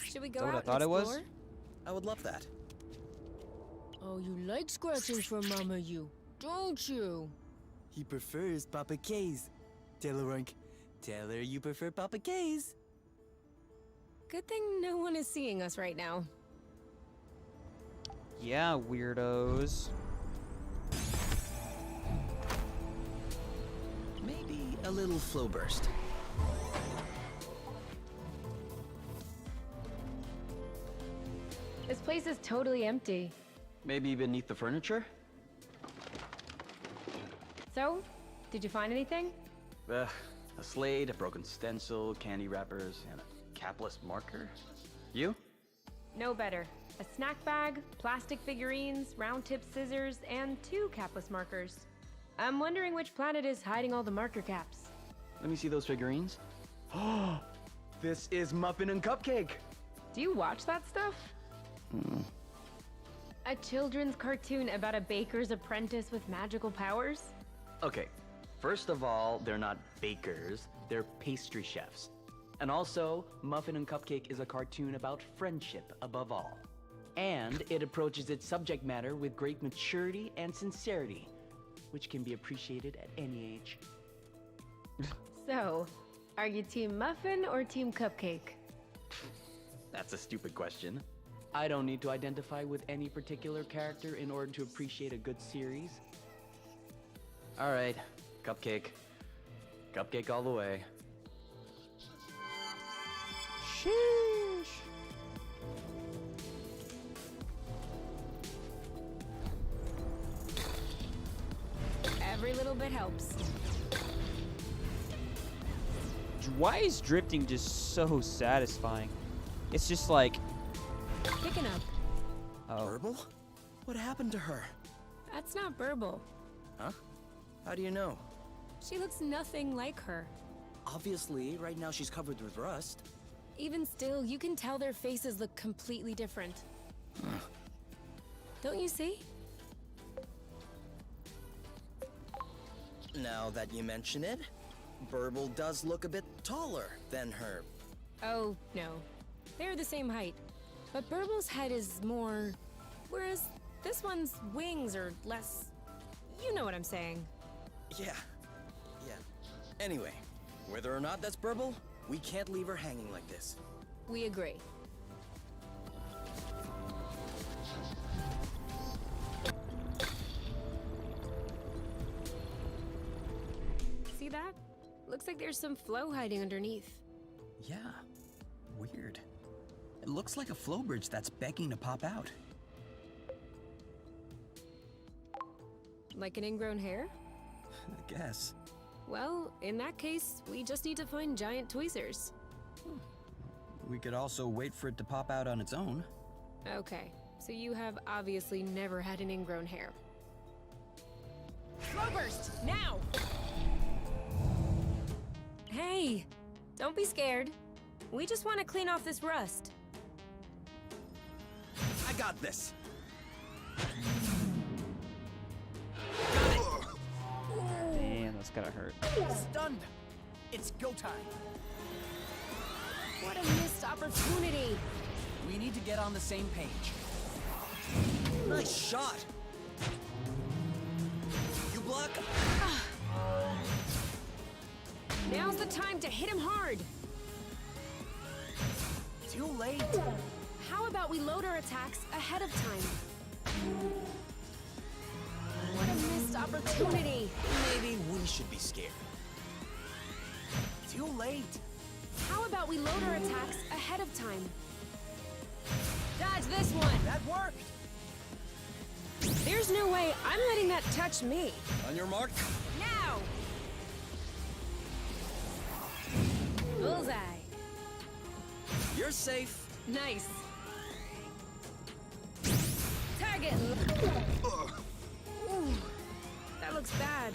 Should we go that what out I and thought it was? explore? I would love that. Oh, you like scratching for Mama, you, don't you? He prefers Papa K's. Tell her, Rank. Tell her you prefer Papa K's. Good thing no one is seeing us right now. Yeah, weirdos. Maybe a little flow burst. This place is totally empty. Maybe beneath the furniture? So, did you find anything? A slate, a broken stencil, candy wrappers, and a capless marker. You? No better. A snack bag, plastic figurines, round-tip scissors, and 2 capless markers. I'm wondering which planet is hiding all the marker caps. Let me see those figurines. Oh, this is Muffin and Cupcake. Do you watch that stuff? A children's cartoon about a baker's apprentice with magical powers? Okay, first of all, they're not bakers, they're pastry chefs. And also, Muffin and Cupcake is a cartoon about friendship above all. And it approaches its subject matter with great maturity and sincerity, which can be appreciated at any age. So, are you Team Muffin or Team Cupcake? That's a stupid question. I don't need to identify with any particular character in order to appreciate a good series. All right, Cupcake. Cupcake all the way. Sheesh. Every little bit helps. Why is drifting just so satisfying? It's just like, Picking up. oh, Burble? What happened to her? That's not Burble. Huh? How do you know? She looks nothing like her. Obviously, right now she's covered with rust. Even still, you can tell their faces look completely different. Don't you see? Now that you mention it, Burble does look a bit taller than her. Oh, no. They're the same height. But Burble's head is more... Whereas this one's wings are less... You know what I'm saying. Yeah. Anyway, whether or not that's Burble, we can't leave her hanging like this. We agree. See that Looks like there's some flow hiding underneath. Yeah, weird. It looks like a flow bridge that's begging to pop out. Like an ingrown hair? I guess. Well, in that case, we just need to find giant tweezers. We could also wait for it to pop out on its own. Okay, so you have obviously never had an ingrown hair. Flow burst, now! Hey, don't be scared. We just want to clean off this rust. I got this. Damn, that's gotta hurt. Stunned. It's go time. What a missed opportunity. We need to get on the same page. Nice shot. You block. Now's the time to hit him hard. Too late. How about we load our attacks ahead of time? What a missed opportunity. Maybe we should be scared. Too late. How about we load our attacks ahead of time? Dodge this one. That worked. There's no way I'm letting that touch me. On your mark. Now! Bullseye. You're safe. Nice. Target. Ooh, that looks bad.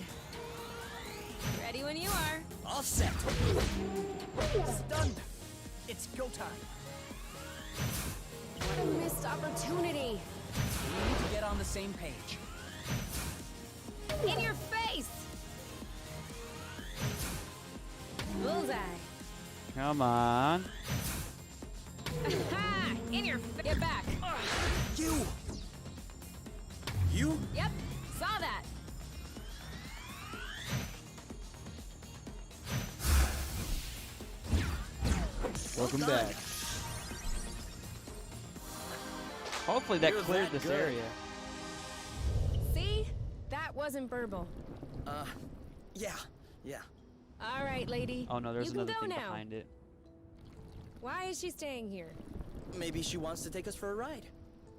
Ready when you are. All set. Stunned. It's go time. What a missed opportunity. We need to get on the same page. In your face! Bullseye. Come on. Ha! In your face. Get back. You. You. Yep, saw that. Welcome done. back. Hopefully that You're cleared that this good. area. See? That wasn't verbal. Yeah. All right, lady. Oh no, there's you can another go thing now. behind it. Why is she staying here? Maybe she wants to take us for a ride.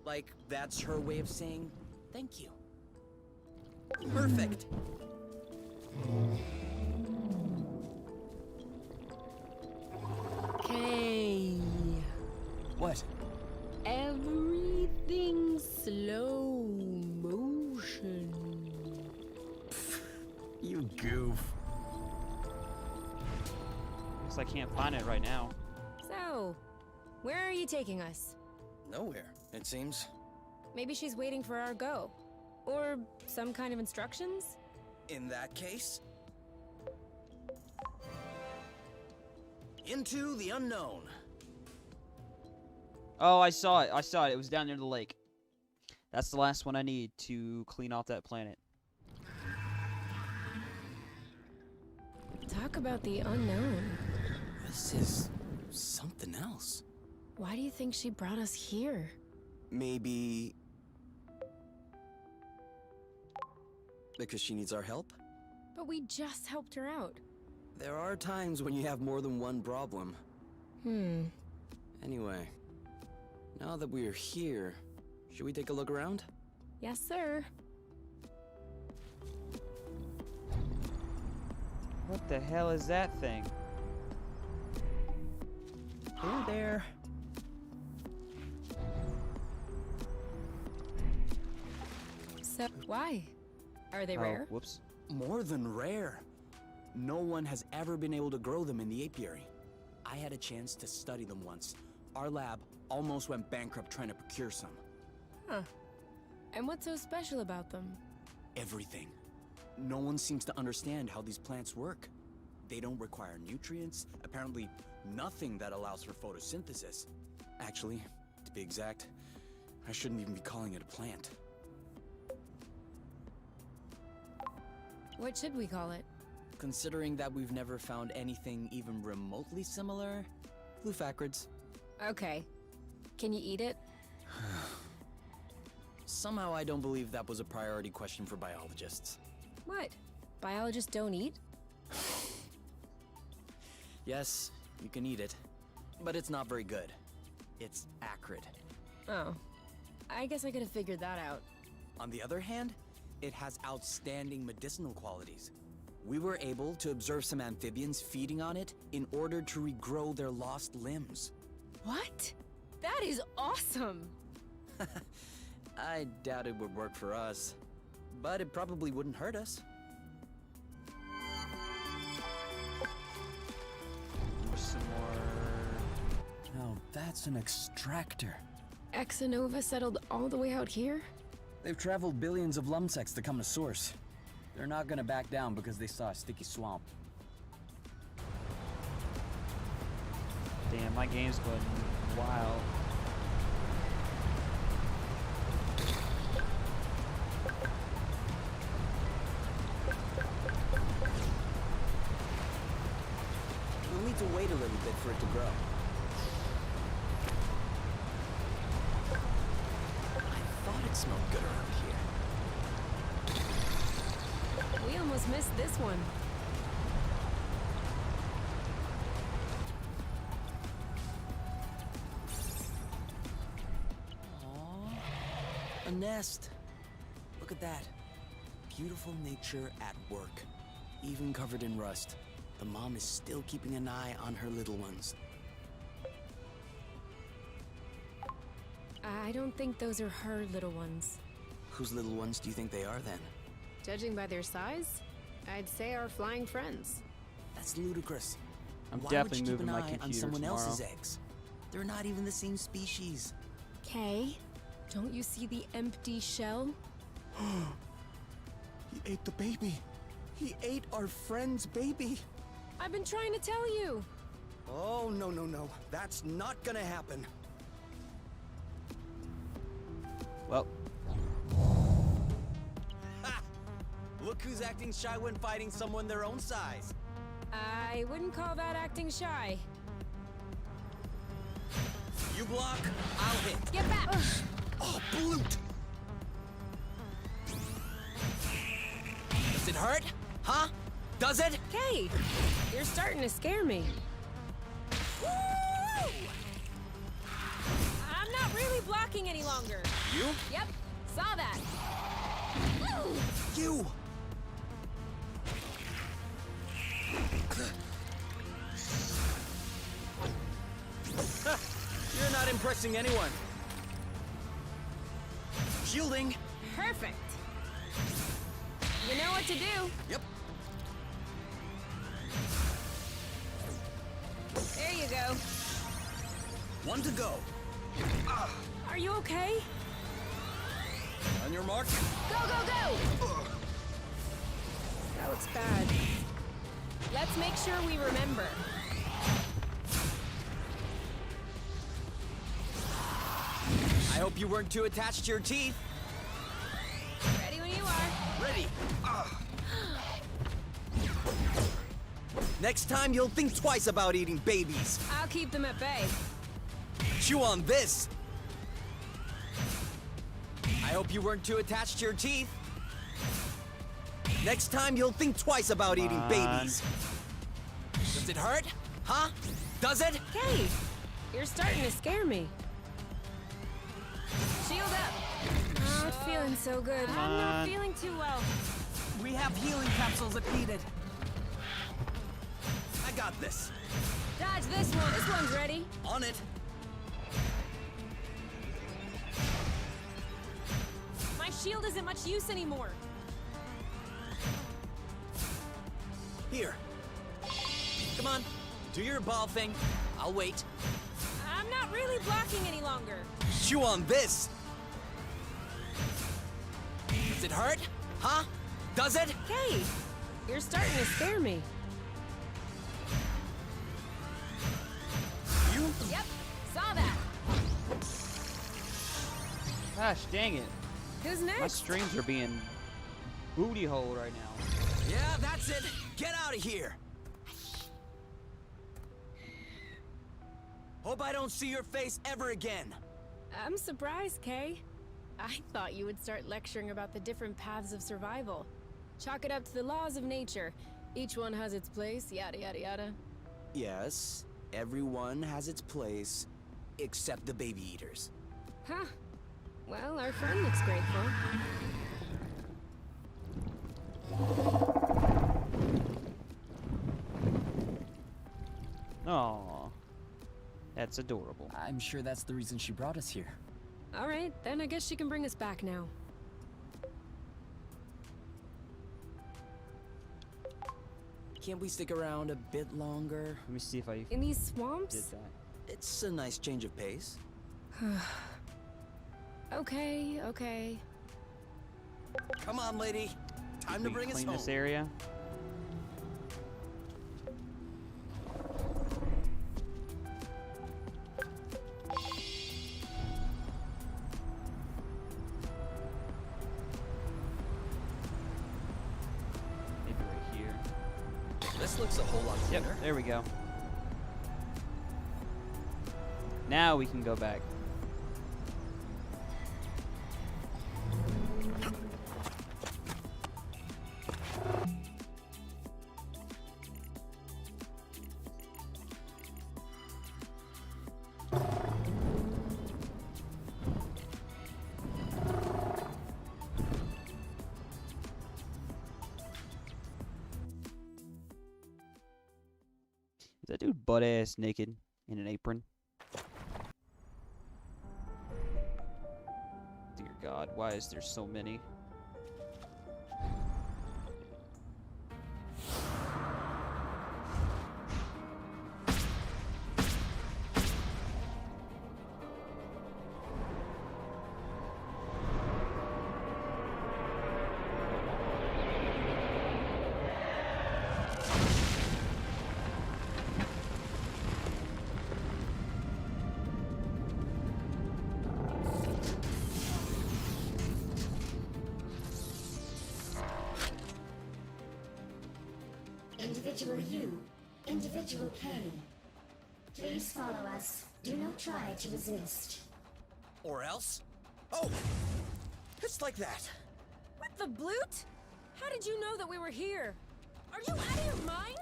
Like, that's her way of saying thank you. Perfect. Okay. What? Everything slow motion. You goof. Guess I can't find it right now. So, where are you taking us? Nowhere, it seems. Maybe she's waiting for our go. Or some kind of instructions? In that case, into the unknown. Oh, I saw it. I saw it. It was down near the lake. That's the last one I need to clean off that planet. Talk about the unknown. This is something else. Why do you think she brought us here? Maybe because she needs our help? But we just helped her out. There are times when you have more than one problem. Anyway, now that we're here, should we take a look around? Yes, sir. What the hell is that thing? Hey there. So, why? Are they Oh, rare? whoops. More than rare. No one has ever been able to grow them in the apiary. I had a chance to study them once. Our lab almost went bankrupt trying to procure some. Huh. And what's so special about them? Everything. No one seems to understand how these plants work. They don't require nutrients, apparently nothing that allows for photosynthesis. Actually, to be exact, I shouldn't even be calling it a plant. What should we call it? Considering that we've never found anything even remotely similar, glufacrids. Okay. Can you eat it? Somehow I don't believe that was a priority question for biologists. What? Biologists don't eat? Yes, you can eat it, but it's not very good. It's acrid. Oh. I guess I could have figured that out. On the other hand, it has outstanding medicinal qualities. We were able to observe some amphibians feeding on it in order to regrow their lost limbs. What? That is awesome! I doubt it would work for us, but it probably wouldn't hurt us. Some more. Oh, that's an extractor. Exanova settled all the way out here? They've traveled billions of lumsects to come to Source. They're not gonna back down because they saw a sticky swamp. Damn, my game's going wild. We'll need to wait a little bit for it to grow. I thought it smelled good around here. We almost missed this one. A nest. Look at that. Beautiful nature at work. Even covered in rust. The mom is still keeping an eye on her little ones. I don't think those are her little ones. Whose little ones do you think they are then? Judging by their size, I'd say our flying friends. That's ludicrous. I'm Why definitely would you keep moving an my eye on computer someone tomorrow. else's eggs? They're not even the same species. Kay, don't you see the empty shell? He ate the baby. He ate our friend's baby. I've been trying to tell you. Oh, no, no, no. That's not gonna happen. Well, Ha! Look who's acting shy when fighting someone their own size. I wouldn't call that acting shy. You block, I'll hit. Get back! Oh, blute! Does it hurt? Huh? Does it? Kay, you're starting to scare me. Woo! I'm not really blocking any longer. You? Yep, saw that. Woo! You! You're not impressing anyone. Shielding. Perfect. You know what to do. Yep. There you go. One to go. Are you okay? On your mark. Go, go, go! That looks bad. Let's make sure we remember. I hope you weren't too attached to your teeth. Ready when you are. Ready. Next time, you'll think twice about eating babies. I'll keep them at bay. Chew on this. I hope you weren't too attached to your teeth. Next time, you'll think twice about eating babies. Does it hurt? Huh? Does it? Kay, you're starting to scare me. Shield up. Not feeling so good. I'm not feeling too well. We have healing capsules if needed. I got this. Dodge this one. This one's ready. On it. My shield isn't much use anymore. Here. Come on. Do your ball thing. I'll wait. I'm not really blocking any longer. Chew on this. Does it hurt? Huh? Does it? Kay, you're starting to scare me. You? Yep, saw that. gosh dang it. Who's next? My streams are being booty hole right now. Yeah, that's it. Get out of here. Hope I don't see your face ever again. I'm surprised, Kay. I thought you would start lecturing about the different paths of survival. Chalk it up to the laws of nature. Each one has its place, yada yada yada. Yes, everyone has its place, except the baby eaters. Huh. Well, our friend looks grateful. Aw. That's adorable. I'm sure that's the reason she brought us here. All right, then I guess she can bring us back now. Can't we stick around a bit longer? Let me see if I In these did swamps? that. It's a nice change of pace. Okay, okay. Come on, lady. Time to We bring us clean home. this area. Maybe right here. This looks a whole lot Yep, cleaner. there we go. Now we can go back. Is that dude butt ass naked in an apron? Dear God, why is there so many? Individual you, individual pain. Please follow us. Do not try to resist. Or else? Oh! It's like that. What the bloot? How did you know that we were here? Are you out of your mind?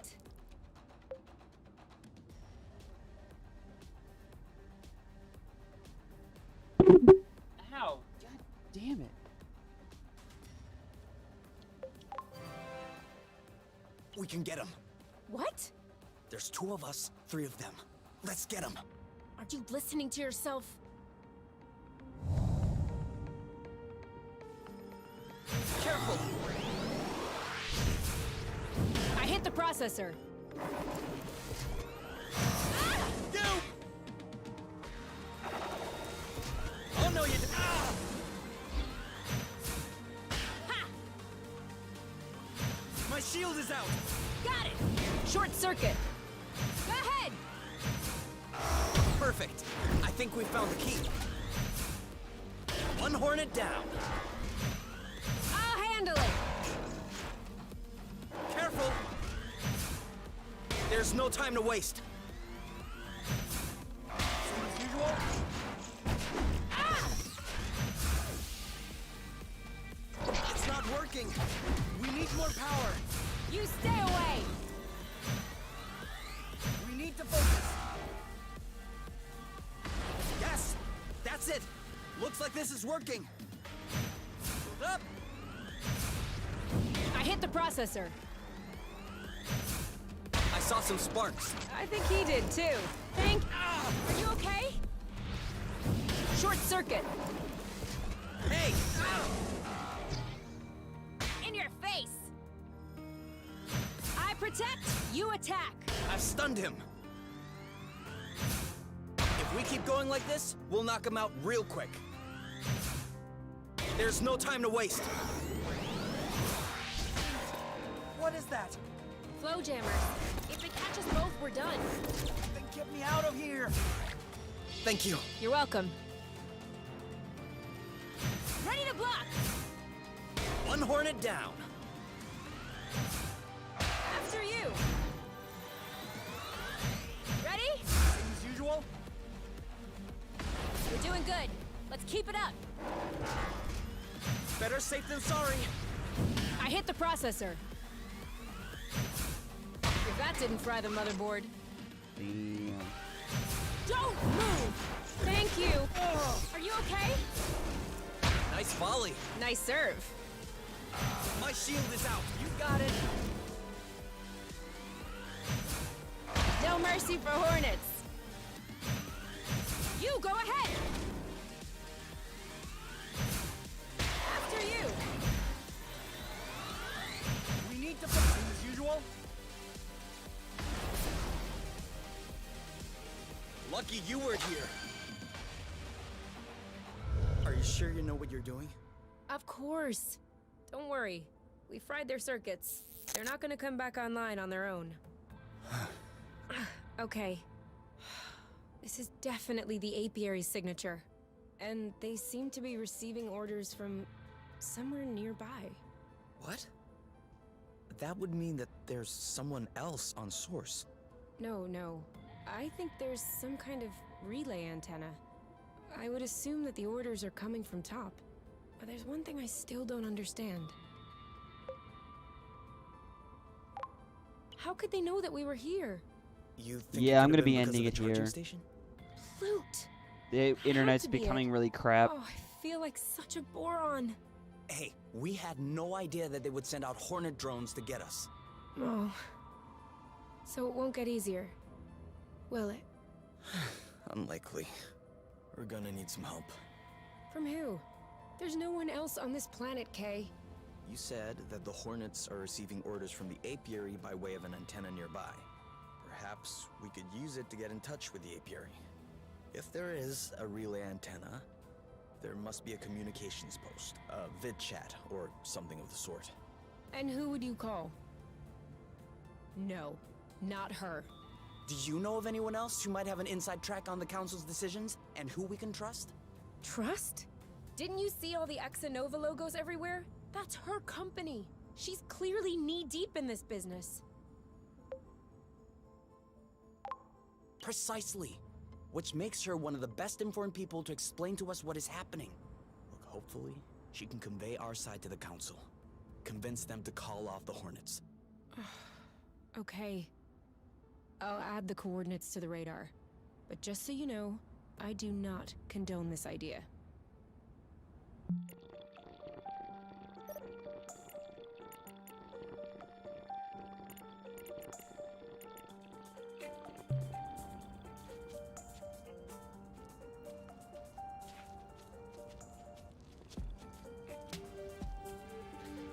Ow! God damn it. We can get him. What? There's 2 of us, 3 of them. Let's get him. Aren't you listening to yourself? Careful! I hit the processor. You! Oh no, you. Ah! Ha! My shield is out. Got it! Short circuit. Go ahead! Perfect. I think we found the key. 1 Hornet down. I'll handle it! Careful! There's no time to waste. Same as usual. Ah! It's not working. We need more power. You stay away! We need to focus. Yes! That's it! Looks like this is working. Hold up! I hit the processor. I saw some sparks. I think he did too. Are you okay? Short circuit. Hey! In your face! I protect, you attack. I've stunned him. If we keep going like this, we'll knock him out real quick. There's no time to waste. What is that? Flow jammers. If they catch us both, we're done. Then get me out of here. Thank you. You're welcome. Ready to block! 1 Hornet down. After you! Ready? Same as usual. We're doing good. Let's keep it up. Better safe than sorry. I hit the processor. If that didn't fry the motherboard. Damn. Don't move! Thank you! Are you okay? Nice volley. Nice serve. My shield is out. You got it. No mercy for Hornets. You go ahead. After you. We need to fix it as usual. Lucky you were here. Are you sure you know what you're doing? Of course. Don't worry. We fried their circuits. They're not gonna come back online on their own. Okay. This is definitely the apiary's signature. And they seem to be receiving orders from somewhere nearby. What? That would mean that there's someone else on Source. No. I think there's some kind of relay antenna. I would assume that the orders are coming from top. But there's one thing I still don't understand. How could they know that we were here? You think Yeah, it I'm could gonna have be been because ending of it the charging here. Station? Flute! The internet's to be it. becoming really crap. Oh, I feel like such a boron. Hey, we had no idea that they would send out Hornet drones to get us. Oh. So it won't get easier, will it? Unlikely. We're gonna need some help. From who? There's no one else on this planet, Kay. You said that the Hornets are receiving orders from the apiary by way of an antenna nearby. Perhaps we could use it to get in touch with the apiary. If there is a relay antenna, there must be a communications post, a vid chat, or something of the sort. And who would you call? No, not her. Do you know of anyone else who might have an inside track on the Council's decisions, and who we can trust? Trust? Didn't you see all the Exanova logos everywhere? That's her company. She's clearly knee-deep in this business. Precisely. Which makes her one of the best informed people to explain to us what is happening. Look, hopefully, she can convey our side to the Council. Convince them to call off the Hornets. Okay. I'll add the coordinates to the radar. But just so you know, I do not condone this idea.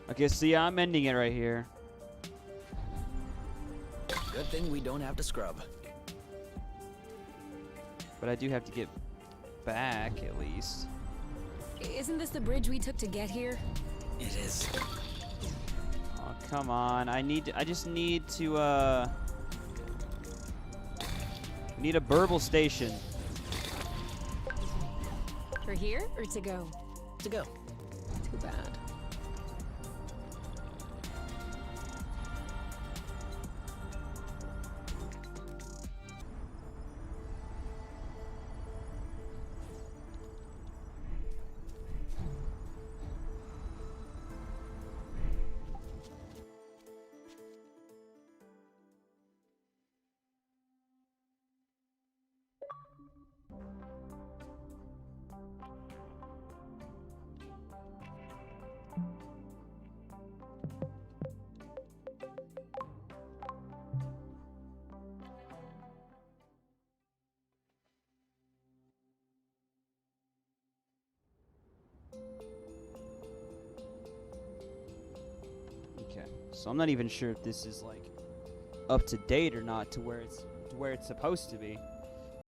Okay, see, I'm ending it right here. Good thing we don't have to scrub. But I do have to get back, at least. Isn't this the bridge we took to get here? It is. Oh, come on. I just need to, need a burble station. For here or to go? To go. Too bad. Okay, so I'm not even sure if this is like up to date or not to where it's supposed to be.